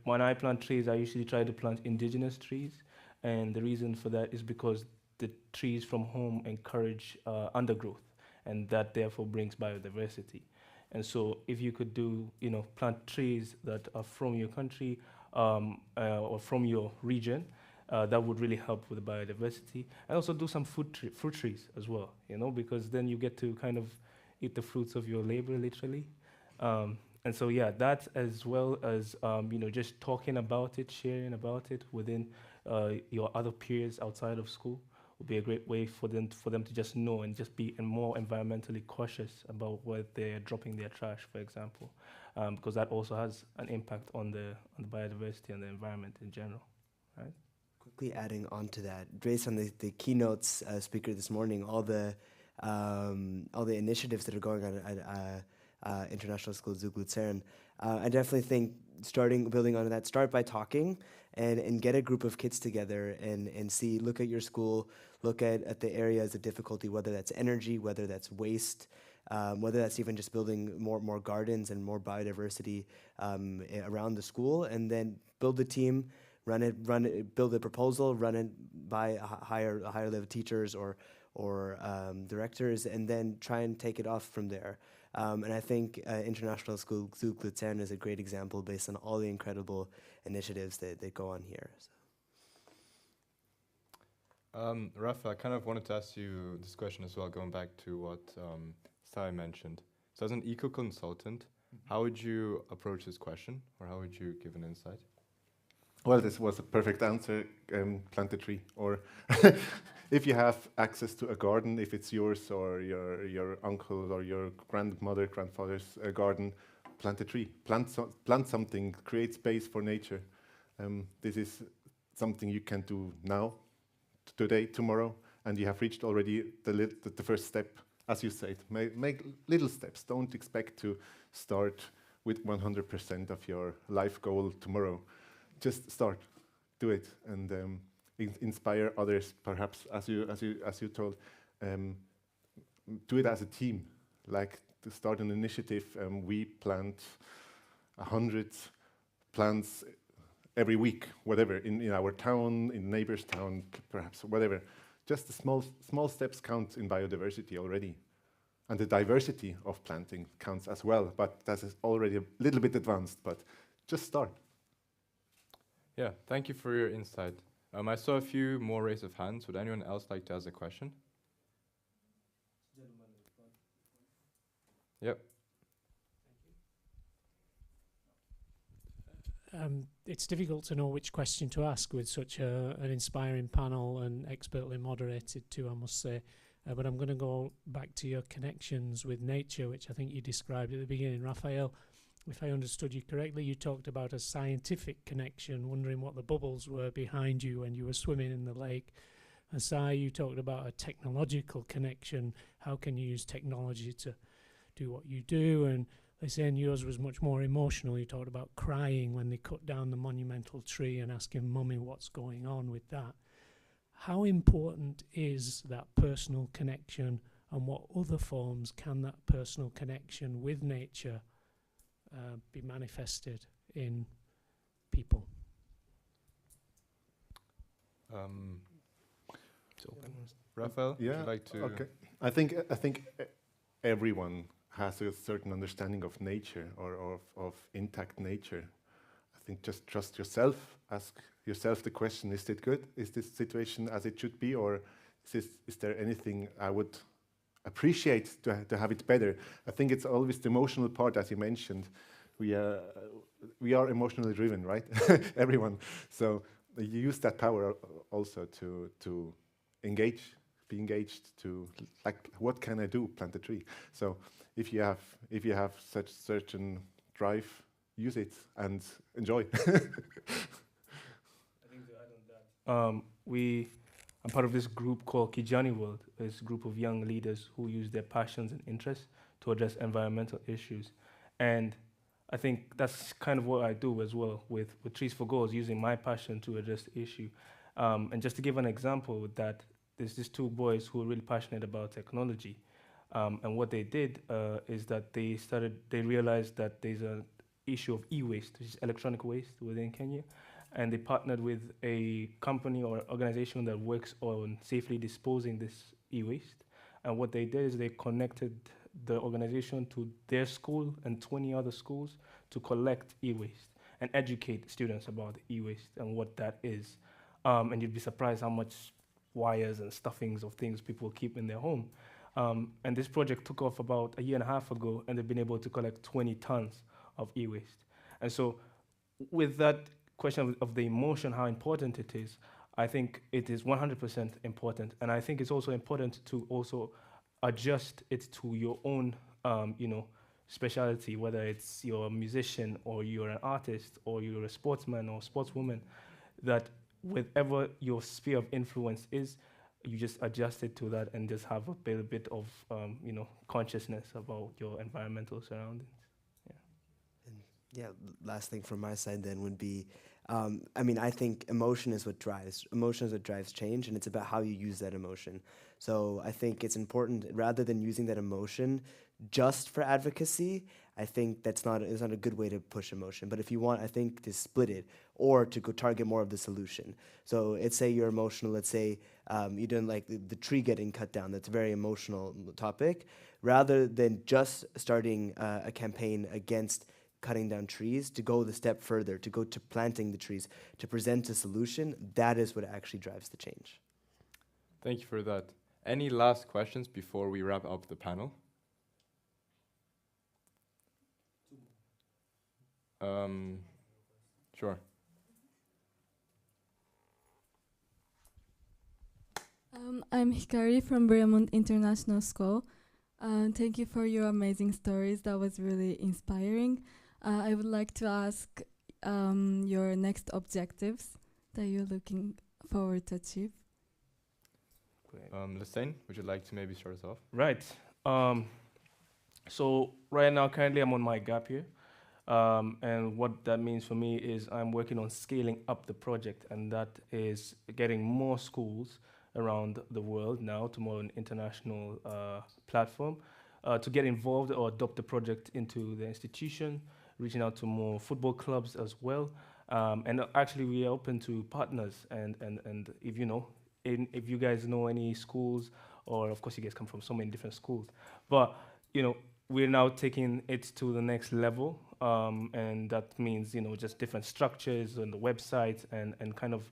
When I plant trees, I usually try to plant indigenous trees. And the reason for that is because the trees from home encourage undergrowth, and that therefore brings biodiversity. And so if you could plant trees that are from your country or from your region, that would really help with the biodiversity. And also do some fruit trees as well, because then you get to kind of eat the fruits of your labor, literally. And so, yeah, that as well as, just talking about it, sharing about it within your other peers outside of school would be a great way for them to just know and just be more environmentally cautious about where they're dropping their trash, for example, because that also has an impact on the biodiversity and the environment in general, right? Quickly adding on to that, based on the keynotes speaker this morning, all the initiatives that are going on at International School Zug Luzern, I definitely think building on that, start by talking and get a group of kids together and look at your school, look at the areas of difficulty, whether that's energy, whether that's waste, whether that's even just building more gardens and more biodiversity around the school, and then build a team, build a proposal, run it by higher level teachers or directors, and then try and take it off from there. And I think International School Zug Luzern is a great example based on all the incredible initiatives that go on here. So. Rafa, I kind of wanted to ask you this question as well, going back to what Sai mentioned. So as an eco-consultant, how would you approach this question, or how would you give an insight? Well, this was a perfect answer, plant a tree. Or if you have access to a garden, if it's yours or your uncle or your grandfather's garden, plant a tree. Plant something, create space for nature. This is something you can do now, today, tomorrow, and you have reached already the first step. As you said, make little steps. Don't expect to start with 100% of your life goal tomorrow. Just start, do it, and inspire others. Perhaps, as you told, do it as a team. Like to start an initiative, we plant 100 plants every week, whatever, in our town, in neighbor's town, perhaps, whatever. Just the small steps count in biodiversity already. And the diversity of planting counts as well, but that is already a little bit advanced, but just start. Yeah, thank you for your insight. I saw a few more raise of hands. Would anyone else like to ask a question? Yep. It's difficult to know which question to ask with such an inspiring panel and expertly moderated too, I must say. But I'm going to go back to your connections with nature, which I think you described at the beginning. Raphael, if I understood you correctly, you talked about a scientific connection, wondering what the bubbles were behind you when you were swimming in the lake. Asai, you talked about a technological connection. How can you use technology to do what you do? And Lysaine, yours was much more emotional. You talked about crying when they cut down the monumental tree and asking Mummy what's going on with that. How important is that personal connection, and what other forms can that personal connection with nature be manifested in people? Raphael, would you like to? Okay. I think everyone has a certain understanding of nature or of intact nature. I think just trust yourself. Ask yourself the question: is it good? Is this situation as it should be, or is there anything I would appreciate to have it better? I think it's always the emotional part, as you mentioned. We are emotionally driven, right? Everyone. So you use that power also to engage, be engaged. To like, what can I do? Plant a tree. So if you have such certain drive, use it and enjoy. I'm part of this group called Kijani World. It's a group of young leaders who use their passions and interests to address environmental issues. And I think that's kind of what I do as well with Trees for Goals, using my passion to address the issue. And just to give an example with that, there's these two boys who are really passionate about technology. And what they did is that they realized that there's an issue of e-waste, which is electronic waste within Kenya. And they partnered with a company or organization that works on safely disposing this e-waste. And what they did is they connected the organization to their school and 20 other schools to collect e-waste and educate students about e-waste and what that is. And you'd be surprised how much wires and stuffings of things people keep in their home. And this project took off about 1.5 years ago, and they've been able to collect 20 tons of e-waste. And so with that question of the emotion, how important it is, I think it is 100% important. And I think it's also important to also adjust it to your own, speciality, whether it's you're a musician or you're an artist or you're a sportsman or sportswoman, that whatever your sphere of influence is, you just adjust it to that and just have a little bit of, consciousness about your environmental surroundings. Yeah, last thing from my side then would be, I think emotion is what drives change, and it's about how you use that emotion. So I think it's important, rather than using that emotion just for advocacy, I think it's not a good way to push emotion. But if you want, I think, to split it or to go target more of the solution. So let's say you're emotional, let's say you didn't like the tree getting cut down. That's a very emotional topic. Rather than just starting a campaign against cutting down trees, to go the step further, to go to planting the trees, to present a solution, that is what actually drives the change. Thank you for that. Any last questions before we wrap up the panel? Sure. I'm Hikari from Breamont International School. Thank you for your amazing stories. That was really inspiring. I would like to ask, your next objectives that you're looking forward to achieve? Lisanne, would you like to maybe start us off? Right. So right now, currently, I'm on my gap year. And what that means for me is I'm working on scaling up the project, and that is getting more schools around the world now to more an international platform to get involved or adopt the project into the institution, reaching out to more football clubs as well. And actually, we are open to partners. And if you know, if you guys know any schools, or of course you guys come from so many different schools, but we're now taking it to the next level, and that means just different structures on the website and kind of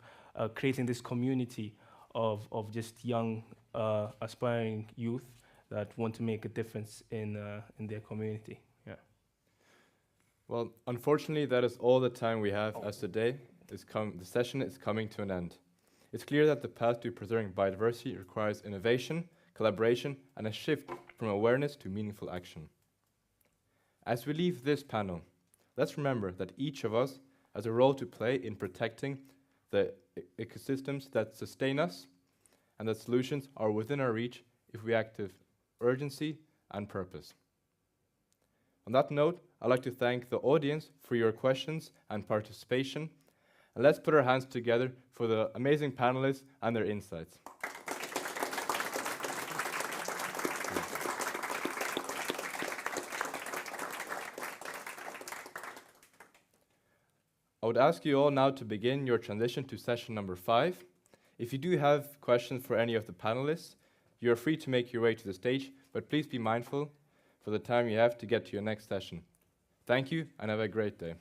creating this community of just young aspiring youth that want to make a difference in their community. Yeah. Well, unfortunately, that is all the time we have as today. The session is coming to an end. It's clear that the path to preserving biodiversity requires innovation, collaboration, and a shift from awareness to meaningful action. As we leave this panel, let's remember that each of us has a role to play in protecting the ecosystems that sustain us, and that solutions are within our reach if we act with urgency and purpose. On that note, I'd like to thank the audience for your questions and participation, and let's put our hands together for the amazing panelists and their insights. I would ask you all now to begin your transition to session number 5. If you do have questions for any of the panelists, you are free to make your way to the stage, but please be mindful for the time you have to get to your next session. Thank you, and have a great day.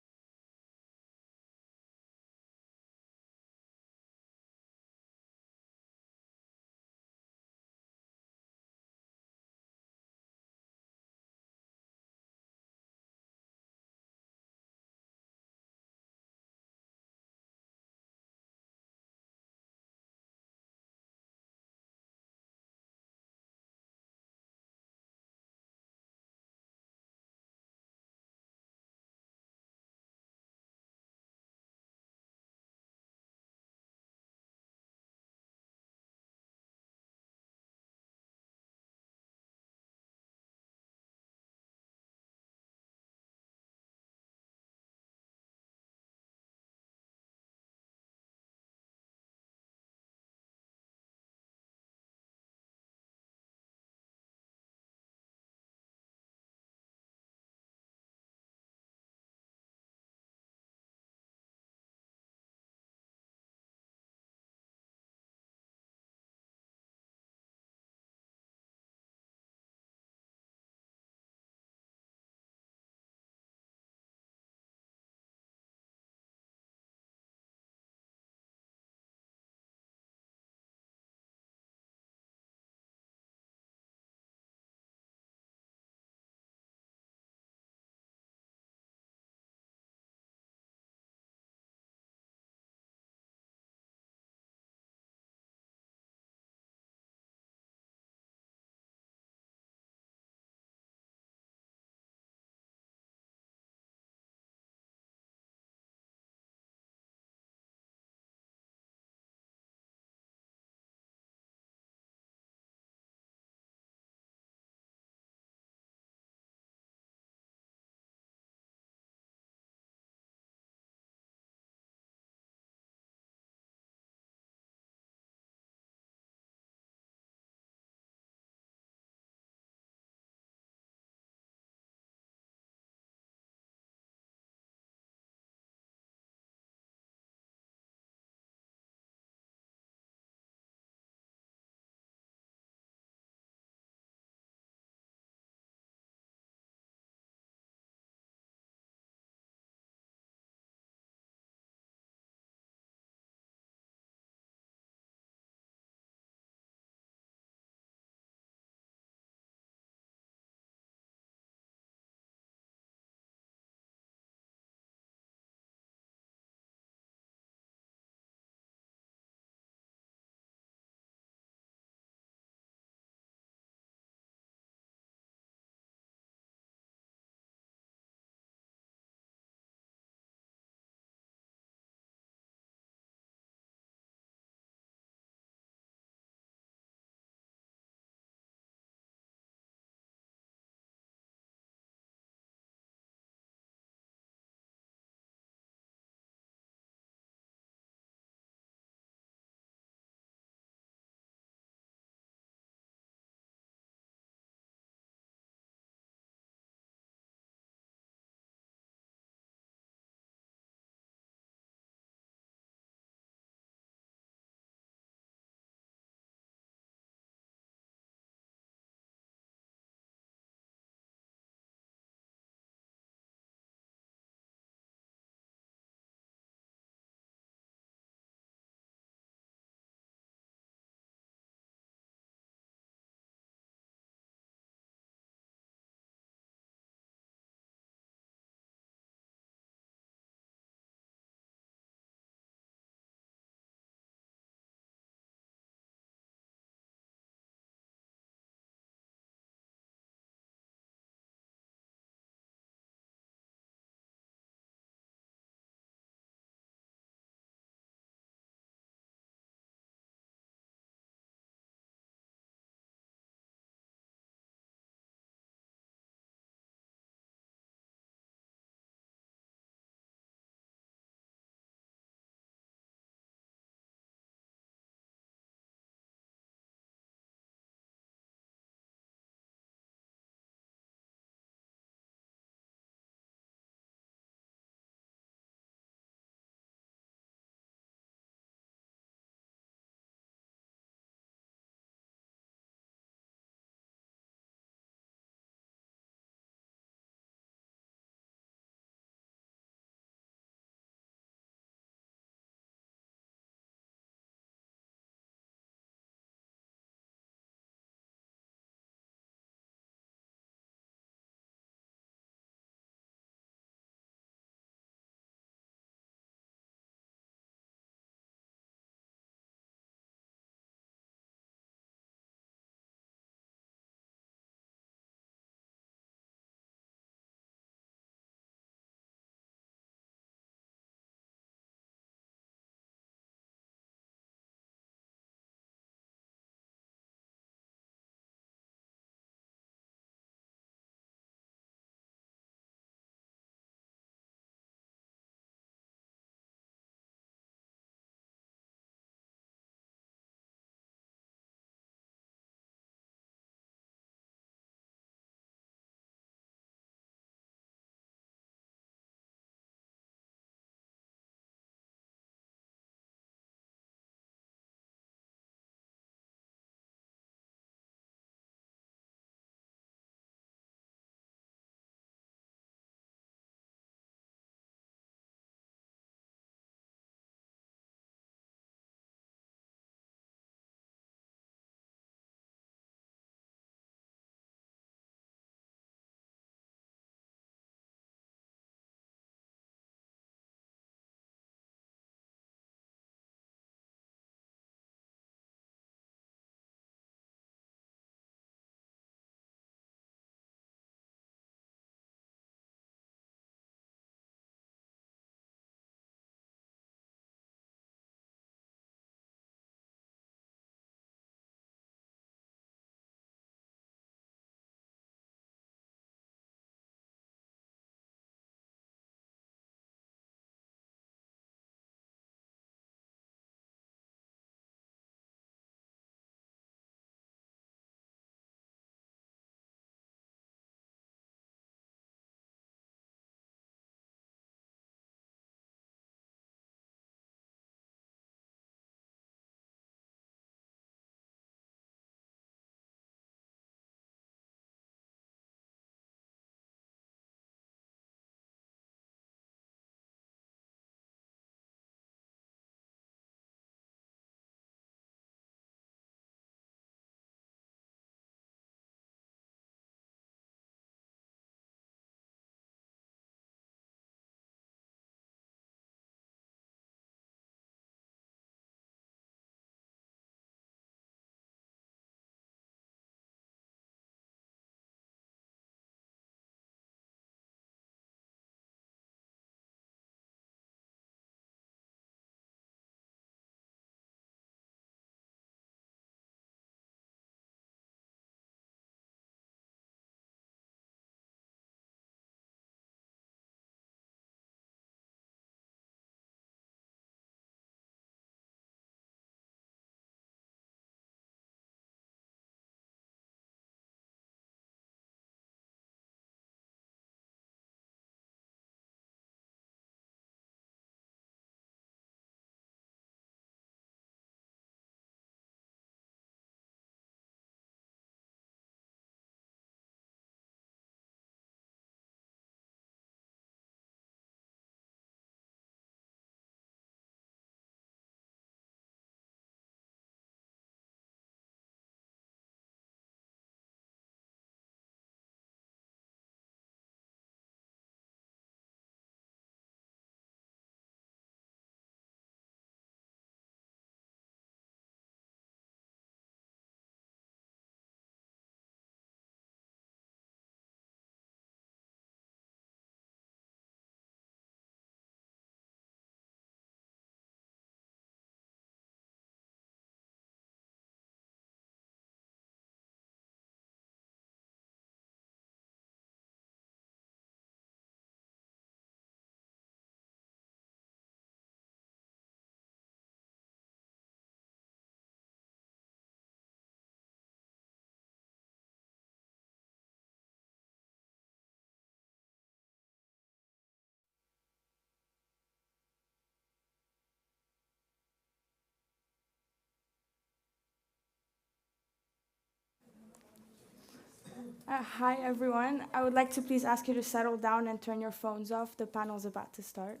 Hi, everyone. I would like to please ask you to settle down and turn your phones off. The panel's about to start.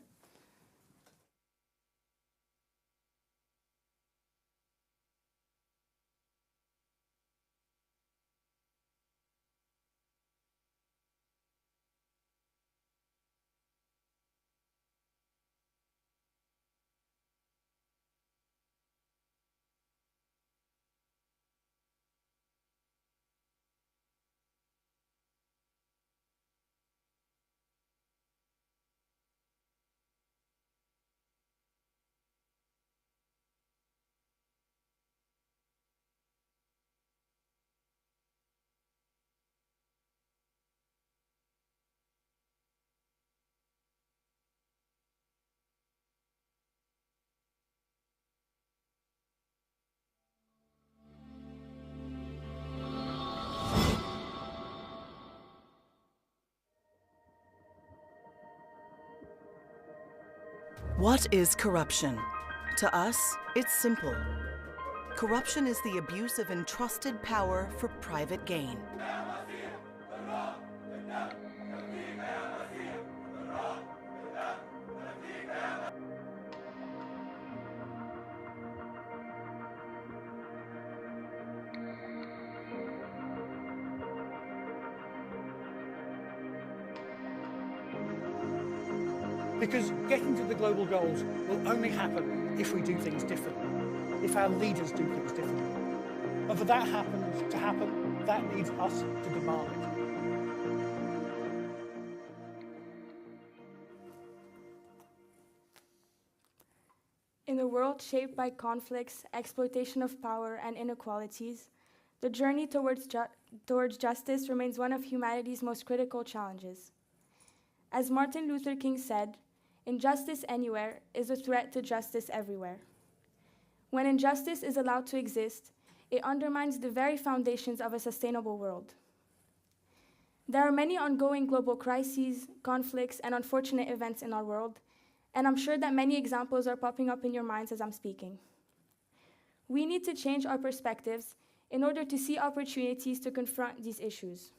What is corruption? To us, it's simple. Corruption is the abuse of entrusted power for private gain. Because getting to the global goals will only happen if we do things differently, if our leaders do things differently. And for that to happen, that needs us to demand it. In a world shaped by conflicts, exploitation of power, and inequalities, the journey towards justice remains one of humanity's most critical challenges. As Martin Luther King said, injustice anywhere is a threat to justice everywhere. When injustice is allowed to exist, it undermines the very foundations of a sustainable world. There are many ongoing global crises, conflicts, and unfortunate events in our world, and I'm sure that many examples are popping up in your minds as I'm speaking. We need to change our perspectives in order to see opportunities to confront these issues.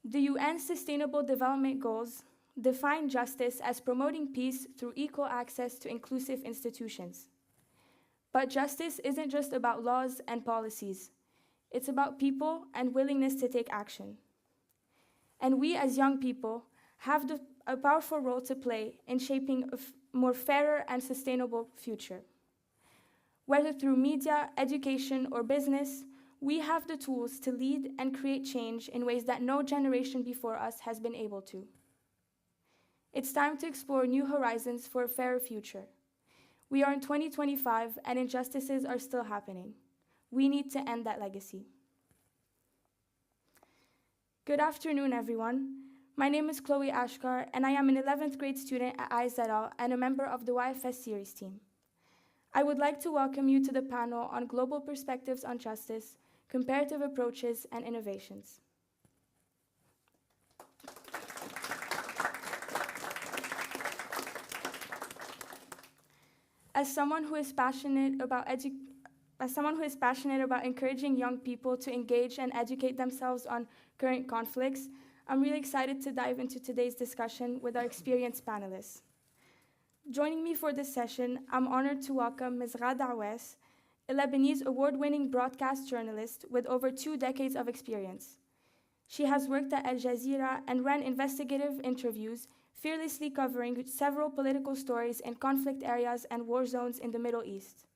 The UN Sustainable Development Goals define justice as promoting peace through equal access to inclusive institutions. But justice isn't just about laws and policies. It's about people and willingness to take action. And we as young people have a powerful role to play in shaping a more fairer and sustainable future. Whether through media, education, or business, we have the tools to lead and create change in ways that no generation before us has been able to. It's time to explore new horizons for a fairer future. We are in 2025 and injustices are still happening. We need to end that legacy. Good afternoon, everyone. My name is Chloe Ashkar, and I am an 11th grade student at IZL and a member of the YFS series team. I would like to welcome you to the panel on Global Perspectives on Justice, Comparative Approaches and Innovations. As someone who is passionate about encouraging young people to engage and educate themselves on current conflicts, I'm really excited to dive into today's discussion with our experienced panelists. Joining me for this session, I'm honored to welcome Ms. Ghada Awais, a Lebanese award-winning broadcast journalist with over 2 decades of experience. She has worked at Al Jazeera and ran investigative interviews, fearlessly covering several political stories in conflict areas and war zones in the Middle East.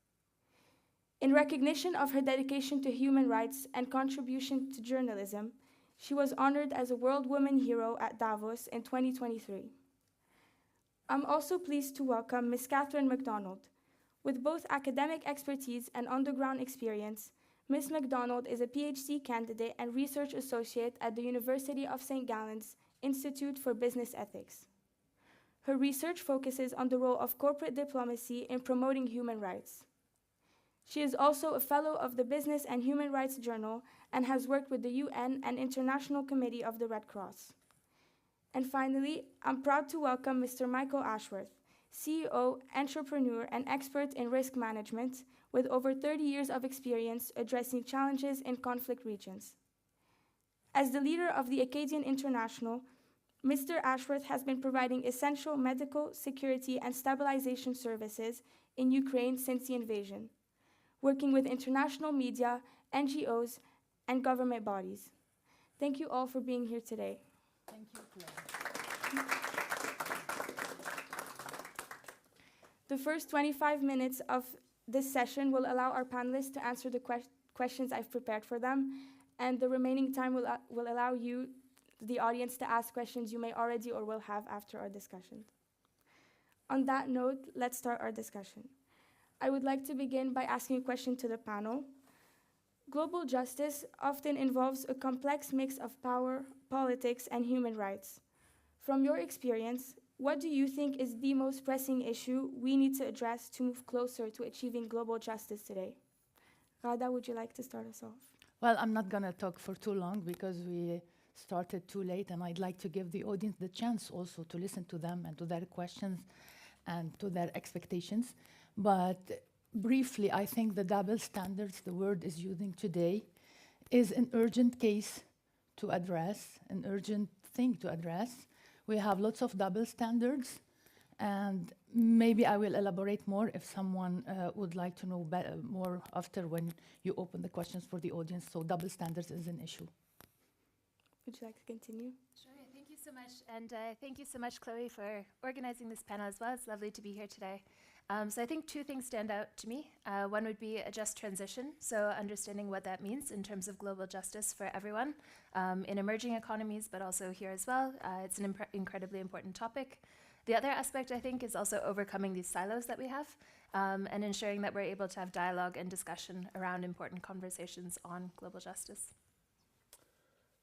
In recognition of her dedication to human rights and contribution to journalism, she was honored as a World Woman Hero at Davos in 2023. I'm also pleased to welcome Ms. Catherine MacDonald. With both academic expertise and on-the-ground experience, Ms. MacDonald is a PhD candidate and research associate at the University of St. Gallen's Institute for Business Ethics. Her research focuses on the role of corporate diplomacy in promoting human rights. She is also a fellow of the Business and Human Rights Journal and has worked with the UN and International Committee of the Red Cross. And finally, I'm proud to welcome Mr. Michael Ashworth, CEO, entrepreneur, and expert in risk management with over 30 years of experience addressing challenges in conflict regions. As the leader of the Acadian International, Mr. Ashworth has been providing essential medical, security, and stabilization services in Ukraine since the invasion, working with international media, NGOs, and government bodies. Thank you all for being here today. Thank you, Claire. The first 25 minutes of this session will allow our panelists to answer the questions I've prepared for them, and the remaining time will allow you, the audience, to ask questions you may already or will have after our discussion. On that note, let's start our discussion. I would like to begin by asking a question to the panel. Global justice often involves a complex mix of power, politics, and human rights. From your experience, what do you think is the most pressing issue we need to address to move closer to achieving global justice today? Rada, would you like to start us off? Well, I'm not going to talk for too long because we started too late, and I'd like to give the audience the chance also to listen to them and to their questions and to their expectations. But briefly, I think the double standards the world is using today is an urgent case to address, an urgent thing to address. We have lots of double standards, and maybe I will elaborate more if someone would like to know more after when you open the questions for the audience. So double standards is an issue. Would you like to continue? Sure, thank you so much. And thank you so much, Chloe, for organizing this panel as well. It's lovely to be here today. So I think two things stand out to me. One would be a just transition, so understanding what that means in terms of global justice for everyone in emerging economies, but also here as well. It's an incredibly important topic. The other aspect, I think, is also overcoming these silos that we have and ensuring that we're able to have dialogue and discussion around important conversations on global justice.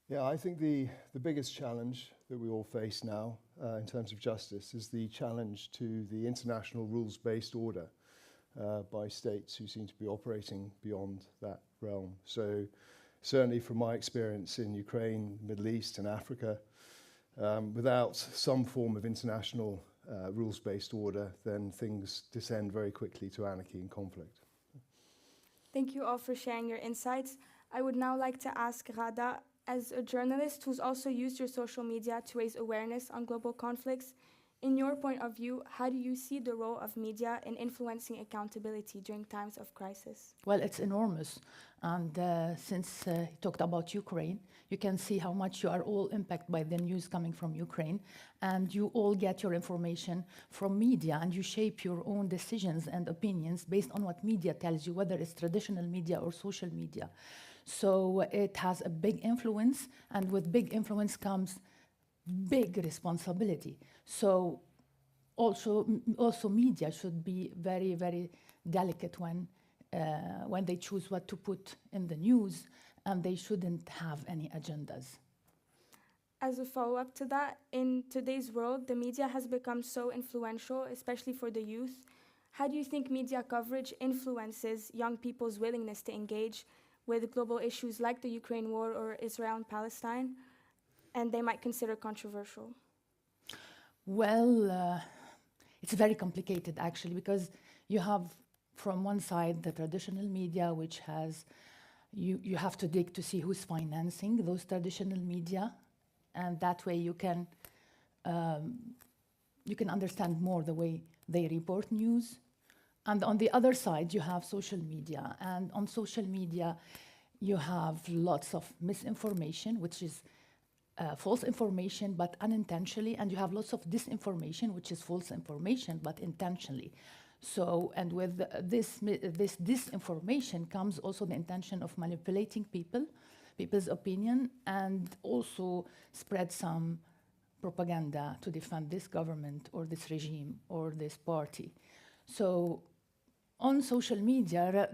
Yeah, I think the biggest challenge that we all face now in terms of justice is the challenge to the international rules-based order by states who seem to be operating beyond that realm. So certainly from my experience in Ukraine, Middle East and Africa, without some form of international rules-based order, then things descend very quickly to anarchy and conflict. Thank you all for sharing your insights. I would now like to ask Rada, as a journalist who's also used your social media to raise awareness on global conflicts, in your point of view, how do you see the role of media in influencing accountability during times of crisis? Well, it's enormous. And since you talked about Ukraine, you can see how much you are all impacted by the news coming from Ukraine. And you all get your information from media, and you shape your own decisions and opinions based on what media tells you, whether it's traditional media or social media. So it has a big influence, and with big influence comes big responsibility. So also media should be very, very delicate when they choose what to put in the news, and they shouldn't have any agendas. As a follow-up to that, in today's world, the media has become so influential, especially for the youth. How do you think media coverage influences young people's willingness to engage with global issues like the Ukraine war or Israel and Palestine, and they might consider controversial? Well, it's very complicated, actually, because you have, from one side, the traditional media, which has, you have to dig to see who's financing those traditional media, and that way you can understand more the way they report news. And on the other side, you have social media. And on social media, you have lots of misinformation, which is false information, but unintentionally. And you have lots of disinformation, which is false information, but intentionally. So, and with this disinformation comes also the intention of manipulating people's opinion, and also spread some propaganda to defend this government or this regime or this party. So on social media,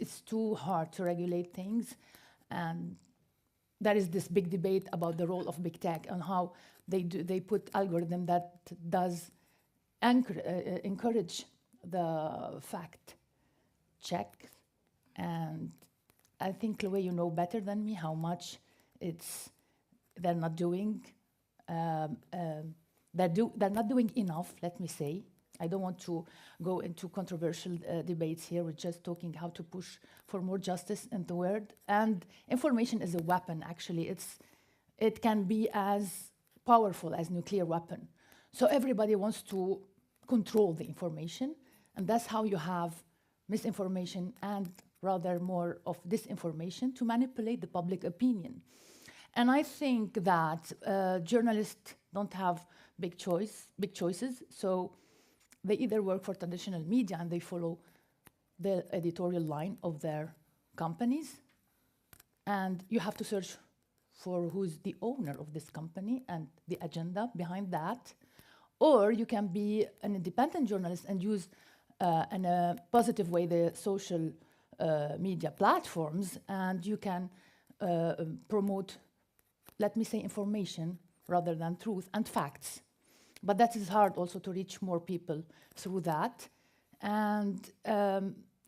it's too hard to regulate things, and there is this big debate about the role of big tech and how they put algorithm that does encourage the fact check. And I think, Chloe, you know better than me how much they're not doing. They're not doing enough, let me say. I don't want to go into controversial debates here. We're just talking how to push for more justice in the world. And information is a weapon, actually. It can be as powerful as nuclear weapon. So everybody wants to control the information, and that's how you have misinformation and rather more of disinformation to manipulate the public opinion. And I think that journalists don't have big choices, so they either work for traditional media and they follow the editorial line of their companies, and you have to search for who's the owner of this company and the agenda behind that. Or you can be an independent journalist and use in a positive way the social media platforms, and you can promote, let me say, information rather than truth and facts. But that is hard also to reach more people through that. And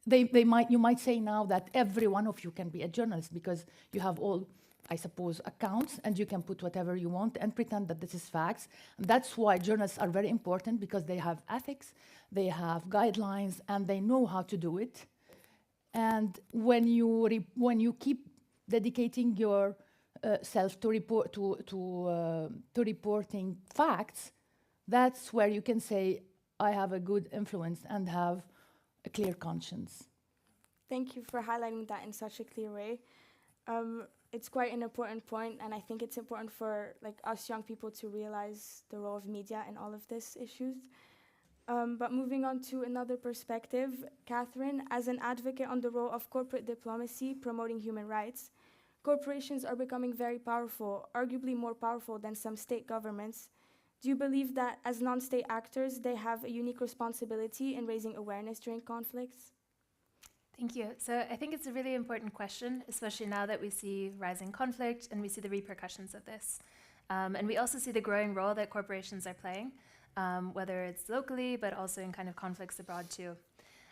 you might say now that every one of you can be a journalist because you have all, I suppose, accounts, and you can put whatever you want and pretend that this is facts. And that's why journalists are very important, because they have ethics, they have guidelines, and they know how to do it. And when you keep dedicating your self to reporting facts, that's where you can say, I have a good influence and have a clear conscience. Thank you for highlighting that in such a clear way. It's quite an important point, and I think it's important for us young people to realize the role of media in all of these issues. But moving on to another perspective, Catherine, as an advocate on the role of corporate diplomacy promoting human rights, corporations are becoming very powerful, arguably more powerful than some state governments. Do you believe that as non-state actors, they have a unique responsibility in raising awareness during conflicts? Thank you. So I think it's a really important question, especially now that we see rising conflict and we see the repercussions of this. And we also see the growing role that corporations are playing, whether it's locally, but also in kind of conflicts abroad too.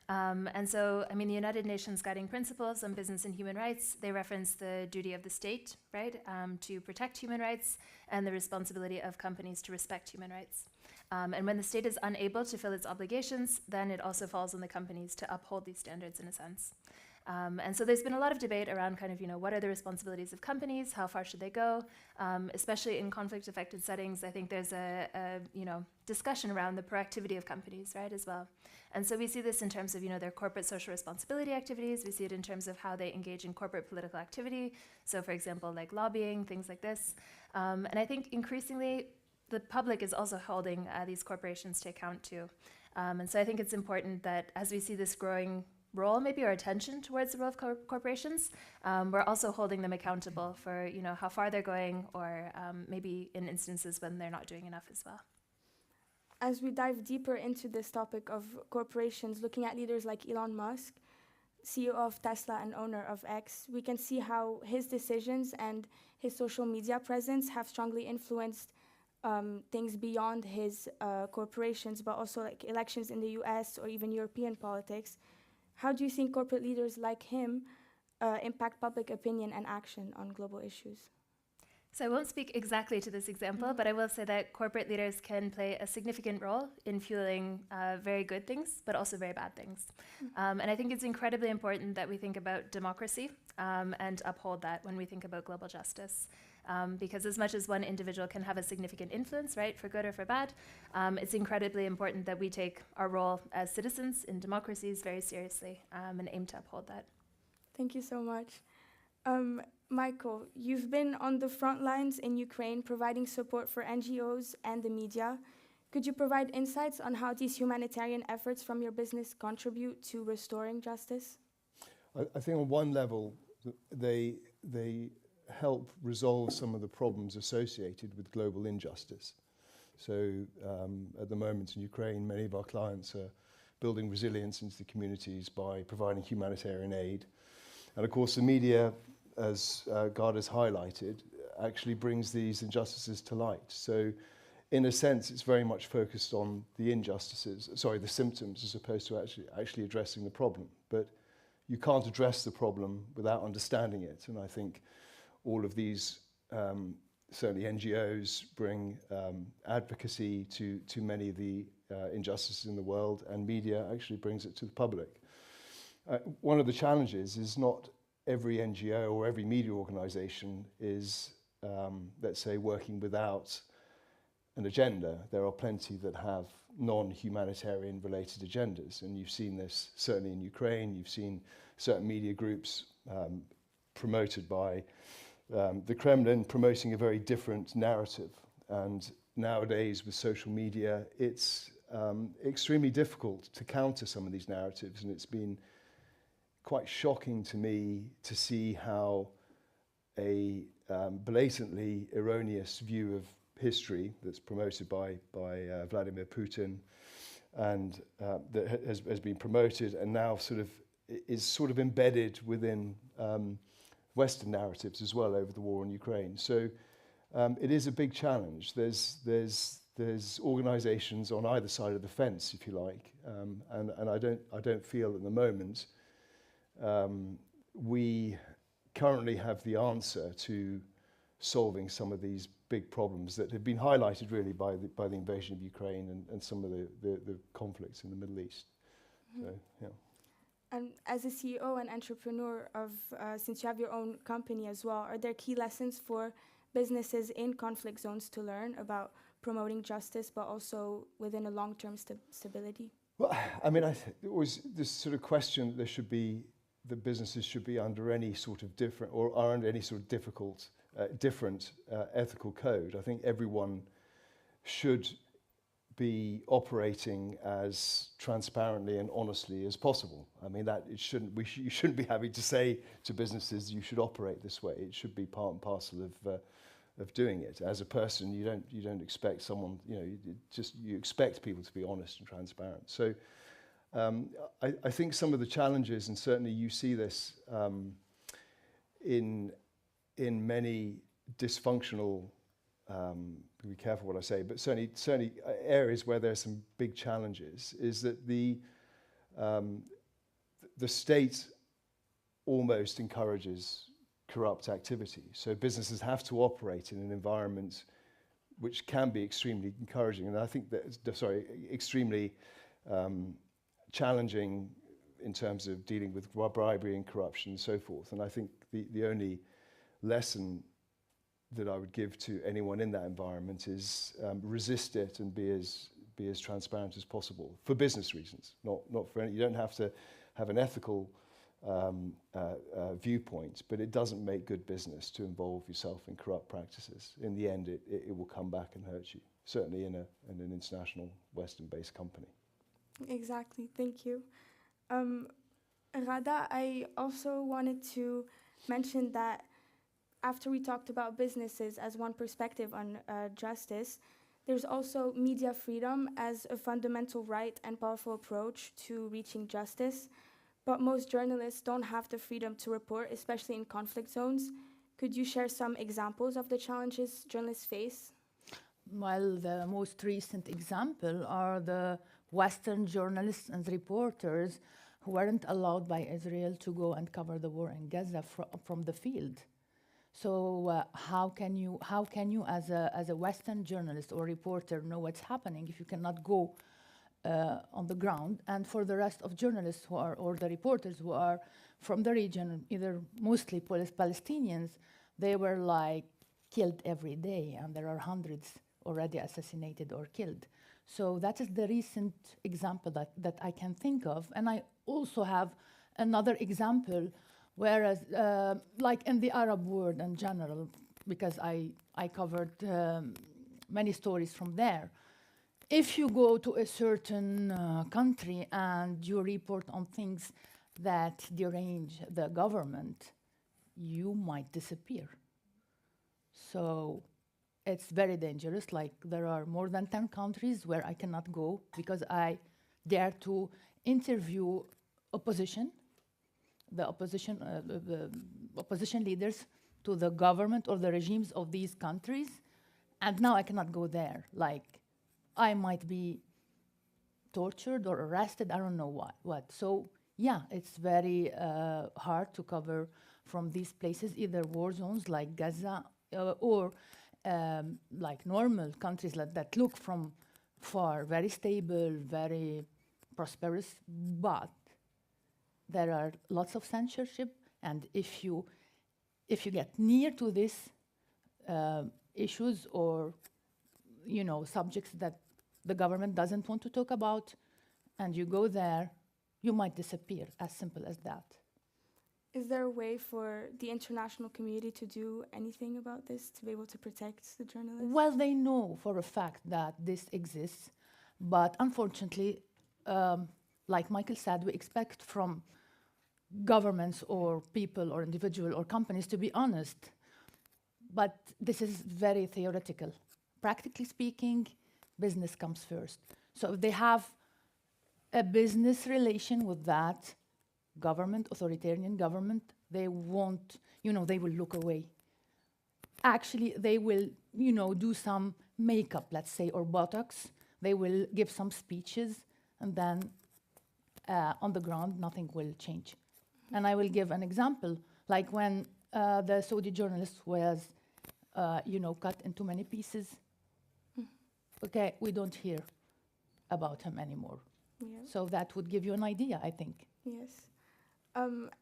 And so, I mean, the United Nations Guiding Principles on Business and Human Rights, they reference the duty of the state, right, to protect human rights, and the responsibility of companies to respect human rights. And when the state is unable to fill its obligations, then it also falls on the companies to uphold these standards in a sense. And so there's been a lot of debate around kind of, what are the responsibilities of companies? How far should they go? Especially in conflict-affected settings, I think there's a discussion around the proactivity of companies, right, as well. And so we see this in terms of, their corporate social responsibility activities. We see it in terms of how they engage in corporate political activity. So, for example, like lobbying, things like this. And I think increasingly, the public is also holding these corporations to account too. And so I think it's important that as we see this growing role, maybe our attention towards the role of corporations, we're also holding them accountable for how far they're going, or maybe in instances when they're not doing enough as well. As we dive deeper into this topic of corporations, looking at leaders like Elon Musk, CEO of Tesla and owner of X, we can see how his decisions and his social media presence have strongly influenced things beyond his corporations, but also like elections in the US or even European politics. How do you think corporate leaders like him impact public opinion and action on global issues? So I won't speak exactly to this example, but I will say that corporate leaders can play a significant role in fueling very good things, but also very bad things. And I think it's incredibly important that we think about democracy and uphold that when we think about global justice. Because as much as one individual can have a significant influence, right, for good or for bad, it's incredibly important that we take our role as citizens in democracies very seriously and aim to uphold that. Thank you so much. Michael, you've been on the front lines in Ukraine providing support for NGOs and the media. Could you provide insights on how these humanitarian efforts from your business contribute to restoring justice? I think on one level, they help resolve some of the problems associated with global injustice. So at the moment in Ukraine, many of our clients are building resilience into the communities by providing humanitarian aid. And of course, the media, as Gard has highlighted, actually brings these injustices to light. So in a sense, it's very much focused on the the symptoms, as opposed to actually addressing the problem. But you can't address the problem without understanding it. And I think all of these, certainly NGOs, bring advocacy to many of the injustices in the world, and media actually brings it to the public. One of the challenges is not every NGO or every media organization is, let's say, working without an agenda. There are plenty that have non-humanitarian related agendas, and you've seen this certainly in Ukraine. You've seen certain media groups promoted by the Kremlin promoting a very different narrative. And nowadays with social media, it's extremely difficult to counter some of these narratives, and it's been quite shocking to me to see how a blatantly erroneous view of history that's promoted by Vladimir Putin and that has been promoted and now is sort of embedded within Western narratives as well over the war in Ukraine. So it is a big challenge. There's organisations on either side of the fence, if you like, and I don't feel at the moment we currently have the answer to solving some of these big problems that have been highlighted really by the invasion of Ukraine and some of the conflicts in the Middle East. Mm-hmm. So, yeah. And as a CEO and entrepreneur of, since you have your own company as well, are there key lessons for businesses in conflict zones to learn about promoting justice, but also within a long-term stability? Well, I mean, it was this sort of question that businesses should be under any sort of different, or are under any sort of different ethical code. I think everyone should be operating as transparently and honestly as possible. I mean, that you shouldn't be having to say to businesses you should operate this way. It should be part and parcel of doing it. As a person, you don't expect someone, you expect people to be honest and transparent. So I think some of the challenges, and certainly you see this in many dysfunctional, be careful what I say, but certainly areas where there's some big challenges, is that the state almost encourages corrupt activity. So businesses have to operate in an environment which can be extremely encouraging, and I think extremely challenging in terms of dealing with bribery and corruption and so forth. And I think the only lesson that I would give to anyone in that environment is resist it and be as transparent as possible for business reasons, not for any. You don't have to have an ethical viewpoint, but it doesn't make good business to involve yourself in corrupt practices. In the end, it will come back and hurt you, certainly in an international Western-based company. Exactly, thank you. Rada, I also wanted to mention that after we talked about businesses as one perspective on justice, there's also media freedom as a fundamental right and powerful approach to reaching justice. But most journalists don't have the freedom to report, especially in conflict zones. Could you share some examples of the challenges journalists face? Well, the most recent example are the Western journalists and reporters who weren't allowed by Israel to go and cover the war in Gaza from the field. So how can you as a Western journalist or reporter know what's happening if you cannot go on the ground? And for the rest of journalists or the reporters who are from the region, either mostly Palestinians, they were like killed every day, and there are hundreds already assassinated or killed. So that is the recent example that I can think of. And I also have another example, whereas like in the Arab world in general, because I covered many stories from there. If you go to a certain country and you report on things that derange the government, you might disappear. So it's very dangerous. Like there are more than 10 countries where I cannot go because I dare to interview opposition, the opposition leaders to the government or the regimes of these countries, and now I cannot go there. Like I might be tortured or arrested, I don't know what. So yeah, it's very hard to cover from these places, either war zones like Gaza or like normal countries that look from far, very stable, very prosperous, but there are lots of censorship, and if you get near to these issues or subjects that the government doesn't want to talk about, and you go there, you might disappear, as simple as that. Is there a way for the international community to do anything about this, to be able to protect the journalists? Well, they know for a fact that this exists, but unfortunately, like Michael said, we expect from governments or people or individual or companies to be honest, but this is very theoretical. Practically speaking, business comes first. So if they have a business relation with that government, authoritarian government, they won't, they will look away. Actually, they will, do some makeup, let's say, or Botox. They will give some speeches, and then on the ground, nothing will change. And I will give an example, like when the Saudi journalist was, cut into many pieces. Okay, we don't hear about him anymore. Yeah. So that would give you an idea, I think. Yes.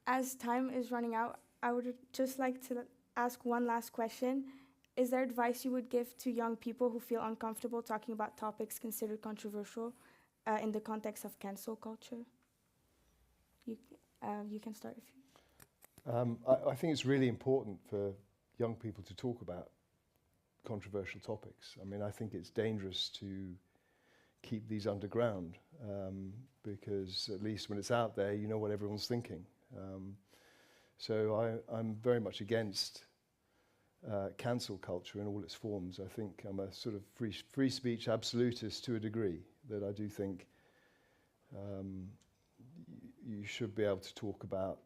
As time is running out, I would just like to ask one last question. Is there advice you would give to young people who feel uncomfortable talking about topics considered controversial in the context of cancel culture? You can start if you... I think it's really important for young people to talk about controversial topics. I mean, I think it's dangerous to keep these underground because at least when it's out there, you know what everyone's thinking. So I'm very much against cancel culture in all its forms. I think I'm a sort of free speech absolutist to a degree, that I do think you should be able to talk about.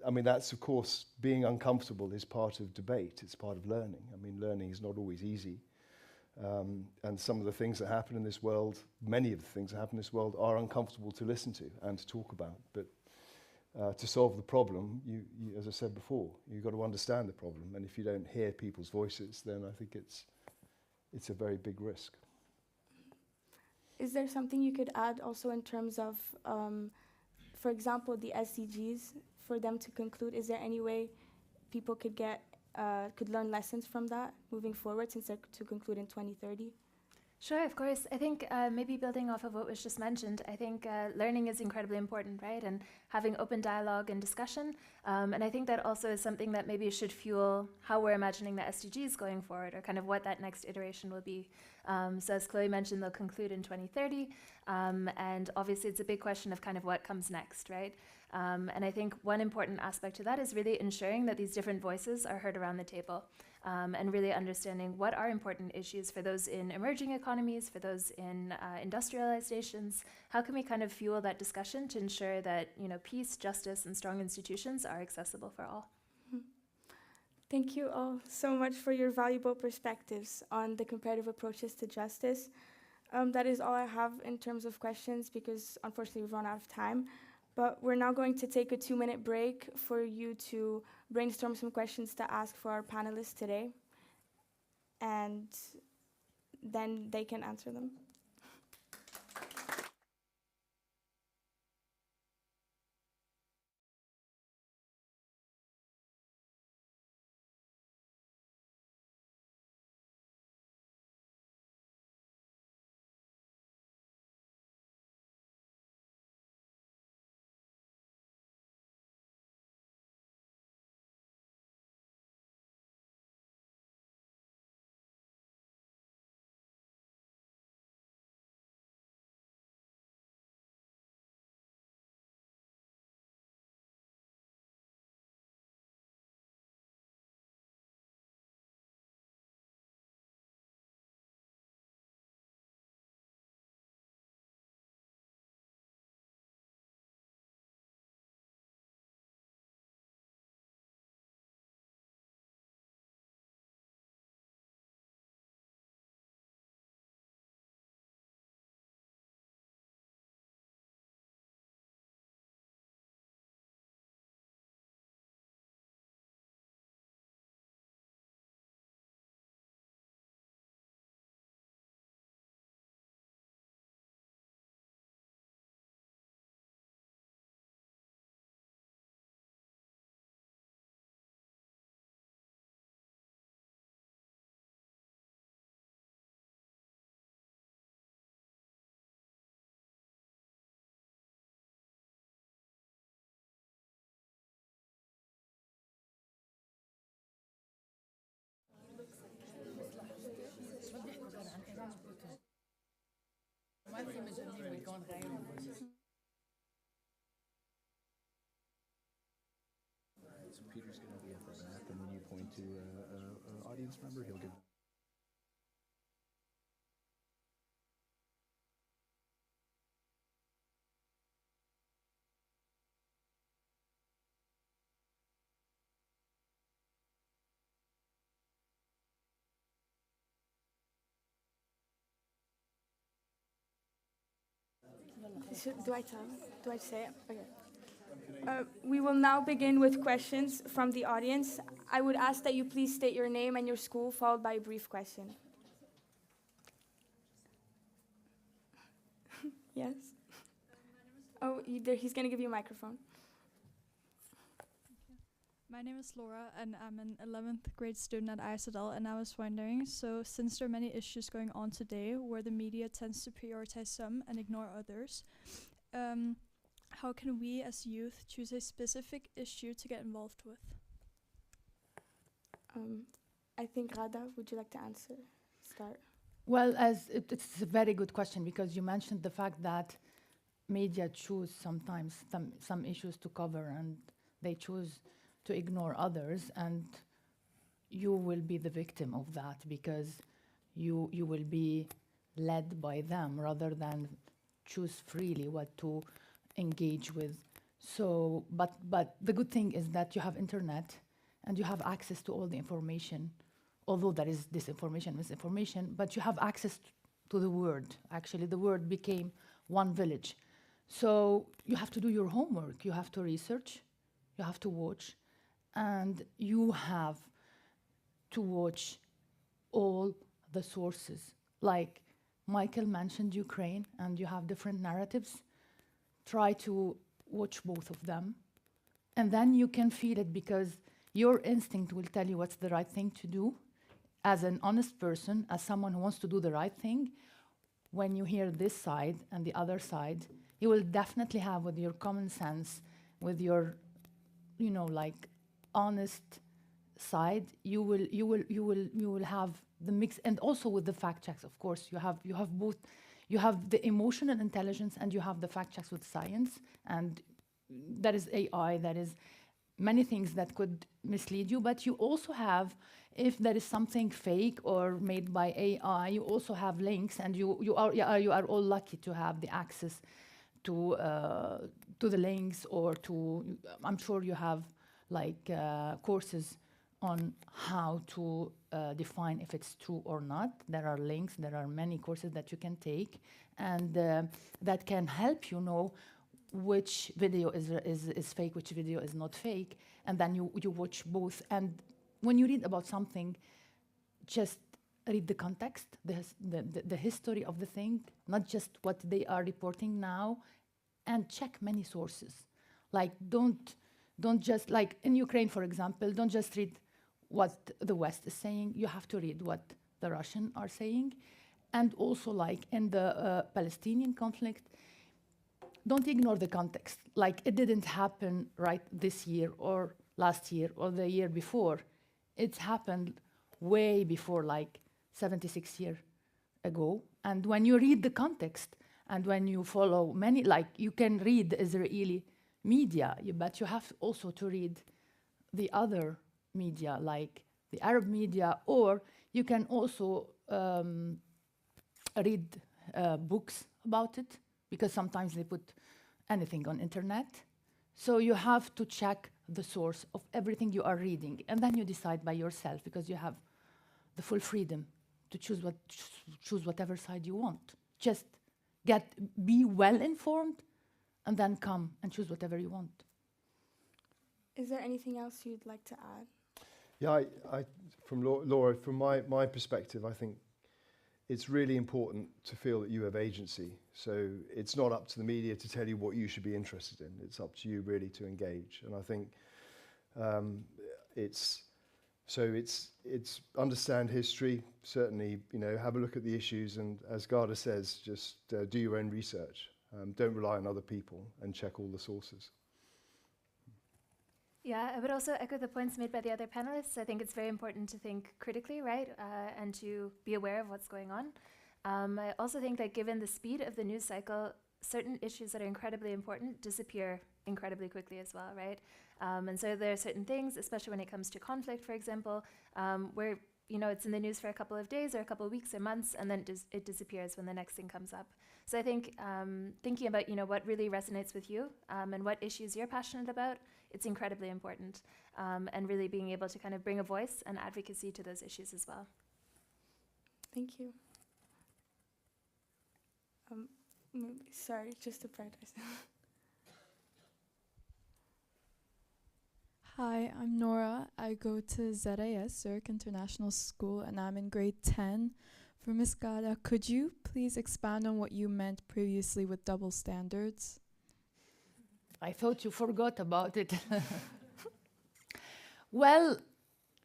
I mean, that's, of course, being uncomfortable is part of debate. It's part of learning. I mean, learning is not always easy. And some of the things that happen in this world, many of the things that happen in this world are uncomfortable to listen to and to talk about. But to solve the problem, you, as I said before, you've got to understand the problem. And if you don't hear people's voices, then I think it's a very big risk. Is there something you could add also in terms of, for example, the SDGs, for them to conclude? Is there any way people could learn lessons from that moving forward, since they're to conclude in 2030? Sure, of course. I think maybe building off of what was just mentioned, I think learning is incredibly important, right? And having open dialogue and discussion. And I think that also is something that maybe should fuel how we're imagining the SDGs going forward, or kind of what that next iteration will be. So as Chloe mentioned, they'll conclude in 2030. And obviously it's a big question of kind of what comes next, right? And I think one important aspect to that is really ensuring that these different voices are heard around the table. And really understanding what are important issues for those in emerging economies, for those in industrialized nations. How can we kind of fuel that discussion to ensure that peace, justice, and strong institutions are accessible for all? Thank you all so much for your valuable perspectives on the comparative approaches to justice. That is all I have in terms of questions, because unfortunately we've run out of time. But we're now going to take a 2-minute break for you to brainstorm some questions to ask for our panelists today, and then they can answer them. audience member. He'll give. Do I tell? Do I say it? Okay. We will now begin with questions from the audience. I would ask that you please state your name and your school, followed by a brief question. Yes? Oh, he's going to give you a microphone. My name is Laura, and I'm an 11th grade student at ISL, and I was wondering, so since there are many issues going on today where the media tends to prioritize some and ignore others, how can we as youth choose a specific issue to get involved with? I think Rada, would you like to answer? Start. Well, it's a very good question, because you mentioned the fact that media choose sometimes some issues to cover, and they choose to ignore others, and you will be the victim of that, because you will be led by them rather than choose freely what to engage with. So, but the good thing is that you have internet and you have access to all the information, although there is disinformation, misinformation, but you have access to the word. Actually, the word became one village. So you have to do your homework, you have to research, you have to watch, and you have to watch all the sources. Like Michael mentioned Ukraine, and you have different narratives. Try to watch both of them, and then you can feel it, because your instinct will tell you what's the right thing to do. As an honest person, as someone who wants to do the right thing, when you hear this side and the other side, you will definitely have, with your common sense, with your, like, honest side, you will have the mix, and also with the fact checks, of course. You have both. You have the emotional intelligence, and you have the fact checks with science, and that is AI, that is many things that could mislead you. But you also have, if there is something fake or made by AI, you also have links, and you are all lucky to have the access to the links, or to, I'm sure you have like courses on how to define if it's true or not. There are links, there are many courses that you can take, and that can help you know which video is fake, which video is not fake, and then you watch both. And when you read about something, just read the context, the history of the thing, not just what they are reporting now, and check many sources. Like, don't just, like in Ukraine, for example, don't just read what the West is saying. You have to read what the Russians are saying. And also, like in the Palestinian conflict, don't ignore the context. Like, it didn't happen right this year or last year or the year before. It's happened way before, like 76 years ago. And when you read the context, and when you follow many, like you can read the Israeli media, but you have also to read the other media, like the Arab media, or you can also read books about it, because sometimes they put anything on internet. So you have to check the source of everything you are reading, and then you decide by yourself, because you have the full freedom to choose whatever side you want. Just be well informed, and then come and choose whatever you want. Is there anything else you'd like to add? Yeah, from Laura, from my perspective, I think it's really important to feel that you have agency. So it's not up to the media to tell you what you should be interested in. It's up to you really to engage. And I think it's understand history, certainly, have a look at the issues, and as Garda says, just do your own research. Don't rely on other people, and check all the sources. Yeah, I would also echo the points made by the other panelists. I think it's very important to think critically, right, and to be aware of what's going on. I also think that given the speed of the news cycle, certain issues that are incredibly important disappear incredibly quickly as well, right? And so there are certain things, especially when it comes to conflict, for example, where it's in the news for a couple of days or a couple of weeks or months, and then it disappears when the next thing comes up. So I think thinking about, what really resonates with you and what issues you're passionate about, it's incredibly important. And really being able to kind of bring a voice and advocacy to those issues as well. Thank you. Sorry, just to practice. Hi, I'm Nora. I go to ZAS, Zurich International School, and I'm in grade 10. For Ms. Gada, could you please expand on what you meant previously with double standards? I thought you forgot about it. Well,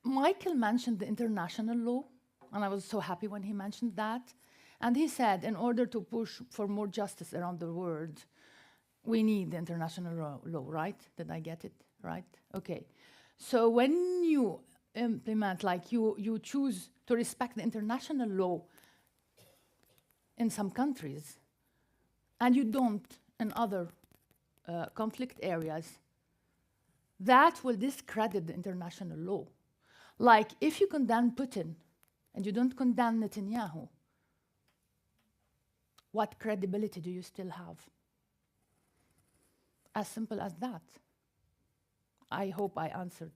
Michael mentioned the international law, and I was so happy when he mentioned that. And he said, in order to push for more justice around the world, we need the international law, right? Did I get it right? Okay. So when you implement, like you choose to respect the international law in some countries, and you don't in other conflict areas, that will discredit the international law. Like, if you condemn Putin and you don't condemn Netanyahu, what credibility do you still have? As simple as that. I hope I answered.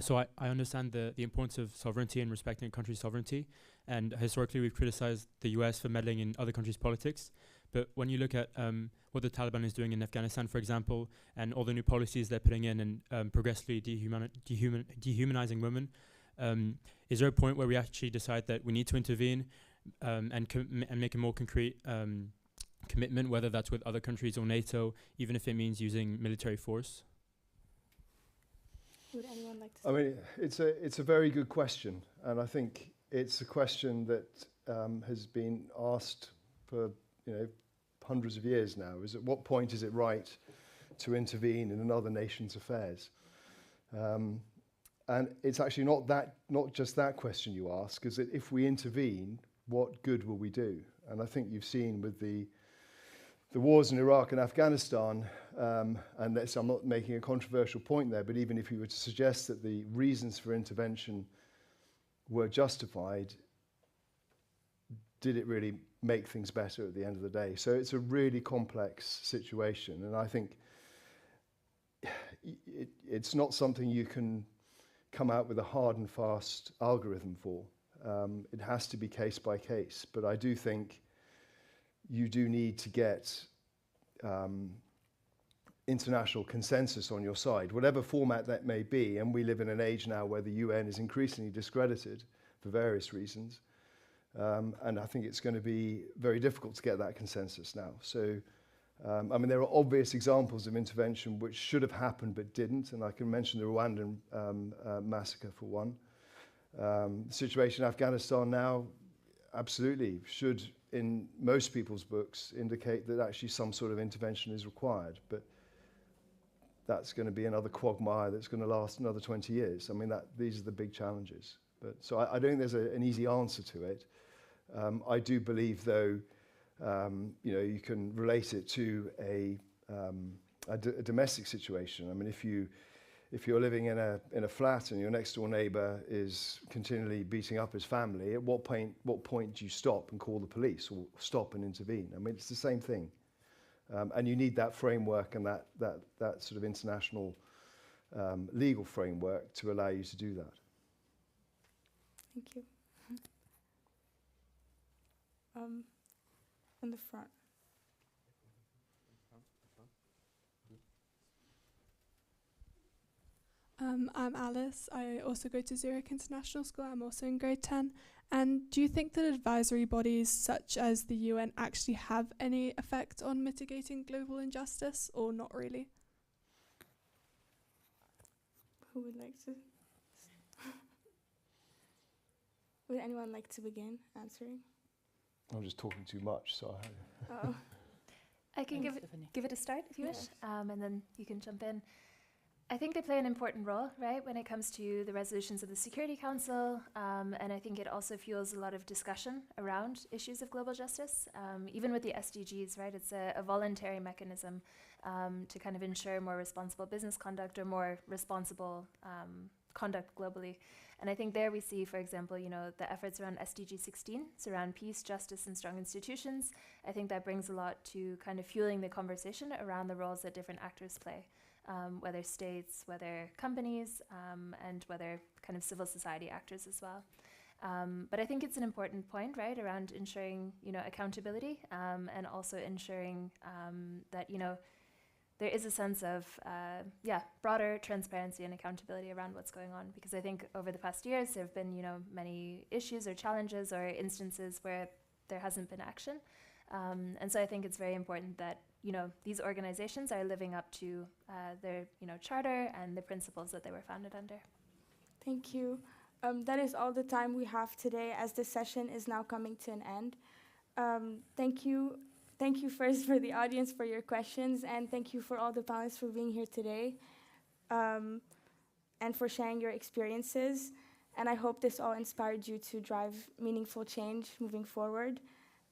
So I understand the importance of sovereignty and respecting a country's sovereignty. And historically, we've criticized the US for meddling in other countries' politics. But when you look at what the Taliban is doing in Afghanistan, for example, and all the new policies they're putting in and progressively dehumanizing women, is there a point where we actually decide that we need to intervene and make a more concrete commitment, whether that's with other countries or NATO, even if it means using military force? Would anyone like to? I mean, it's a very good question, and I think it's a question that has been asked for hundreds of years now. Is at what point is it right to intervene in another nation's affairs? And it's actually not just that question you ask, is that if we intervene, what good will we do? And I think you've seen with the wars in Iraq and Afghanistan, and I'm not making a controversial point there, but even if you were to suggest that the reasons for intervention were justified, did it really make things better at the end of the day? So it's a really complex situation, and I think it's not something you can come out with a hard and fast algorithm for. It has to be case by case, but I do think you do need to get international consensus on your side, whatever format that may be. And we live in an age now where the UN is increasingly discredited for various reasons. And I think it's going to be very difficult to get that consensus now. So, I mean, there are obvious examples of intervention which should have happened but didn't. And I can mention the Rwandan massacre for one. The situation in Afghanistan now absolutely should, in most people's books, indicate that actually some sort of intervention is required. But that's going to be another quagmire that's going to last another 20 years. I mean, these are the big challenges. But so I don't think there's an easy answer to it. I do believe, though, you can relate it to a domestic situation. I mean, if you're living in a flat and your next door neighbour is continually beating up his family, at what point do you stop and call the police or stop and intervene? I mean, it's the same thing, and you need that framework and that sort of international legal framework to allow you to do that. Thank you. In the front. I'm Alice. I also go to Zurich International School. I'm also in grade 10. And do you think that advisory bodies such as the UN actually have any effect on mitigating global injustice, or not really? Who would like to? Would anyone like to begin answering? I'm just talking too much, so I can give it a start if you wish, and then you can jump in. I think they play an important role, right, when it comes to the resolutions of the Security Council, and I think it also fuels a lot of discussion around issues of global justice, even with the SDGs, right? It's a voluntary mechanism to kind of ensure more responsible business conduct or more responsible conduct globally. And I think there we see, for example, the efforts around SDG 16, so around peace, justice, and strong institutions. I think that brings a lot to kind of fueling the conversation around the roles that different actors play. Whether states, whether companies, and whether kind of civil society actors as well. But I think it's an important point, right, around ensuring, accountability and also ensuring that, there is a sense of, broader transparency and accountability around what's going on. Because I think over the past years, there have been, many issues or challenges or instances where there hasn't been action. And so I think it's very important that, these organizations are living up to their, charter and the principles that they were founded under. Thank you. That is all the time we have today, as the session is now coming to an end. Thank you first for the audience for your questions, and thank you for all the panelists for being here today and for sharing your experiences. And I hope this all inspired you to drive meaningful change moving forward.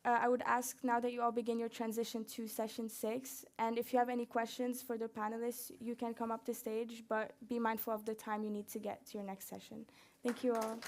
I would ask now that you all begin your transition to session 6. And if you have any questions for the panelists, you can come up to stage, but be mindful of the time you need to get to your next session. Thank you all.